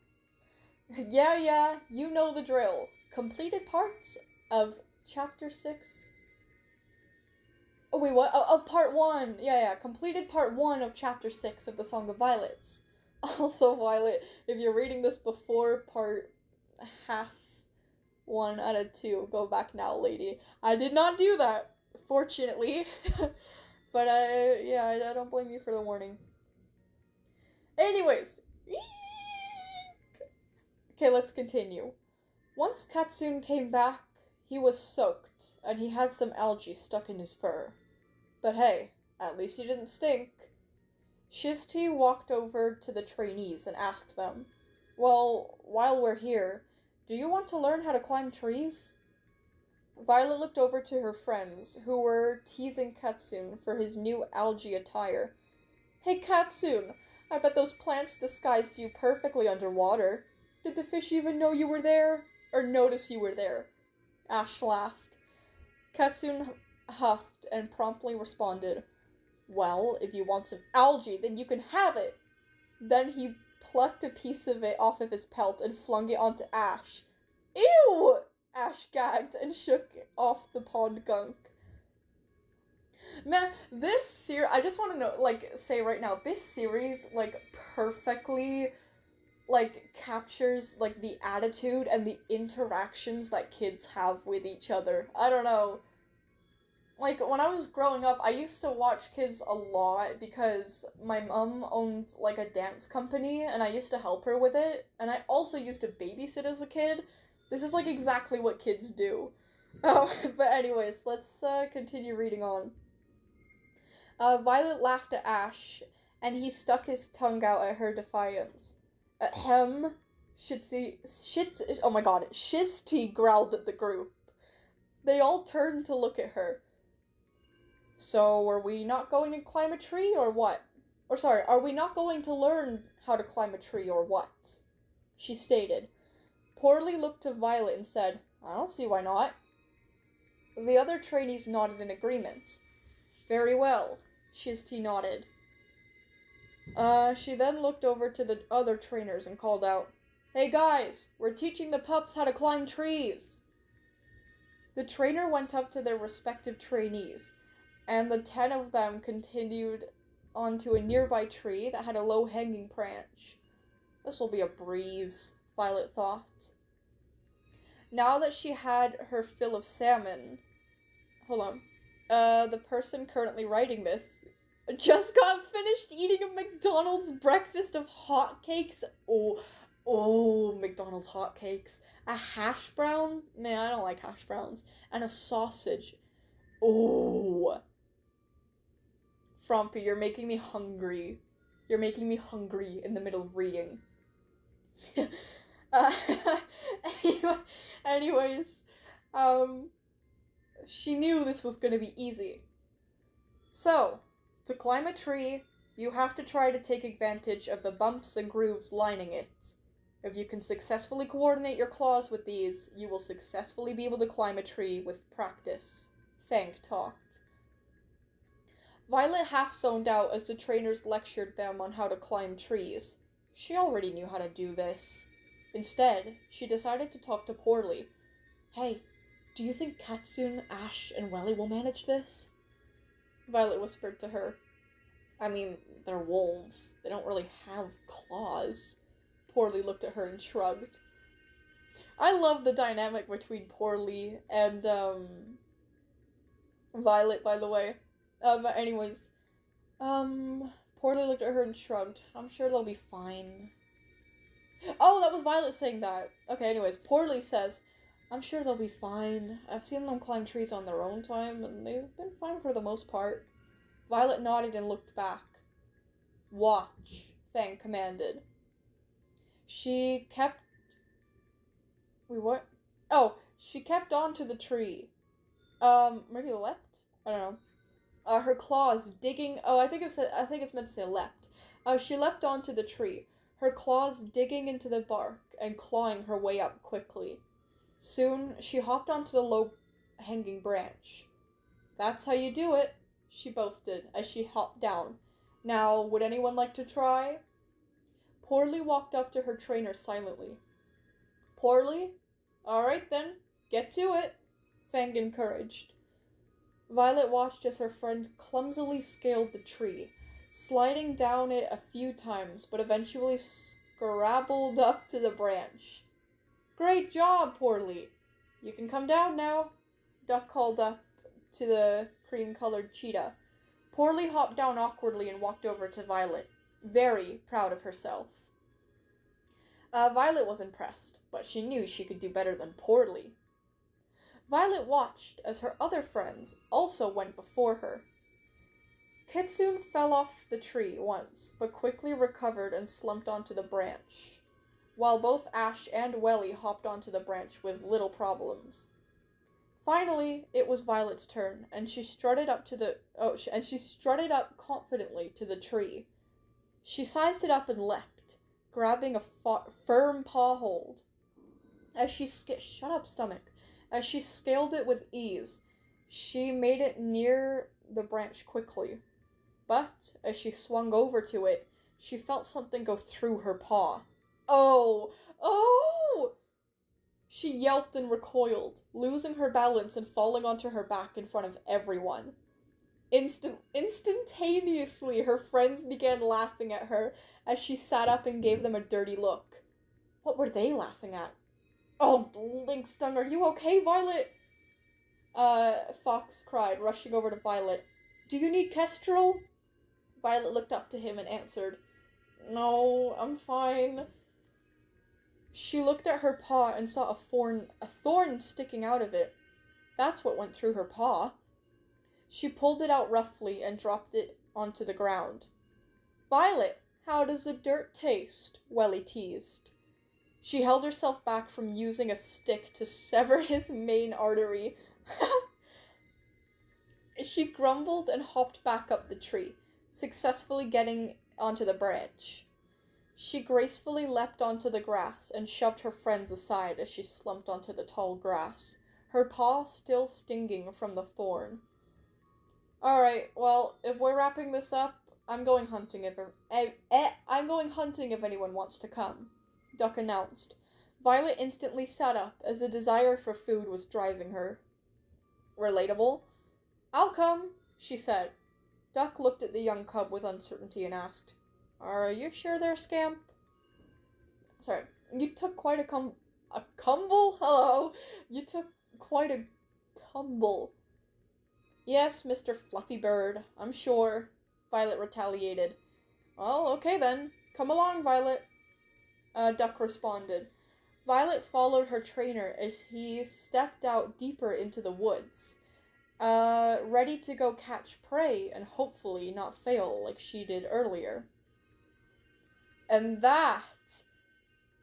Yeah, you know the drill. Completed parts of chapter 6. Oh, wait, what? Of part 1. Yeah, completed part 1 of chapter 6 of the Song of Violets. Also, Violet, if you're reading this before part half 1 out of 2, go back now, lady. I did not do that, fortunately. But, I don't blame you for the warning. Anyways. Okay, let's continue. Once Katsune came back, he was soaked, and he had some algae stuck in his fur. But hey, at least he didn't stink. Shizty walked over to the trainees and asked them, well, while we're here, do you want to learn how to climb trees? Violet looked over to her friends, who were teasing Katsune for his new algae attire. Hey Katsune, I bet those plants disguised you perfectly underwater. Did the fish even know you were there? Or notice you were there? Ash laughed. Katsune huffed and promptly responded, well, if you want some algae, then you can have it. Then he plucked a piece of it off of his pelt and flung it onto Ash. Ew! Ash gagged and shook off the pond gunk. Man, this series, I just want to say right now, this series, perfectly, captures, the attitude and the interactions that kids have with each other. I don't know. When I was growing up, I used to watch kids a lot because my mom owned, a dance company, and I used to help her with it, and I also used to babysit as a kid, This is like exactly what kids do. Oh, but anyways, let's continue reading on. Violet laughed at Ash, and he stuck his tongue out at her defiance. Ahem. Oh my god, Shisty growled at the group. They all turned to look at her. So, are we not going to climb a tree, or what? Or sorry, are we not going to learn how to climb a tree, or what? She stated. Poorly looked to Violet and said, I don't see why not. The other trainees nodded in agreement. Very well, Shisty nodded. She then looked over to the other trainers and called out, Hey guys, we're teaching the pups how to climb trees. The trainer went up to their respective trainees, and the 10 of them continued onto a nearby tree that had a low-hanging branch. This will be a breeze, Violet thought. Now that she had her fill of salmon... Hold on. The person currently writing this just got finished eating a McDonald's breakfast of hotcakes. Oh, McDonald's hotcakes. A hash brown? Man, I don't like hash browns. And a sausage. Oh. Frumpy, you're making me hungry. You're making me hungry in the middle of reading. Anyways, she knew this was going to be easy. So, to climb a tree, you have to try to take advantage of the bumps and grooves lining it. If you can successfully coordinate your claws with these, you will successfully be able to climb a tree with practice. Fang talked. Violet half zoned out as the trainers lectured them on how to climb trees. She already knew how to do this. Instead, she decided to talk to Poorly. Hey, do you think Katsune, Ash, and Welly will manage this? Violet whispered to her. I mean, they're wolves. They don't really have claws. Poorly looked at her and shrugged. I love the dynamic between Poorly and, Violet, by the way. But anyways, Poorly looked at her and shrugged. I'm sure they'll be fine. Oh, that was Violet saying that. Okay, anyways, Poorly says, I'm sure they'll be fine. I've seen them climb trees on their own time, and they've been fine for the most part. Violet nodded and looked back. Watch, Fang commanded. She kept... Wait, what? Oh, she kept on to the tree. Maybe leapt? I don't know. Her claws digging... Oh, I think it's meant to say leapt. She leapt onto the tree, her claws digging into the bark and clawing her way up quickly. Soon, she hopped onto the low-hanging branch. That's how you do it, she boasted as she hopped down. Now, would anyone like to try? Poorly walked up to her trainer silently. Poorly? Alright then, get to it, Fang encouraged. Violet watched as her friend clumsily scaled the tree, sliding down it a few times, but eventually scrabbled up to the branch. Great job, Poorly! You can come down now, Duck called up to the cream-colored cheetah. Poorly hopped down awkwardly and walked over to Violet, very proud of herself. Violet was impressed, but she knew she could do better than Poorly. Violet watched as her other friends also went before her. Kitsune fell off the tree once, but quickly recovered and slumped onto the branch, while both Ash and Welly hopped onto the branch with little problems. Finally, it was Violet's turn, and she strutted up confidently to the tree. She sized it up and leapt, grabbing a firm paw hold. As she shut up, stomach. As she scaled it with ease, she made it near the branch quickly. But, as she swung over to it, she felt something go through her paw. Oh! Oh! She yelped and recoiled, losing her balance and falling onto her back in front of everyone. Instantaneously, her friends began laughing at her as she sat up and gave them a dirty look. What were they laughing at? Oh, Linkstung, are you okay, Violet? Fox cried, rushing over to Violet. Do you need Kestrel? Violet looked up to him and answered, No, I'm fine. She looked at her paw and saw a thorn sticking out of it. That's what went through her paw. She pulled it out roughly and dropped it onto the ground. Violet, how does the dirt taste? Welly teased. She held herself back from using a stick to sever his main artery. She grumbled and hopped back up the tree, successfully getting onto the branch. She gracefully leapt onto the grass and shoved her friends aside as she slumped onto the tall grass, her paw still stinging from the thorn. Alright, well, if we're wrapping this up, I'm going hunting if anyone wants to come, Duck announced. Violet instantly sat up as a desire for food was driving her. Relatable? I'll come, she said. Duck looked at the young cub with uncertainty and asked, Are you sure there, Scamp? Sorry, you took quite a cumble? Hello? You took quite a tumble. Yes, Mr. Fluffy Bird, I'm sure, Violet retaliated. Well, okay then. Come along, Violet, Duck responded. Violet followed her trainer as he stepped out deeper into the woods, ready to go catch prey and hopefully not fail like she did earlier. And that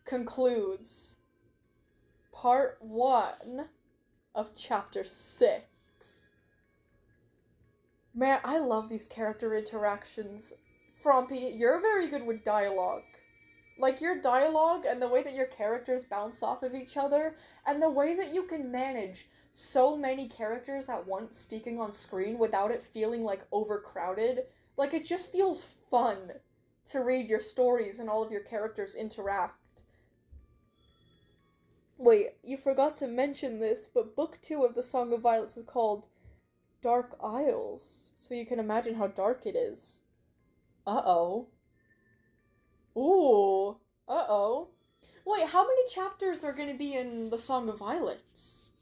concludes part 1 of chapter 6. Man, I love these character interactions. Frompy, you're very good with dialogue. Like, your dialogue and the way that your characters bounce off of each other, and the way that you can manage so many characters at once speaking on screen without it feeling, like, overcrowded. Like, it just feels fun to read your stories and all of your characters interact. Wait, you forgot to mention this, but Book 2 of the Song of Violets is called Dark Isles, so you can imagine how dark it is. Uh-oh. Ooh. Uh-oh. Wait, how many chapters are going to be in the Song of Violets?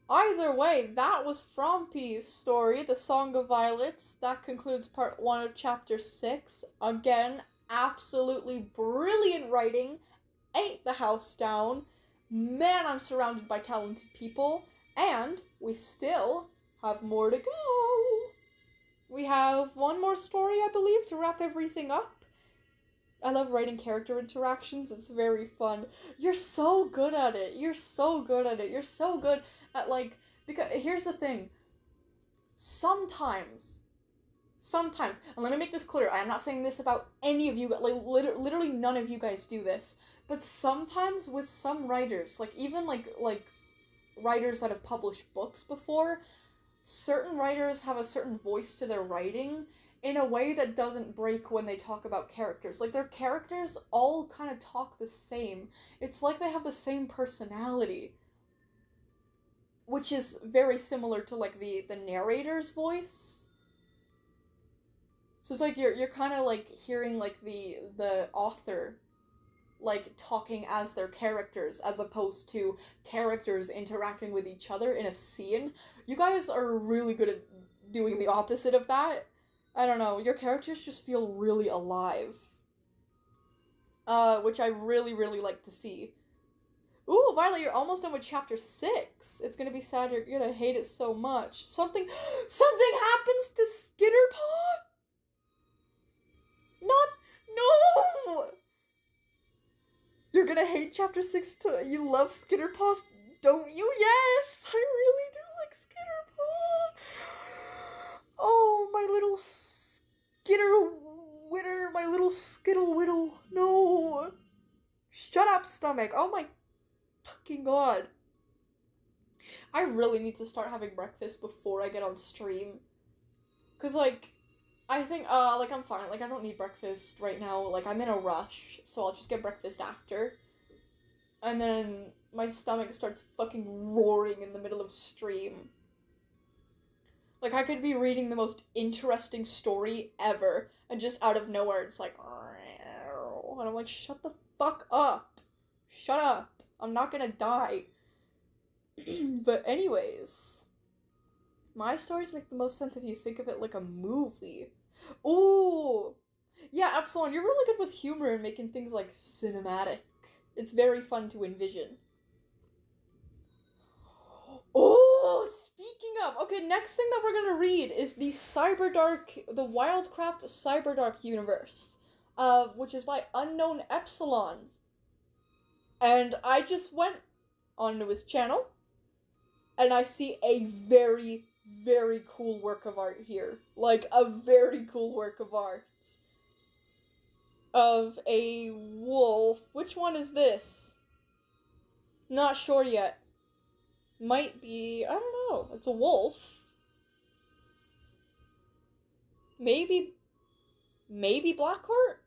Either way, that was Frompy's story, The Song of Violets. That concludes part 1 of chapter 6. Again, absolutely brilliant writing. Ate the house down. Man, I'm surrounded by talented people. And we still have more to go. We have one more story, I believe, to wrap everything up. I love writing character interactions. It's very fun. You're so good at it. You're so good at it. You're so good at, like, because here's the thing. Sometimes, and let me make this clear, I am not saying this about any of you, like, literally none of you guys do this, but sometimes with some writers, like, even, like, writers that have published books before, certain writers have a certain voice to their writing in a way that doesn't break when they talk about characters. Like, their characters all kind of talk the same. It's like they have the same personality. Which is very similar to, like, the narrator's voice. So it's like you're kind of, like, hearing, like, the author, like, talking as their characters, as opposed to characters interacting with each other in a scene. You guys are really good at doing the opposite of that. I don't know, your characters just feel really alive. Which I really, really like to see. Ooh, Violet, you're almost done with chapter 6. It's gonna be sad, you're gonna hate it so much. Something happens to Skitterpaw? No! You're gonna hate chapter 6 too. You love Skitterpaw, don't you? Yes! I really do like Skitterpaw. Oh, my little Skitterwitter, my little Skittlewittle. No! Shut up, stomach. Oh my fucking god. I really need to start having breakfast before I get on stream. Cause, like, I think, like, I'm fine. Like, I don't need breakfast right now. Like, I'm in a rush, so I'll just get breakfast after. And then my stomach starts fucking roaring in the middle of stream. Like, I could be reading the most interesting story ever, and just out of nowhere, it's like, and I'm like, shut the fuck up. Shut up. I'm not gonna die. But anyways, my stories make the most sense if you think of it like a movie. Ooh! Yeah, Epsilon, you're really good with humor and making things, like, cinematic. It's very fun to envision. Oh, speaking of, okay, next thing that we're gonna read is the W1ldcr4ft Cyberdark universe, which is by Unknown Epsilon. And I just went onto his channel, and I see a very, very cool work of art here. Like, a very cool work of art. Of a wolf. Which one is this? Not sure yet. Might be, I don't know. It's a wolf. Maybe Blackheart?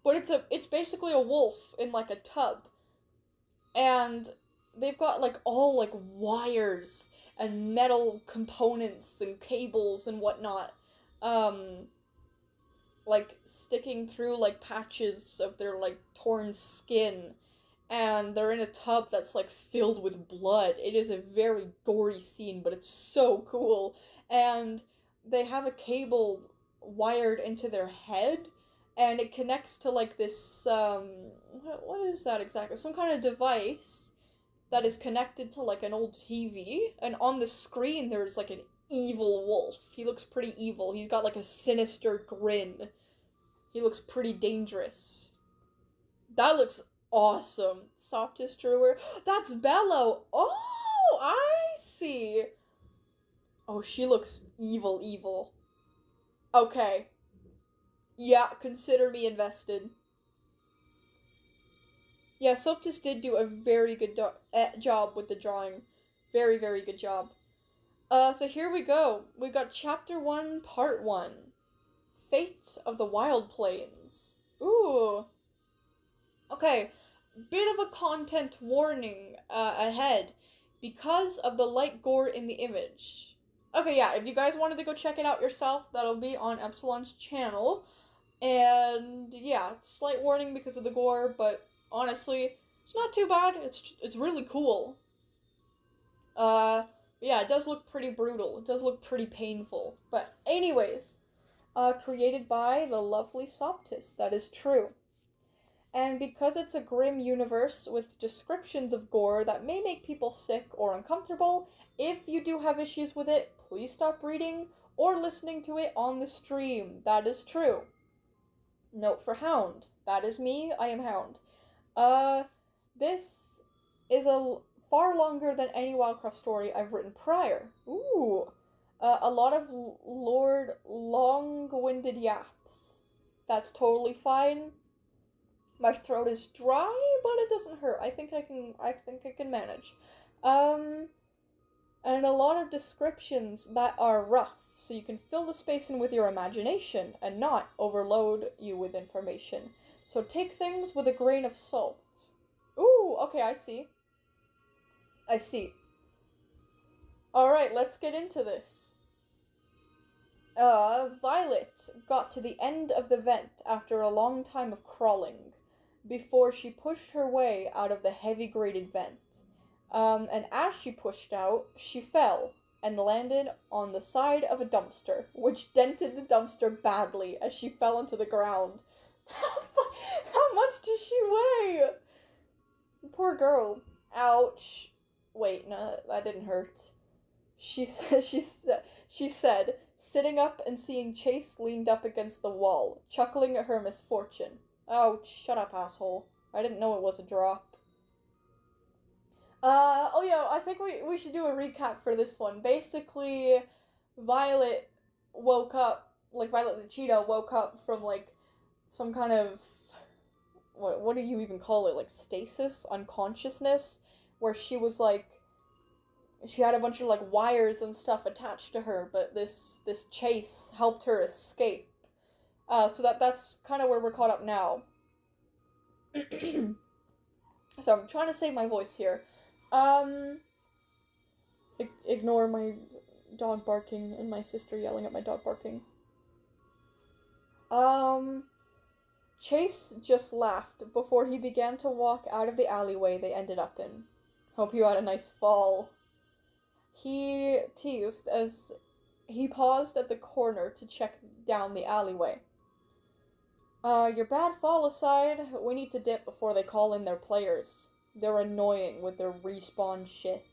But it's basically a wolf in like a tub. And they've got like all like wires and metal components and cables and whatnot. Like sticking through like patches of their like torn skin. And they're in a tub that's like filled with blood. It is a very gory scene, but it's so cool. And they have a cable wired into their head, and it connects to like this what is that exactly? Some kind of device that is connected to like an old TV, and on the screen there's like an evil wolf. He looks pretty evil. He's got like a sinister grin. He looks pretty dangerous. That looks awesome. Softest Druer. That's Bellow. Oh, I see. Oh, she looks evil. Okay. Yeah, consider me invested. Yeah, Soaptis did do a very good job with the drawing. Very, very good job. So here we go. We've got Chapter 1, Part 1. Fate of the Wild Plains. Ooh. Okay, bit of a content warning ahead because of the light gore in the image. Okay, yeah, if you guys wanted to go check it out yourself, that'll be on Epsilon's channel. And yeah, slight warning because of the gore, but honestly, it's not too bad. It's really cool. Yeah, it does look pretty brutal. It does look pretty painful. But anyways, created by the lovely Soaptis. That is true. And because it's a grim universe with descriptions of gore that may make people sick or uncomfortable, if you do have issues with it, please stop reading or listening to it on the stream. That is true. Note for Hound. That is me. I am Hound. This is a far longer than any Wildcraft story I've written prior. Ooh. A lot of Lord long-winded yaps. That's totally fine. My throat is dry, but it doesn't hurt. I think I can manage. And a lot of descriptions that are rough, so you can fill the space in with your imagination and not overload you with information. So take things with a grain of salt. Ooh, okay, I see. Alright, let's get into this. Violet got to the end of the vent after a long time of crawling, before she pushed her way out of the heavy grated vent. And as she pushed out, she fell and landed on the side of a dumpster, which dented the dumpster badly as she fell into the ground. How much does she weigh? Poor girl. Ouch. Wait, no, that didn't hurt. She said, sitting up and seeing Chase leaned up against the wall, chuckling at her misfortune. Oh, shut up, asshole. I didn't know it was a drop. Oh yeah, I think we should do a recap for this one. Basically, Violet woke up, like, Violet the cheetah woke up from, like, some kind of, what do you even call it, like, stasis? Unconsciousness? Where she was, like, she had a bunch of, like, wires and stuff attached to her, but this Chase helped her escape. So that's kind of where we're caught up now. So I'm trying to save my voice here. Ignore my dog barking and my sister yelling at my dog barking. Chase just laughed before he began to walk out of the alleyway they ended up in. Hope you had a nice fall. He teased as he paused at the corner to check down the alleyway. Your bad fall aside, we need to dip before they call in their players. They're annoying with their respawn shit.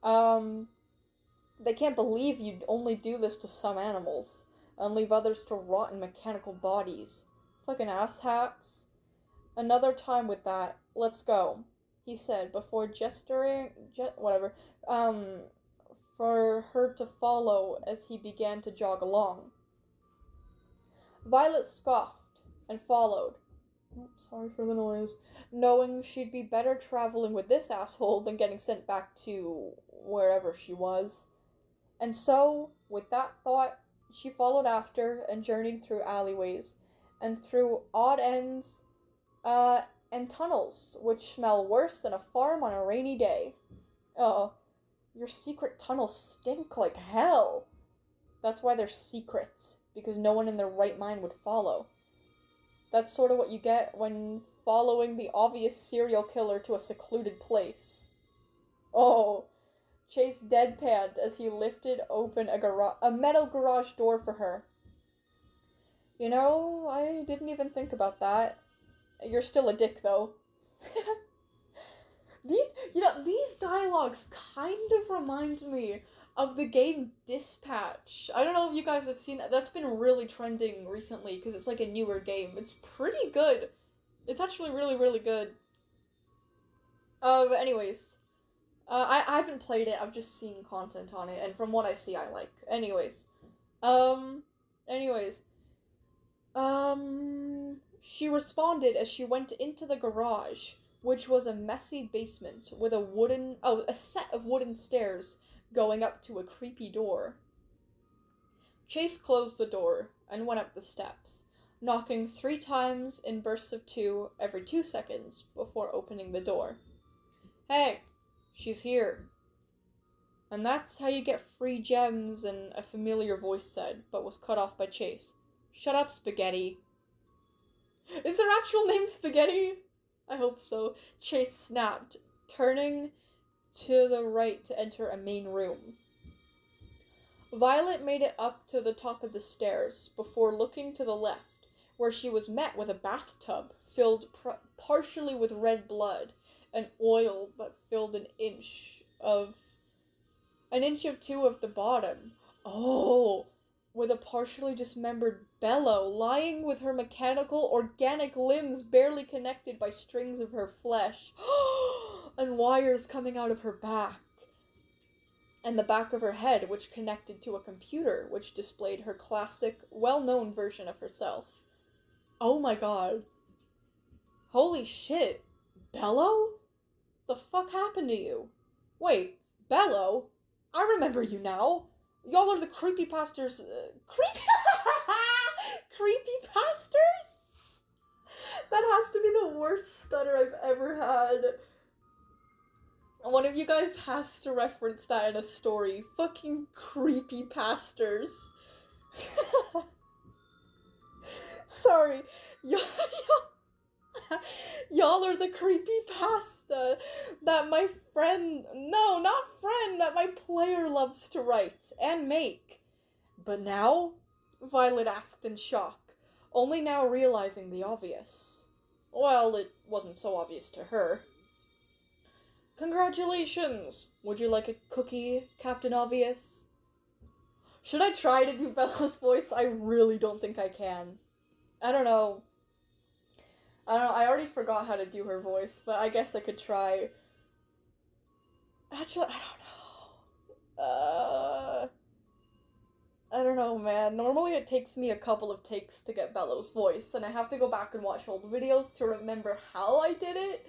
They can't believe you'd only do this to some animals, and leave others to rot in mechanical bodies. Fucking asshats. Another time with that. Let's go, he said, before for her to follow as he began to jog along. Violet scoffed and followed. Oh, sorry for the noise. Knowing she'd be better traveling with this asshole than getting sent back to wherever she was. And so, with that thought, she followed after and journeyed through alleyways and through odd ends and tunnels, which smell worse than a farm on a rainy day. Oh, your secret tunnels stink like hell. That's why they're secrets, because no one in their right mind would follow. That's sort of what you get when following the obvious serial killer to a secluded place. Oh, Chase deadpanned as he lifted open a metal garage door for her. You know, I didn't even think about that. You're still a dick, though. These dialogues kind of remind me of the game Dispatch. I don't know if you guys have seen that. That's been really trending recently because it's like a newer game. It's pretty good. It's actually really, really good. But anyways, I haven't played it. I've just seen content on it, and from what I see, I like. She responded as she went into the garage, which was a messy basement with a set of wooden stairs going up to a creepy door. Chase closed the door and went up the steps, knocking 3 times in bursts of 2 every 2 seconds before opening the door. Hey, she's here. And that's how you get free gems, and a familiar voice said, but was cut off by Chase. Shut up, Spaghetti. Is their actual name Spaghetti? I hope so. Chase snapped, turning to the right to enter a main room. Violet made it up to the top of the stairs before looking to the left, where she was met with a bathtub filled partially with red blood and oil that filled an inch of 2 of the bottom. Oh, with a partially dismembered Bellow lying with her mechanical, organic limbs barely connected by strings of her flesh, and wires coming out of her back, and the back of her head, which connected to a computer, which displayed her classic, well-known version of herself. Oh my god. Holy shit. Bellow? The fuck happened to you? Wait, Bellow? I remember you now. Y'all are the Creepypasters. Creepypasters? That has to be the worst stutter I've ever had. One of you guys has to reference that in a story. Fucking Creepypasters. Sorry. Y'all are the creepypasta that my friend, no, not friend, that my player loves to write and make. But now? Violet asked in shock, only now realizing the obvious. Well, it wasn't so obvious to her. Congratulations! Would you like a cookie, Captain Obvious? Should I try to do Bella's voice? I really don't think I can. I don't know, I already forgot how to do her voice, but I guess I could try. Actually, I don't know, man. Normally it takes me a couple of takes to get Bellow's voice, and I have to go back and watch old videos to remember how I did it.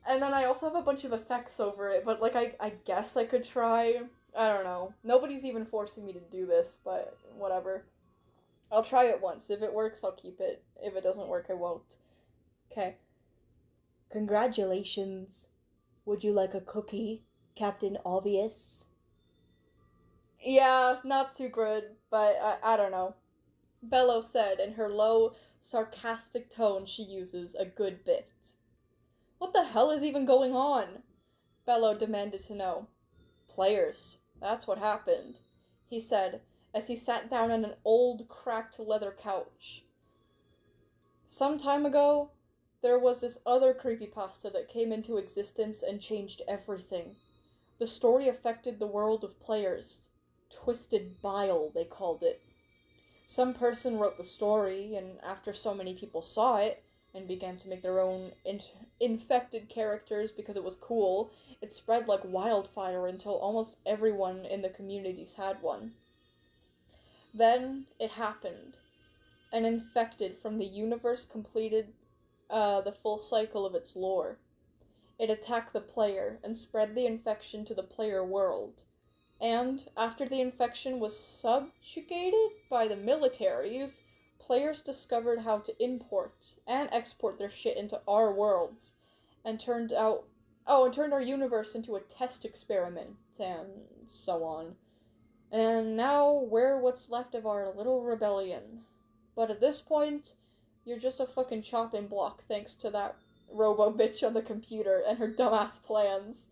And then I also have a bunch of effects over it, but, like, I guess I could try. I don't know. Nobody's even forcing me to do this, but whatever. I'll try it once. If it works, I'll keep it. If it doesn't work, I won't. Okay. Congratulations. Would you like a cookie, Captain Obvious? Yeah, not too good, but I don't know. Bellow said in her low, sarcastic tone she uses a good bit. What the hell is even going on? Bellow demanded to know. Players, that's what happened, he said, as he sat down on an old, cracked leather couch. Some time ago, there was this other creepypasta that came into existence and changed everything. The story affected the world of players. Twisted bile, they called it. Some person wrote the story, and after so many people saw it, and began to make their own infected characters because it was cool, it spread like wildfire until almost everyone in the communities had one. Then it happened. An infected from the universe completed the full cycle of its lore. It attacked the player and spread the infection to the player world. And after the infection was subjugated by the militaries, players discovered how to import and export their shit into our worlds, and turned our universe into a test experiment, and so on. And now we're what's left of our little rebellion. But at this point, you're just a fucking chopping block thanks to that robo-bitch on the computer and her dumbass plans.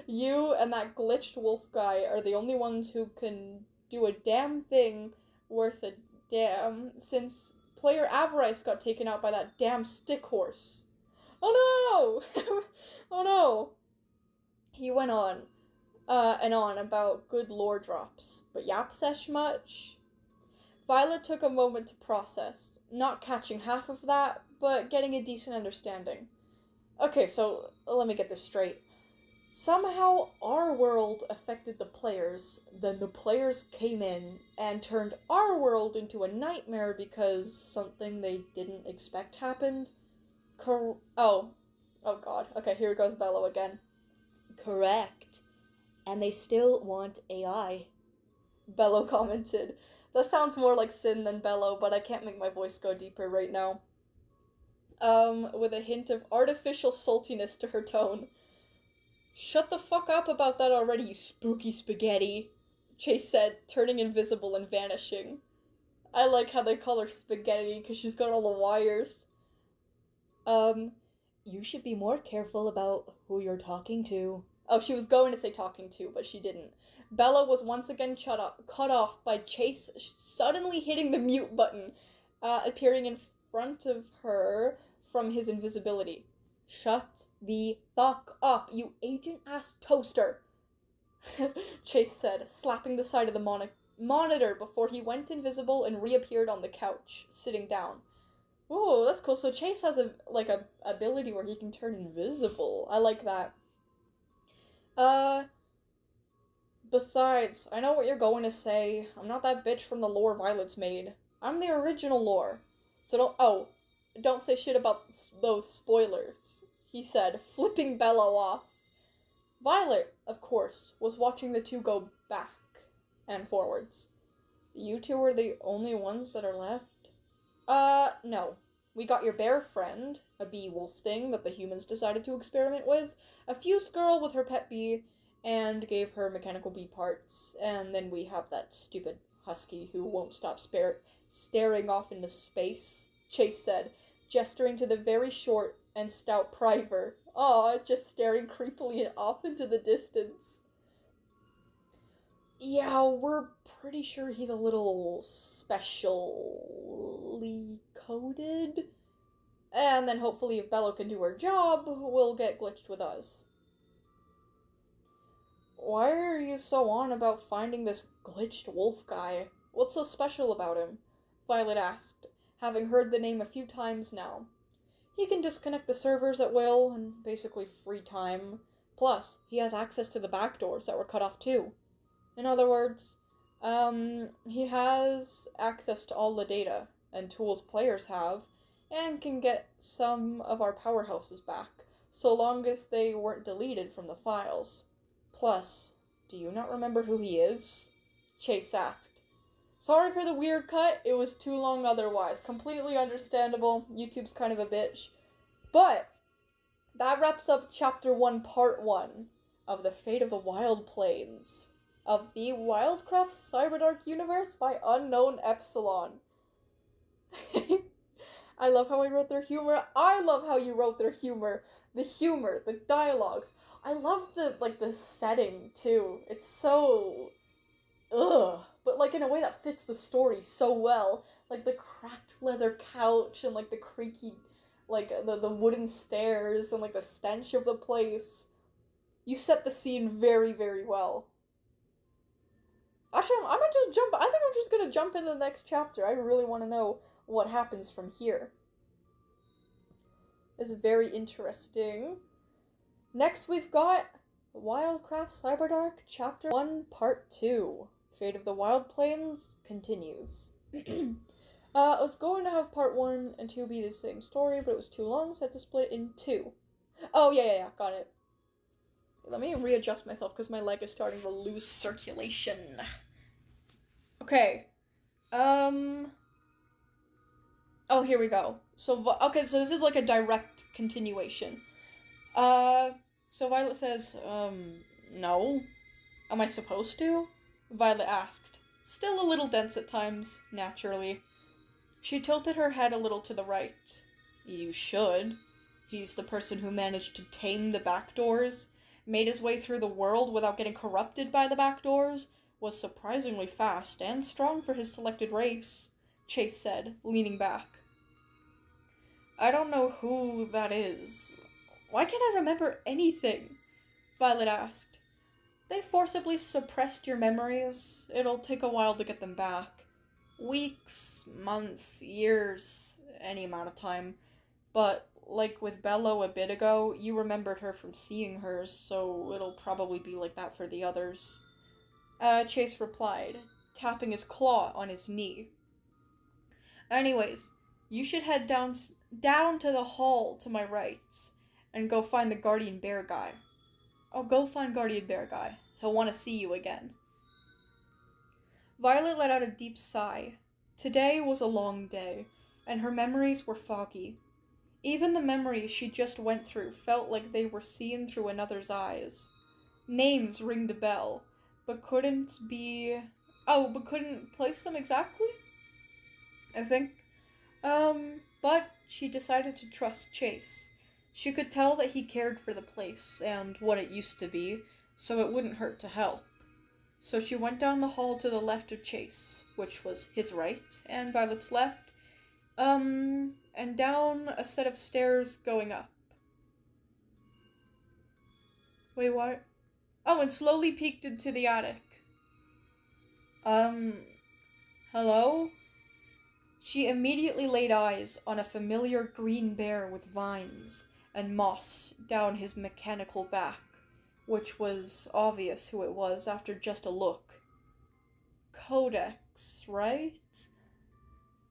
You and that glitched wolf guy are the only ones who can do a damn thing worth a damn, since player Avarice got taken out by that damn stick horse. Oh no! Oh no! He went on and on about good lore drops, but yap sesh much? Violet took a moment to process, not catching half of that, but getting a decent understanding. Okay, so let me get this straight. Somehow our world affected the players, then the players came in and turned our world into a nightmare because something they didn't expect happened? Oh god, okay, here goes Bellow again. Correct. And they still want AI. Bellow commented. That sounds more like Sin than Bellow, but I can't make my voice go deeper right now. With a hint of artificial saltiness to her tone. Shut the fuck up about that already, you spooky spaghetti, Chase said, turning invisible and vanishing. I like how they call her spaghetti, because she's got all the wires. You should be more careful about who you're talking to. Oh, she was going to say talking to, but she didn't. Bellow was once again cut off by Chase suddenly hitting the mute button, appearing in front of her from his invisibility. Shut the fuck up, you agent-ass toaster, Chase said, slapping the side of the monitor before he went invisible and reappeared on the couch, sitting down. Ooh, that's cool. So Chase has a ability where he can turn invisible. I like that. Besides, I know what you're going to say. I'm not that bitch from the lore Violet's made. I'm the original lore. So don't say shit about those spoilers, he said, flipping Bellow off. Violet, of course, was watching the two go back and forwards. You two are the only ones that are left? No. We got your bear friend, a bee wolf thing that the humans decided to experiment with, a fused girl with her pet bee, and gave her mechanical bee parts, and then we have that stupid husky who won't stop staring off into space, Chase said, gesturing to the very short and stout Priver. Aw, just staring creepily off into the distance. Yeah, we're pretty sure he's a little specially coded. And then hopefully if Bellow can do her job, we'll get glitched with us. Why are you so on about finding this glitched wolf guy? What's so special about him? Violet asked, having heard the name a few times now. He can disconnect the servers at will, and basically free time. Plus, he has access to the back doors that were cut off too. In other words, he has access to all the data and tools players have, and can get some of our powerhouses back, so long as they weren't deleted from the files. Plus, do you not remember who he is? Chase asked. Sorry for the weird cut, it was too long otherwise. Completely understandable, YouTube's kind of a bitch. But, that wraps up Chapter 1, Part 1 of The Fate of the Wild Plains of the Wildcraft Cyberdark universe by Unknown Epsilon. I love how I wrote their humor. I love how you wrote their humor. The humor, the dialogues. I love the setting, too. It's so... ugh. But, in a way that fits the story so well. like the cracked leather couch and like the creaky, like the wooden stairs and like the stench of the place. You set the scene very, very well. Actually, I might just jump. I think I'm just gonna jump into the next chapter. I really want to know what happens from here. It's very interesting. Next, we've got Wildcraft Cyberdark Chapter 1, Part 2. Fate of the Wild Plains continues. I was going to have Part 1 and 2 be the same story, but it was too long, so I had to split it in 2. Oh, yeah, got it. Let me readjust myself, because my leg is starting to lose circulation. Okay. Oh, here we go. So this is like a direct continuation. So Violet says, no. Am I supposed to? Violet asked, still a little dense at times, naturally. She tilted her head a little to the right. You should. He's the person who managed to tame the back doors, made his way through the world without getting corrupted by the back doors, was surprisingly fast and strong for his selected race, Chase said, leaning back. I don't know who that is. Why can't I remember anything? Violet asked. They forcibly suppressed your memories. It'll take a while to get them back. Weeks, months, years, any amount of time. But, like with Bellow a bit ago, you remembered her from seeing her, so it'll probably be like that for the others. Chase replied, tapping his claw on his knee. Anyways, you should head down to the hall to my right, and go find the Guardian Bear guy. Oh, go find Guardian Bear guy. He'll want to see you again. Violet let out a deep sigh. Today was a long day, and her memories were foggy. Even the memories she just went through felt like they were seen through another's eyes. Names ringed a bell, but couldn't place them exactly? I think. But she decided to trust Chase. She could tell that he cared for the place and what it used to be, so it wouldn't hurt to help. So she went down the hall to the left of Chase, which was his right, and Violet's left, and down a set of stairs going up. Wait, what? Oh, and slowly peeked into the attic. Hello? She immediately laid eyes on a familiar green bear with vines and moss down his mechanical back, which was obvious who it was after just a look. Codex, right?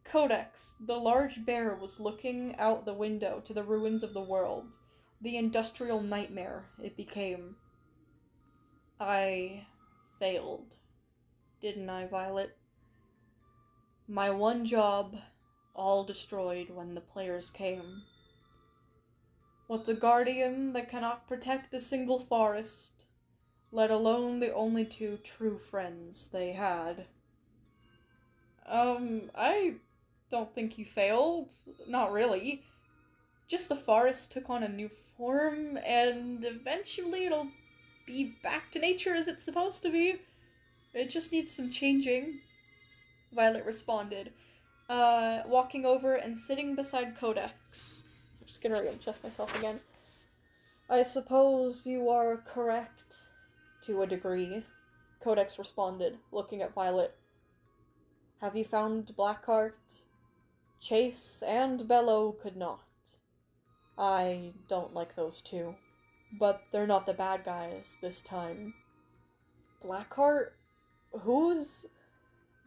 Codex, the large bear, was looking out the window to the ruins of the world, the industrial nightmare it became. I failed, didn't I, Violet? My one job, all destroyed when the players came. What's a guardian that cannot protect a single forest, let alone the only two true friends they had? I don't think you failed. Not really. Just the forest took on a new form, and eventually it'll be back to nature as it's supposed to be. It just needs some changing. Violet responded, walking over and sitting beside Codex. I'm just gonna readjust myself again. I suppose you are correct, to a degree, Codex responded, looking at Violet. Have you found Blackheart? Chase and Bellow could not. I don't like those two, but they're not the bad guys this time. Blackheart? Who's...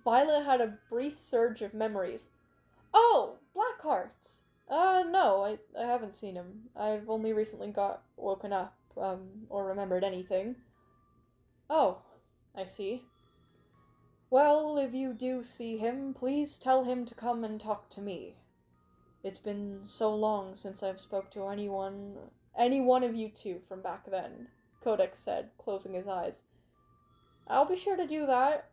Violet had a brief surge of memories. Oh, Blackheart! No, I haven't seen him. I've only recently got woken up, or remembered anything. Oh, I see. Well, if you do see him, please tell him to come and talk to me. It's been so long since I've spoke to any one of you two from back then, Codex said, closing his eyes. I'll be sure to do that.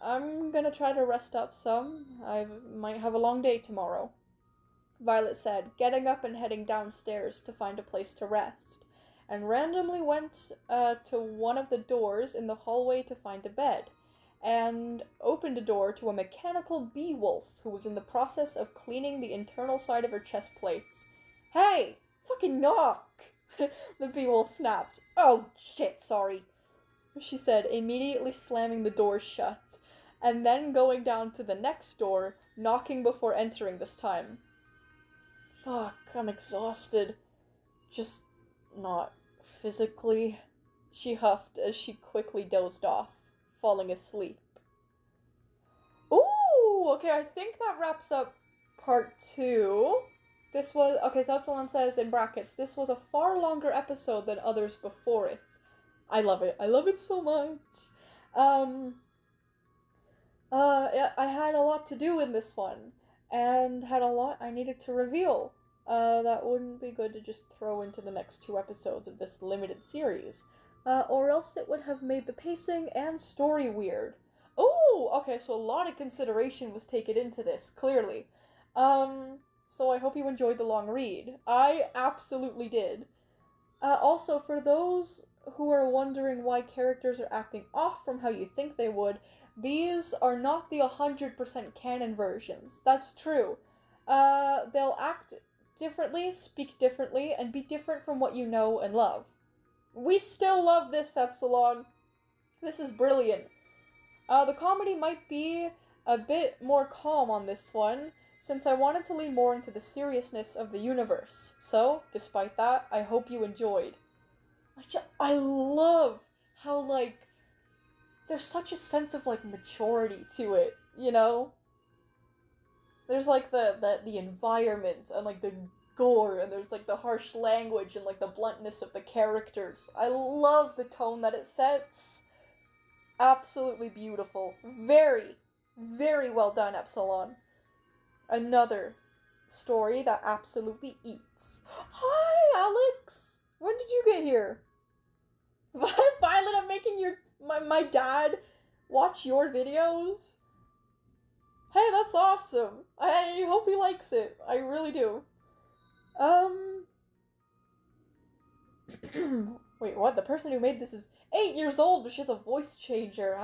I'm gonna try to rest up some. I might have a long day tomorrow, Violet said, getting up and heading downstairs to find a place to rest, and randomly went to one of the doors in the hallway to find a bed, and opened a door to a mechanical bee wolf who was in the process of cleaning the internal side of her chest plates. "Hey! Fucking knock!" the bee wolf snapped. "Oh, shit, sorry," she said, immediately slamming the door shut, and then going down to the next door, knocking before entering this time. "Fuck, I'm exhausted. Just not physically," she huffed as she quickly dozed off, falling asleep. Ooh, okay, I think that wraps up part 2. This was, okay, so Epsilon says in brackets, this was a far longer episode than others before it. I love it. I love it so much. Yeah, I had a lot to do in this one, and had a lot I needed to reveal. That wouldn't be good to just throw into the next 2 episodes of this limited series. Or else it would have made the pacing and story weird. Oh, okay, so a lot of consideration was taken into this, clearly. So I hope you enjoyed the long read. I absolutely did. Also, for those who are wondering why characters are acting off from how you think they would, these are not the 100% canon versions. That's true. They'll act differently, speak differently, and be different from what you know and love. We still love this, Epsilon. This is brilliant. The comedy might be a bit more calm on this one, since I wanted to lean more into the seriousness of the universe. So, despite that, I hope you enjoyed. I love how, like, there's such a sense of, like, maturity to it, you know? There's, like, the environment, and, like, the gore, and there's, like, the harsh language, and, like, the bluntness of the characters. I love the tone that it sets. Absolutely beautiful. Very, very well done, Epsilon. Another story that absolutely eats. Hi, Alex! When did you get here? Violet, I'm making my dad watch your videos? Hey, that's awesome. I hope he likes it. I really do. Wait, what? The person who made this is 8 years old, but she has a voice changer.